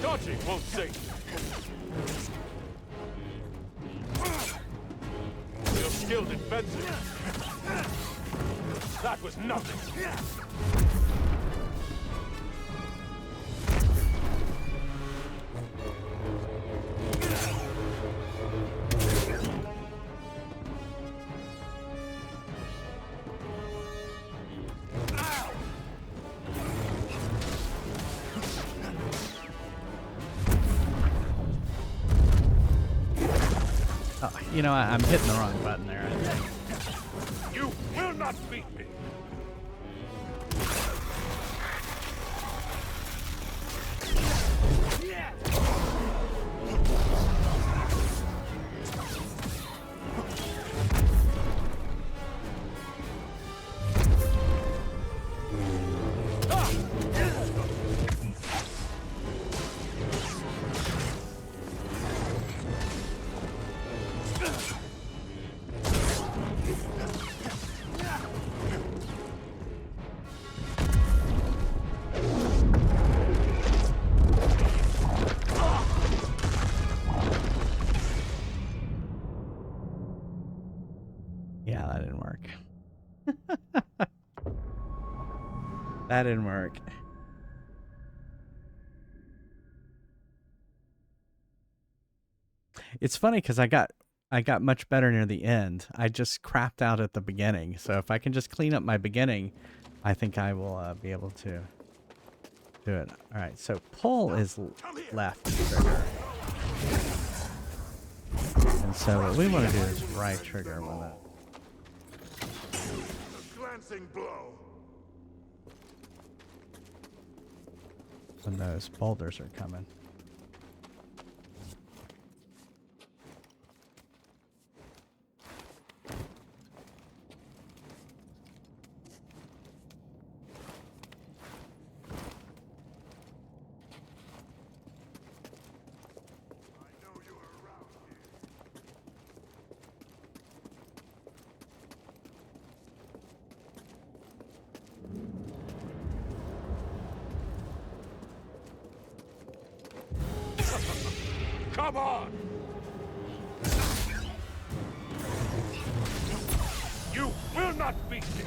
Dodging won't save you. You're skilled in fencing. That was nothing. Oh, you know, I'm hitting the wrong button there, I think. You will not beat me. That didn't work. It's funny because I got much better near the end. I just crapped out at the beginning. So if I can just clean up my beginning, I think I will be able to do it. All right. So pull is left trigger. And so what we want to do is right trigger with it. Glancing blow. When those boulders are coming. Come on! You will not beat me!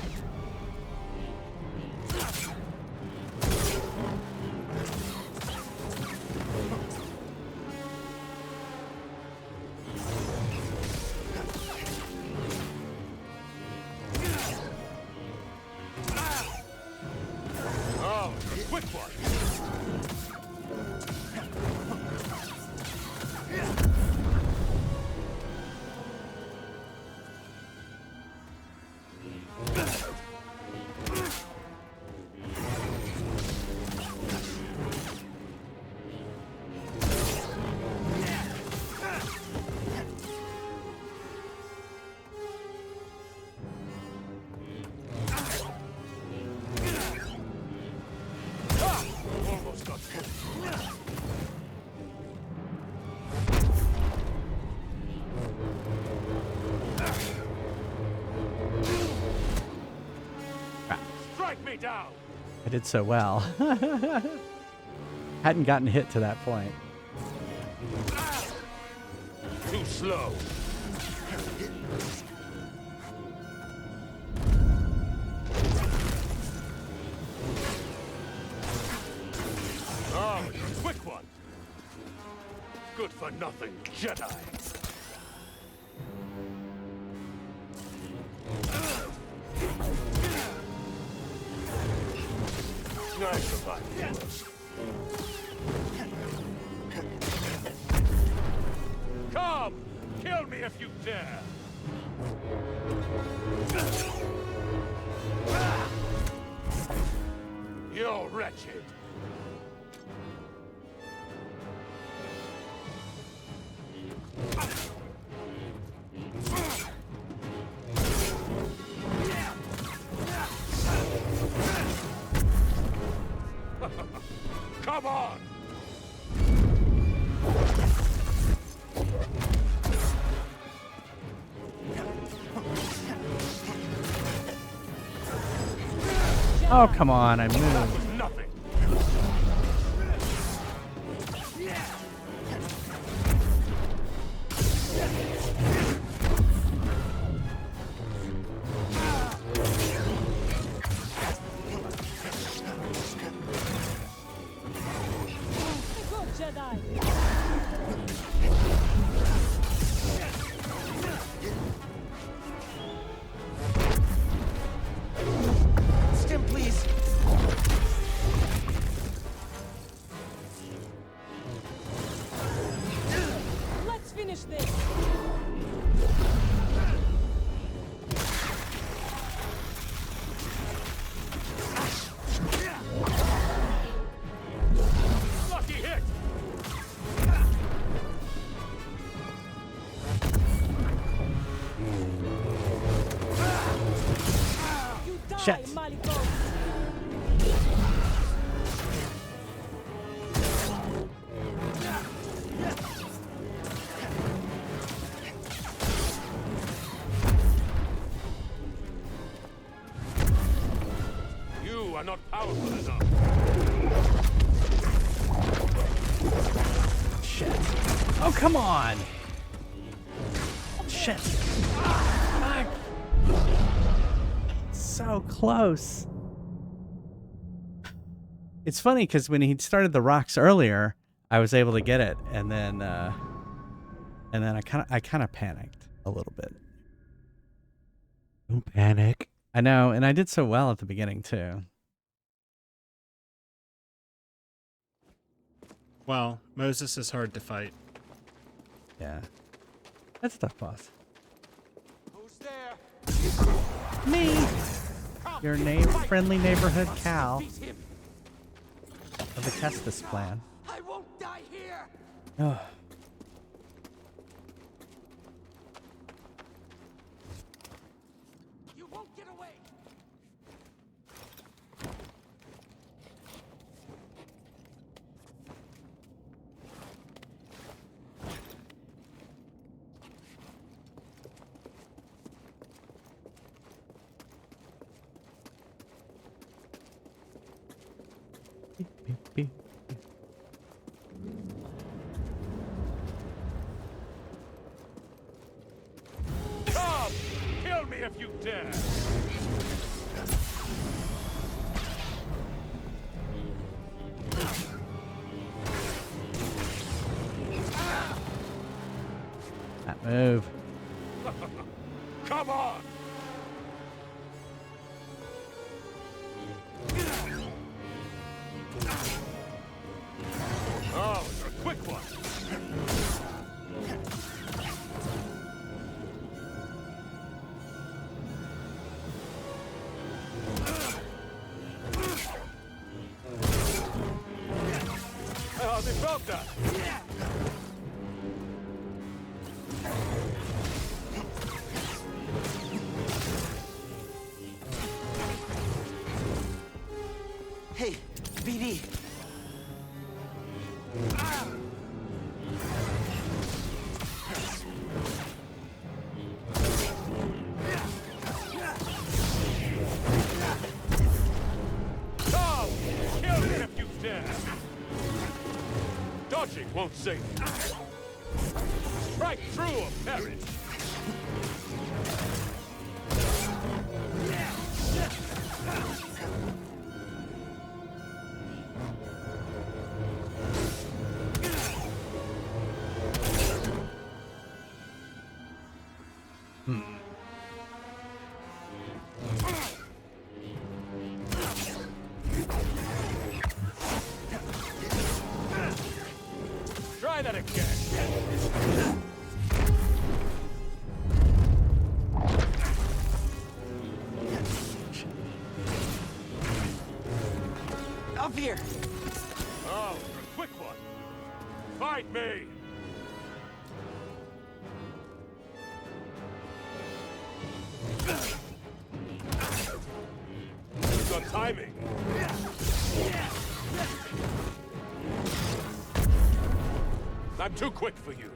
Oh, quick one! Down. I did so well. Hadn't gotten hit to that point. Too slow. Oh, quick one. Good for nothing, Jedi. Nice survival. Come! Kill me if you dare! You're wretched. Come on! Oh, come on, I moved. Nothing. Jedi. Stim, please. Let's finish this. Lucky hit! You die, Shit. Malicos. You are not powerful enough. Shit. Oh, come on. Shit. Fuck. So close. It's funny because when he started the rocks earlier, I was able to get it, and then I kind of panicked a little bit. Don't panic. I know, and I did so well at the beginning too. Well, Moses is hard to fight. Yeah, that's a tough boss. Who's there? Me, your friendly neighborhood cow of the Kestis plan. I won't die here. Oh. You won't get away. Come! Kill me if you dare! That move. Come on! Oh, it's a quick one! I hardly felt that! Hey, BD. Come! Kill me if you dare! Dodging won't save you. Strike through or perish! Try that again! Up here. Oh, a quick one! Fight me! Good timing! I'm too quick for you.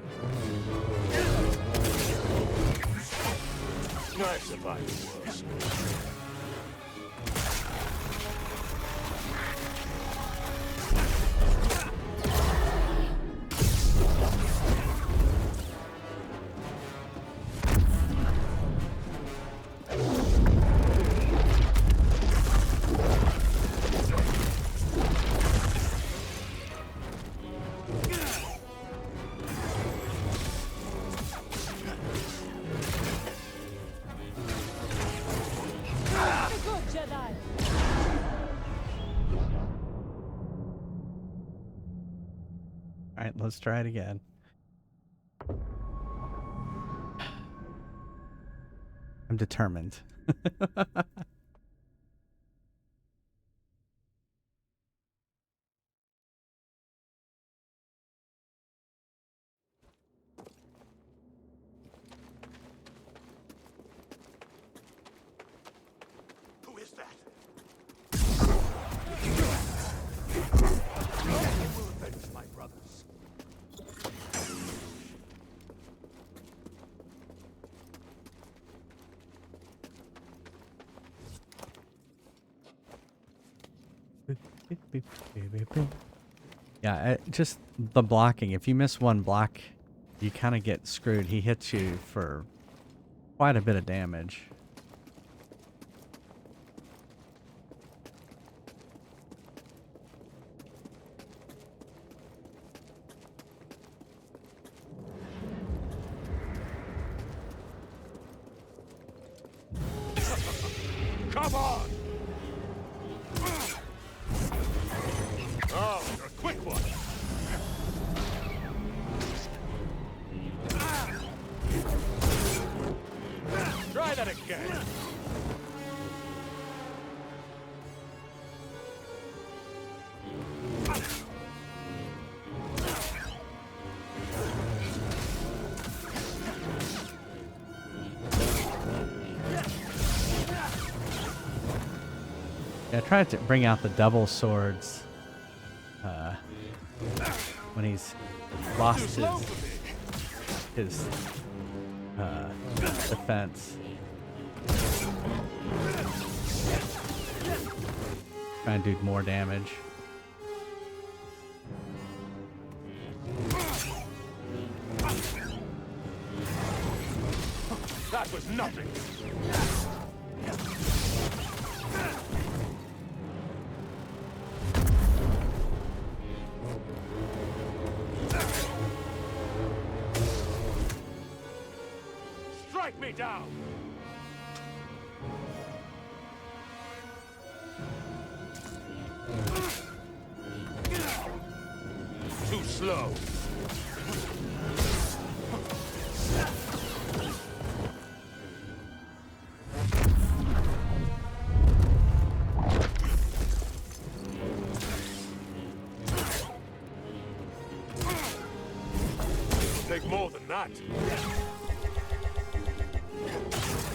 I survived worse. Good Jedi. All right, let's try it again. I'm determined. Who is that? I will avenge my brothers. Yeah, just the blocking. If you miss one block, you kind of get screwed. He hits you for quite a bit of damage. Come on! Oh, you're a quick one. Try that again. Yeah, I tried to bring out the double swords when he's lost his defense. Try and do more damage. That was nothing. Strike me down. Too slow. Take more than that.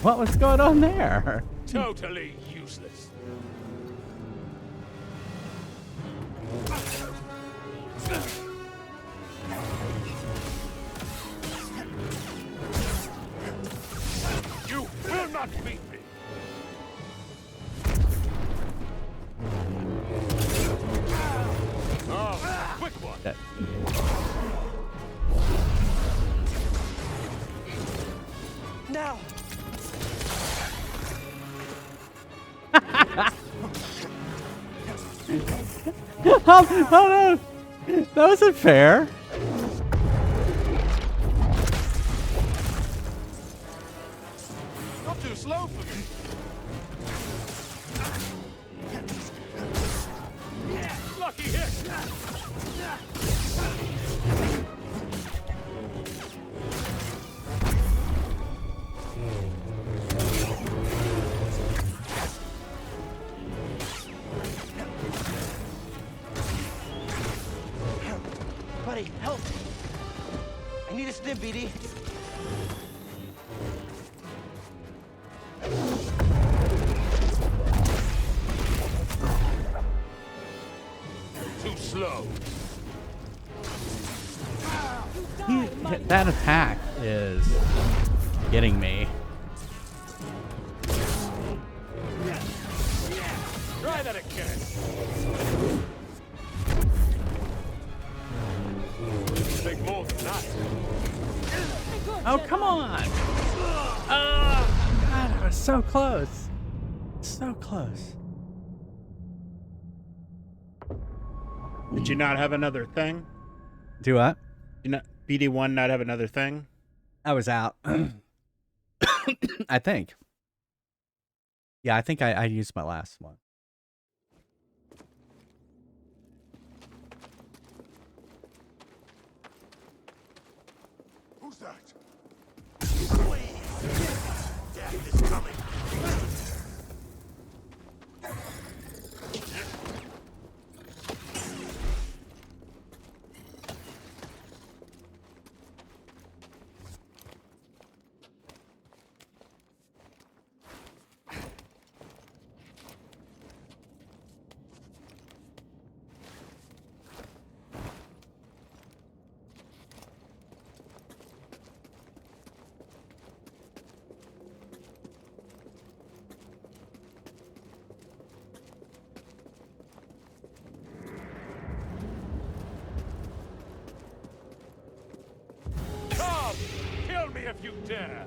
What was going on there? Totally useless. You will not beat me. Oh, quick one. Now. Oh no! That wasn't fair. Not too slow for me. Lucky hit. Buddy, help! I need a stim, BD. Too slow. That attack is getting me. Try that again. Take more than that. Oh, come on! Oh, God, I was so close. So close. Did you not have another thing? Do what? Did not BD1 not have another thing? I was out. I think. Yeah, I think I used my last one. Who's that? Death is coming. Kill me if you dare!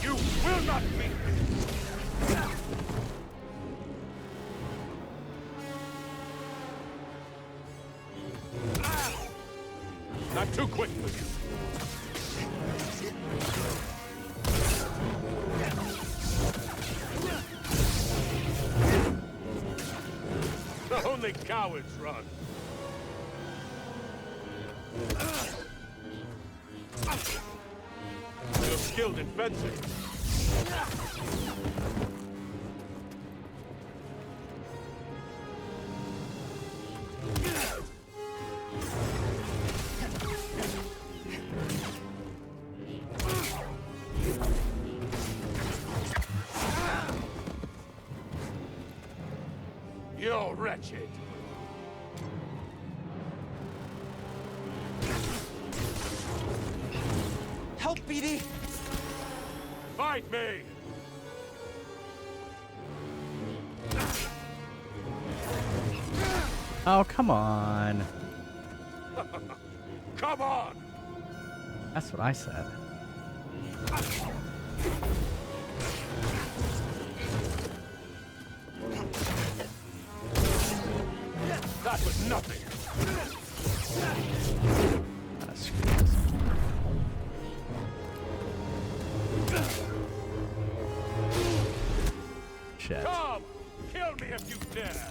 You will not beat me! Not too quick for you. Only cowards run. You're skilled in fencing. You're wretched. Help, BD! Fight me! Oh, come on. Come on! That's what I said. That was nothing. Screw this. Shit. Come! Kill me if you dare!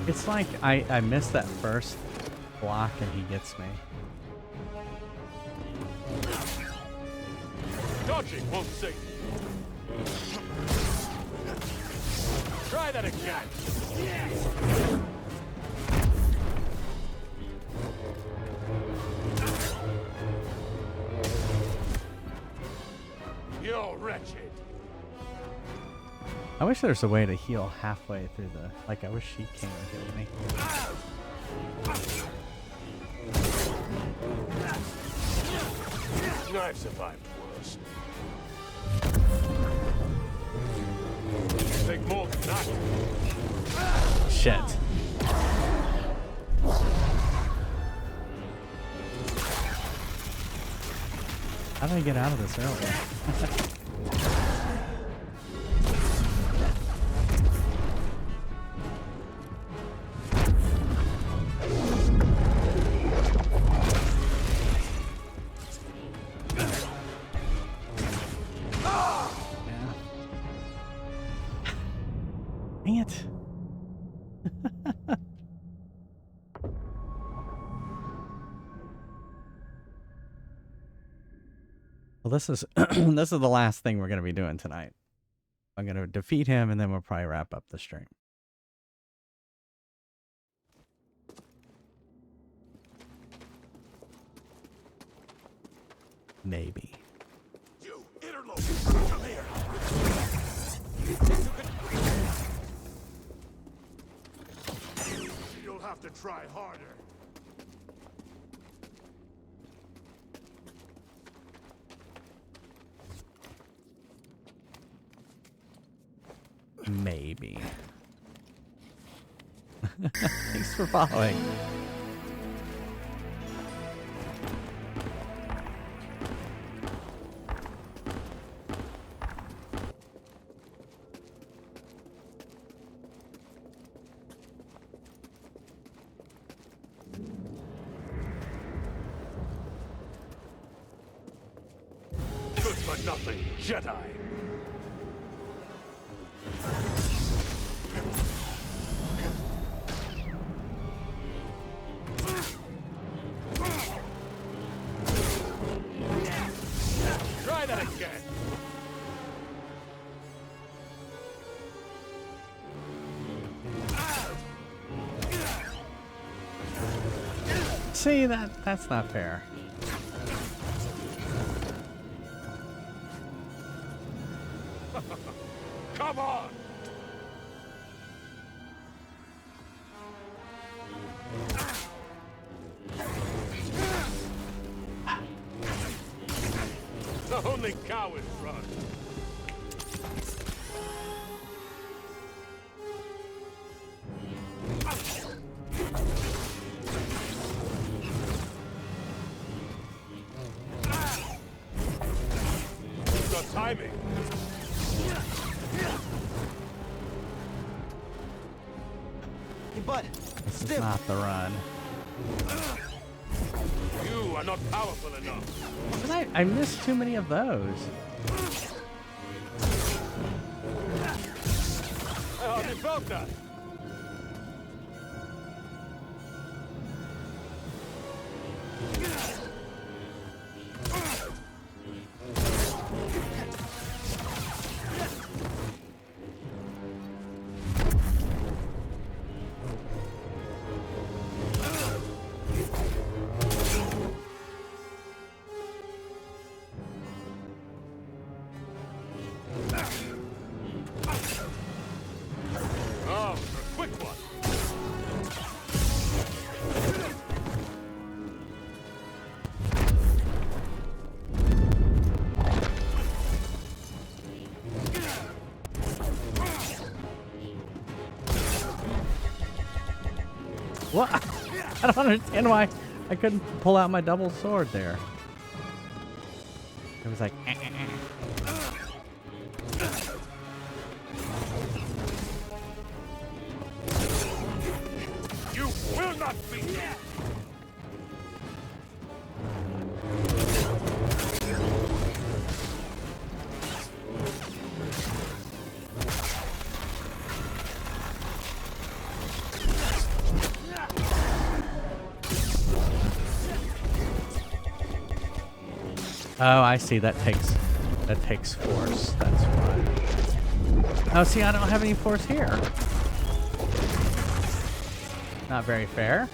It's like I missed that first block and he gets me. Dodging won't save you. Try that again. You're wretched. I wish there's a way to heal halfway through the... Like, I wish she came and healed me. I've survived worse. Take more than that. Shit. How did I get out of this earlier? Dang it. Well, this is this is the last thing we're going to be doing tonight. I'm going to defeat him and then we'll probably wrap up the stream. Maybe. You interloper, come here. You'll have to try harder. Maybe. Thanks for following. Good for nothing, Jedi. Try that again. See, that's not fair. Come on. Only cowards run. Got timing. Hey, bud. This is not the run. You are not powerful enough. But I missed too many of those. I hardly felt that. Oh, a quick one. What? I don't understand why I couldn't pull out my double sword there. It was like. You will not be. Oh, I see. That takes force. That's why. Oh, see, I don't have any force here. Not very fair.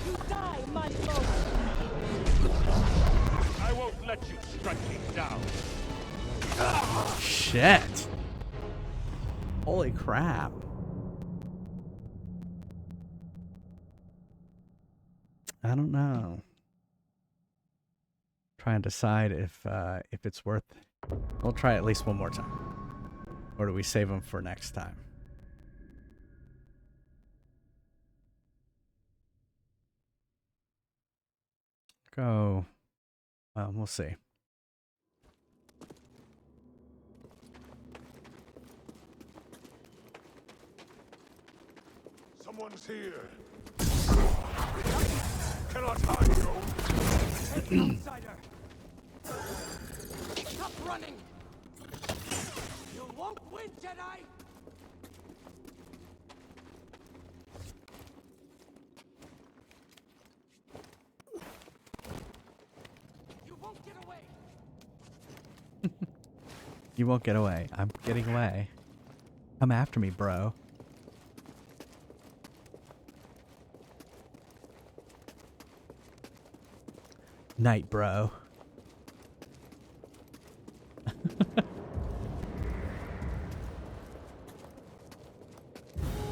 You die, my foe. I won't let you strike me down. Shit. Holy crap. I don't know. Try and decide if it's worth. We'll try at least one more time. Or do we save them for next time? Go. We'll see. Someone's here. Cannot hide you. Hey, outsider! Stop running! You won't win, Jedi! You won't get away! You won't get away. I'm getting away. Come after me, bro. Night, bro.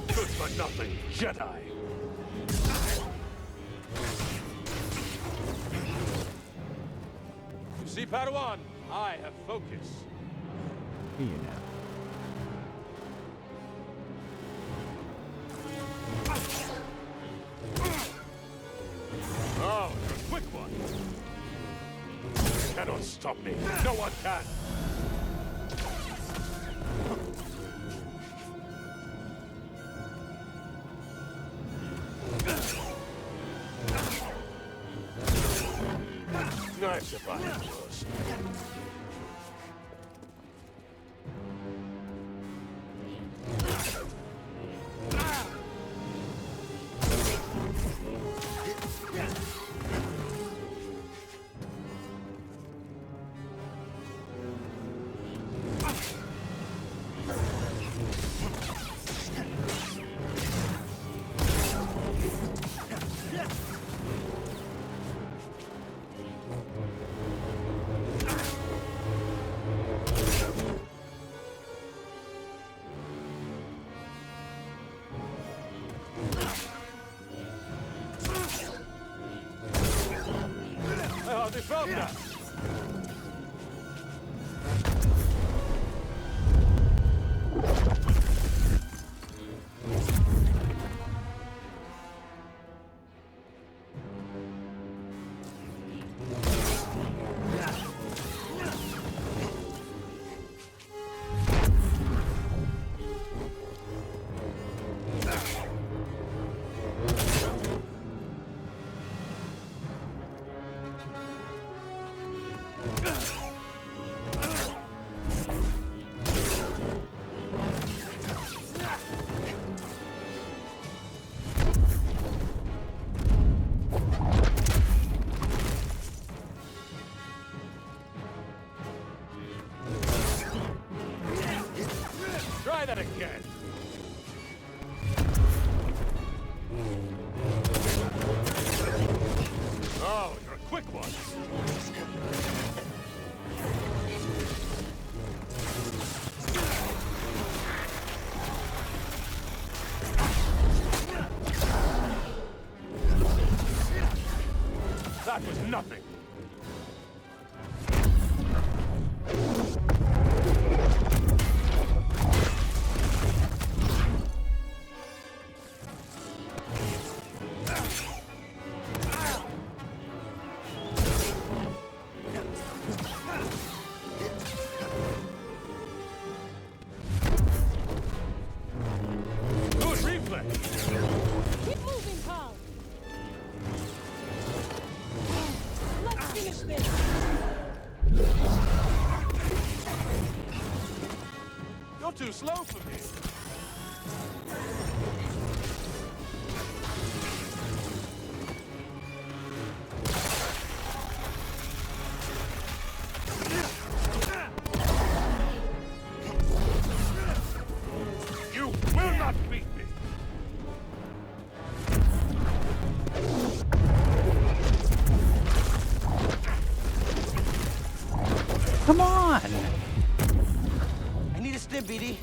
Good for nothing, Jedi. You see, Padawan, I have focus. You know. Oh, a quick one. You cannot stop me. No one can. Nice if I had yours. Try that again. Oh, you're a quick one. That was nothing. Good reflex. Keep moving, pal. Let's finish this. You're too slow for me. You will not beat me. Come on! I need a stim, BD.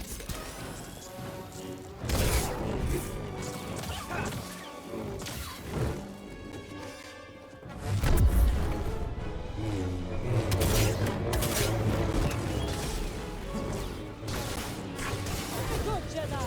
Good Jedi.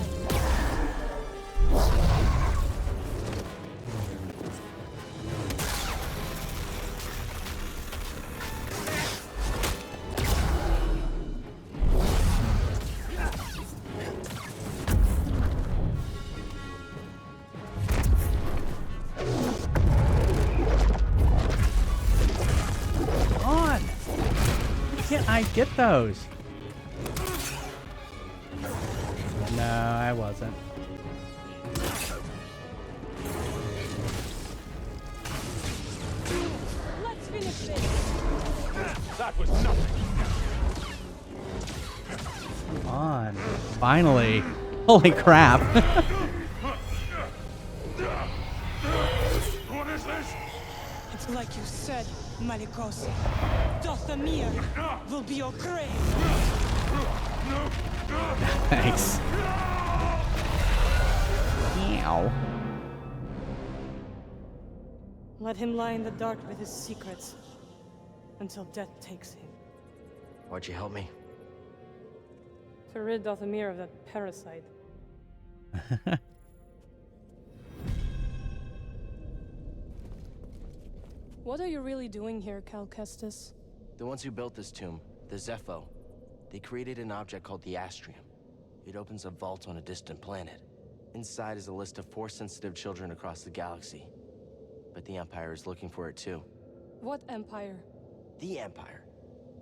On! Why can't I get those? No, I wasn't. Let's finish this. That was nothing. Come on. Finally. Holy crap. What is this? It's like you said, Malicos. Dathomir will be your grave. Thanks. Meow. Let him lie in the dark with his secrets until death takes him. Why'd you help me? To rid Dathomir of that parasite. What are you really doing here, Cal Kestis? The ones who built this tomb, the Zepho, they created an object called the Astrium. It opens a vault on a distant planet. Inside is a list of Force-sensitive children across the galaxy. But the Empire is looking for it too. What Empire? The Empire.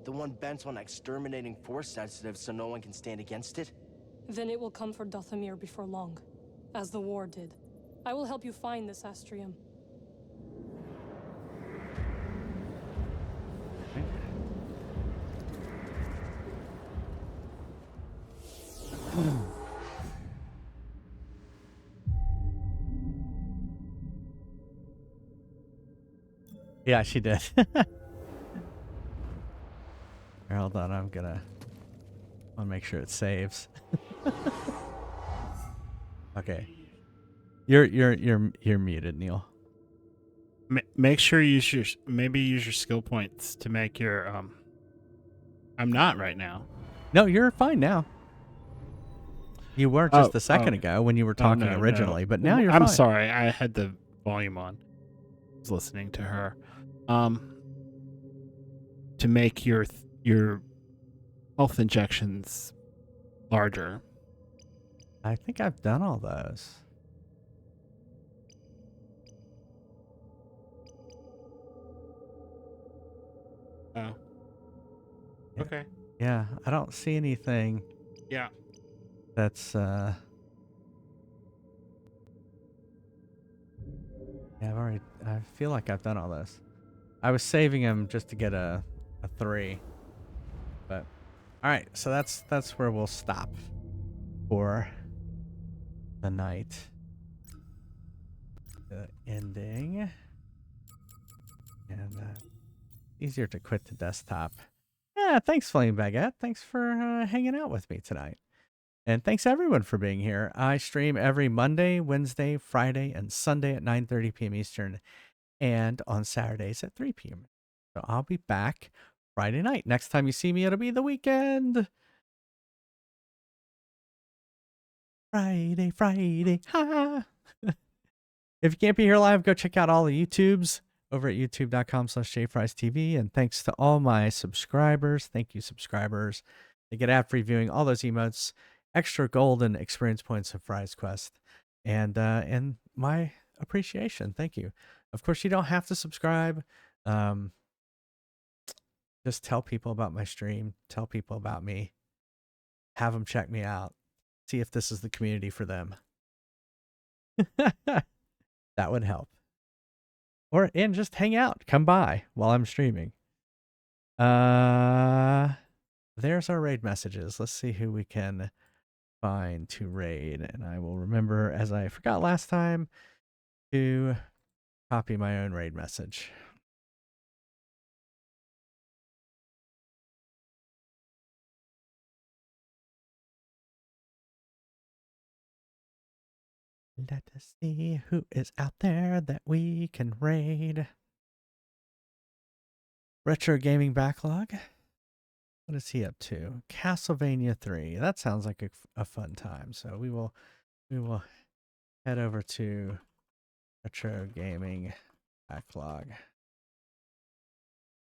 The one bent on exterminating Force-sensitive so no one can stand against it? Then it will come for Dathomir before long, as the war did. I will help you find this Astrium. Yeah, she did. Here, hold on, I'm gonna make sure it saves. Okay. You're muted, Neil. Make sure you use your skill points to make your I'm not right now. No, you're fine now. You were just a second ago when you were talking originally, but now you're fine. I'm sorry, I had the volume on. I was listening to her. To make your health injections larger. I think I've done all those. Oh. Okay. Yeah, I don't see anything. Yeah. That's yeah, I feel like I've done all those. I was saving them just to get a 3. But all right, so that's where we'll stop for the night. The ending. And easier to quit the desktop. Yeah, thanks, Flame Baguette. Thanks for hanging out with me tonight. And thanks everyone for being here. I stream every Monday, Wednesday, Friday, and Sunday at 9:30 p.m. Eastern, and on Saturdays at 3 p.m. So I'll be back Friday night. Next time you see me, it'll be the weekend. Friday, ha! If you can't be here live, go check out all the YouTubes over at youtube.com/JFriesTV. And thanks to all my subscribers. Thank you, subscribers. They get ad free viewing, all those emotes, extra golden experience points of Fries Quest, and my appreciation. Thank you. Of course, you don't have to subscribe. Just tell people about my stream. Tell people about me. Have them check me out. See if this is the community for them. That would help. And just hang out. Come by while I'm streaming. There's our raid messages. Let's see who we can find to raid. And I will remember, as I forgot last time, to copy my own raid message. Let us see who is out there that we can raid. Retro Gaming Backlog. What is he up to? Castlevania 3. That sounds like a fun time. So we will head over to Retro Gaming Backlog.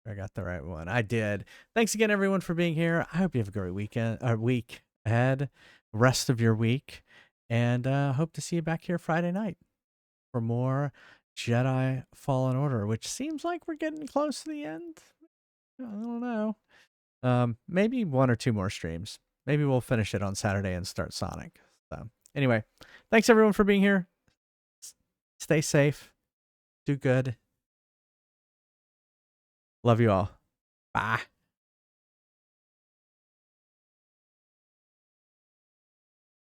I got the right one. I did. Thanks again, everyone, for being here. I hope you have a great week ahead, rest of your week, and hope to see you back here Friday night for more Jedi Fallen Order, which seems like we're getting close to the end. I don't know. Maybe 1 or 2 more streams. Maybe we'll finish it on Saturday and start Sonic. So anyway, thanks everyone for being here. Stay safe. Do good. Love you all. Bye.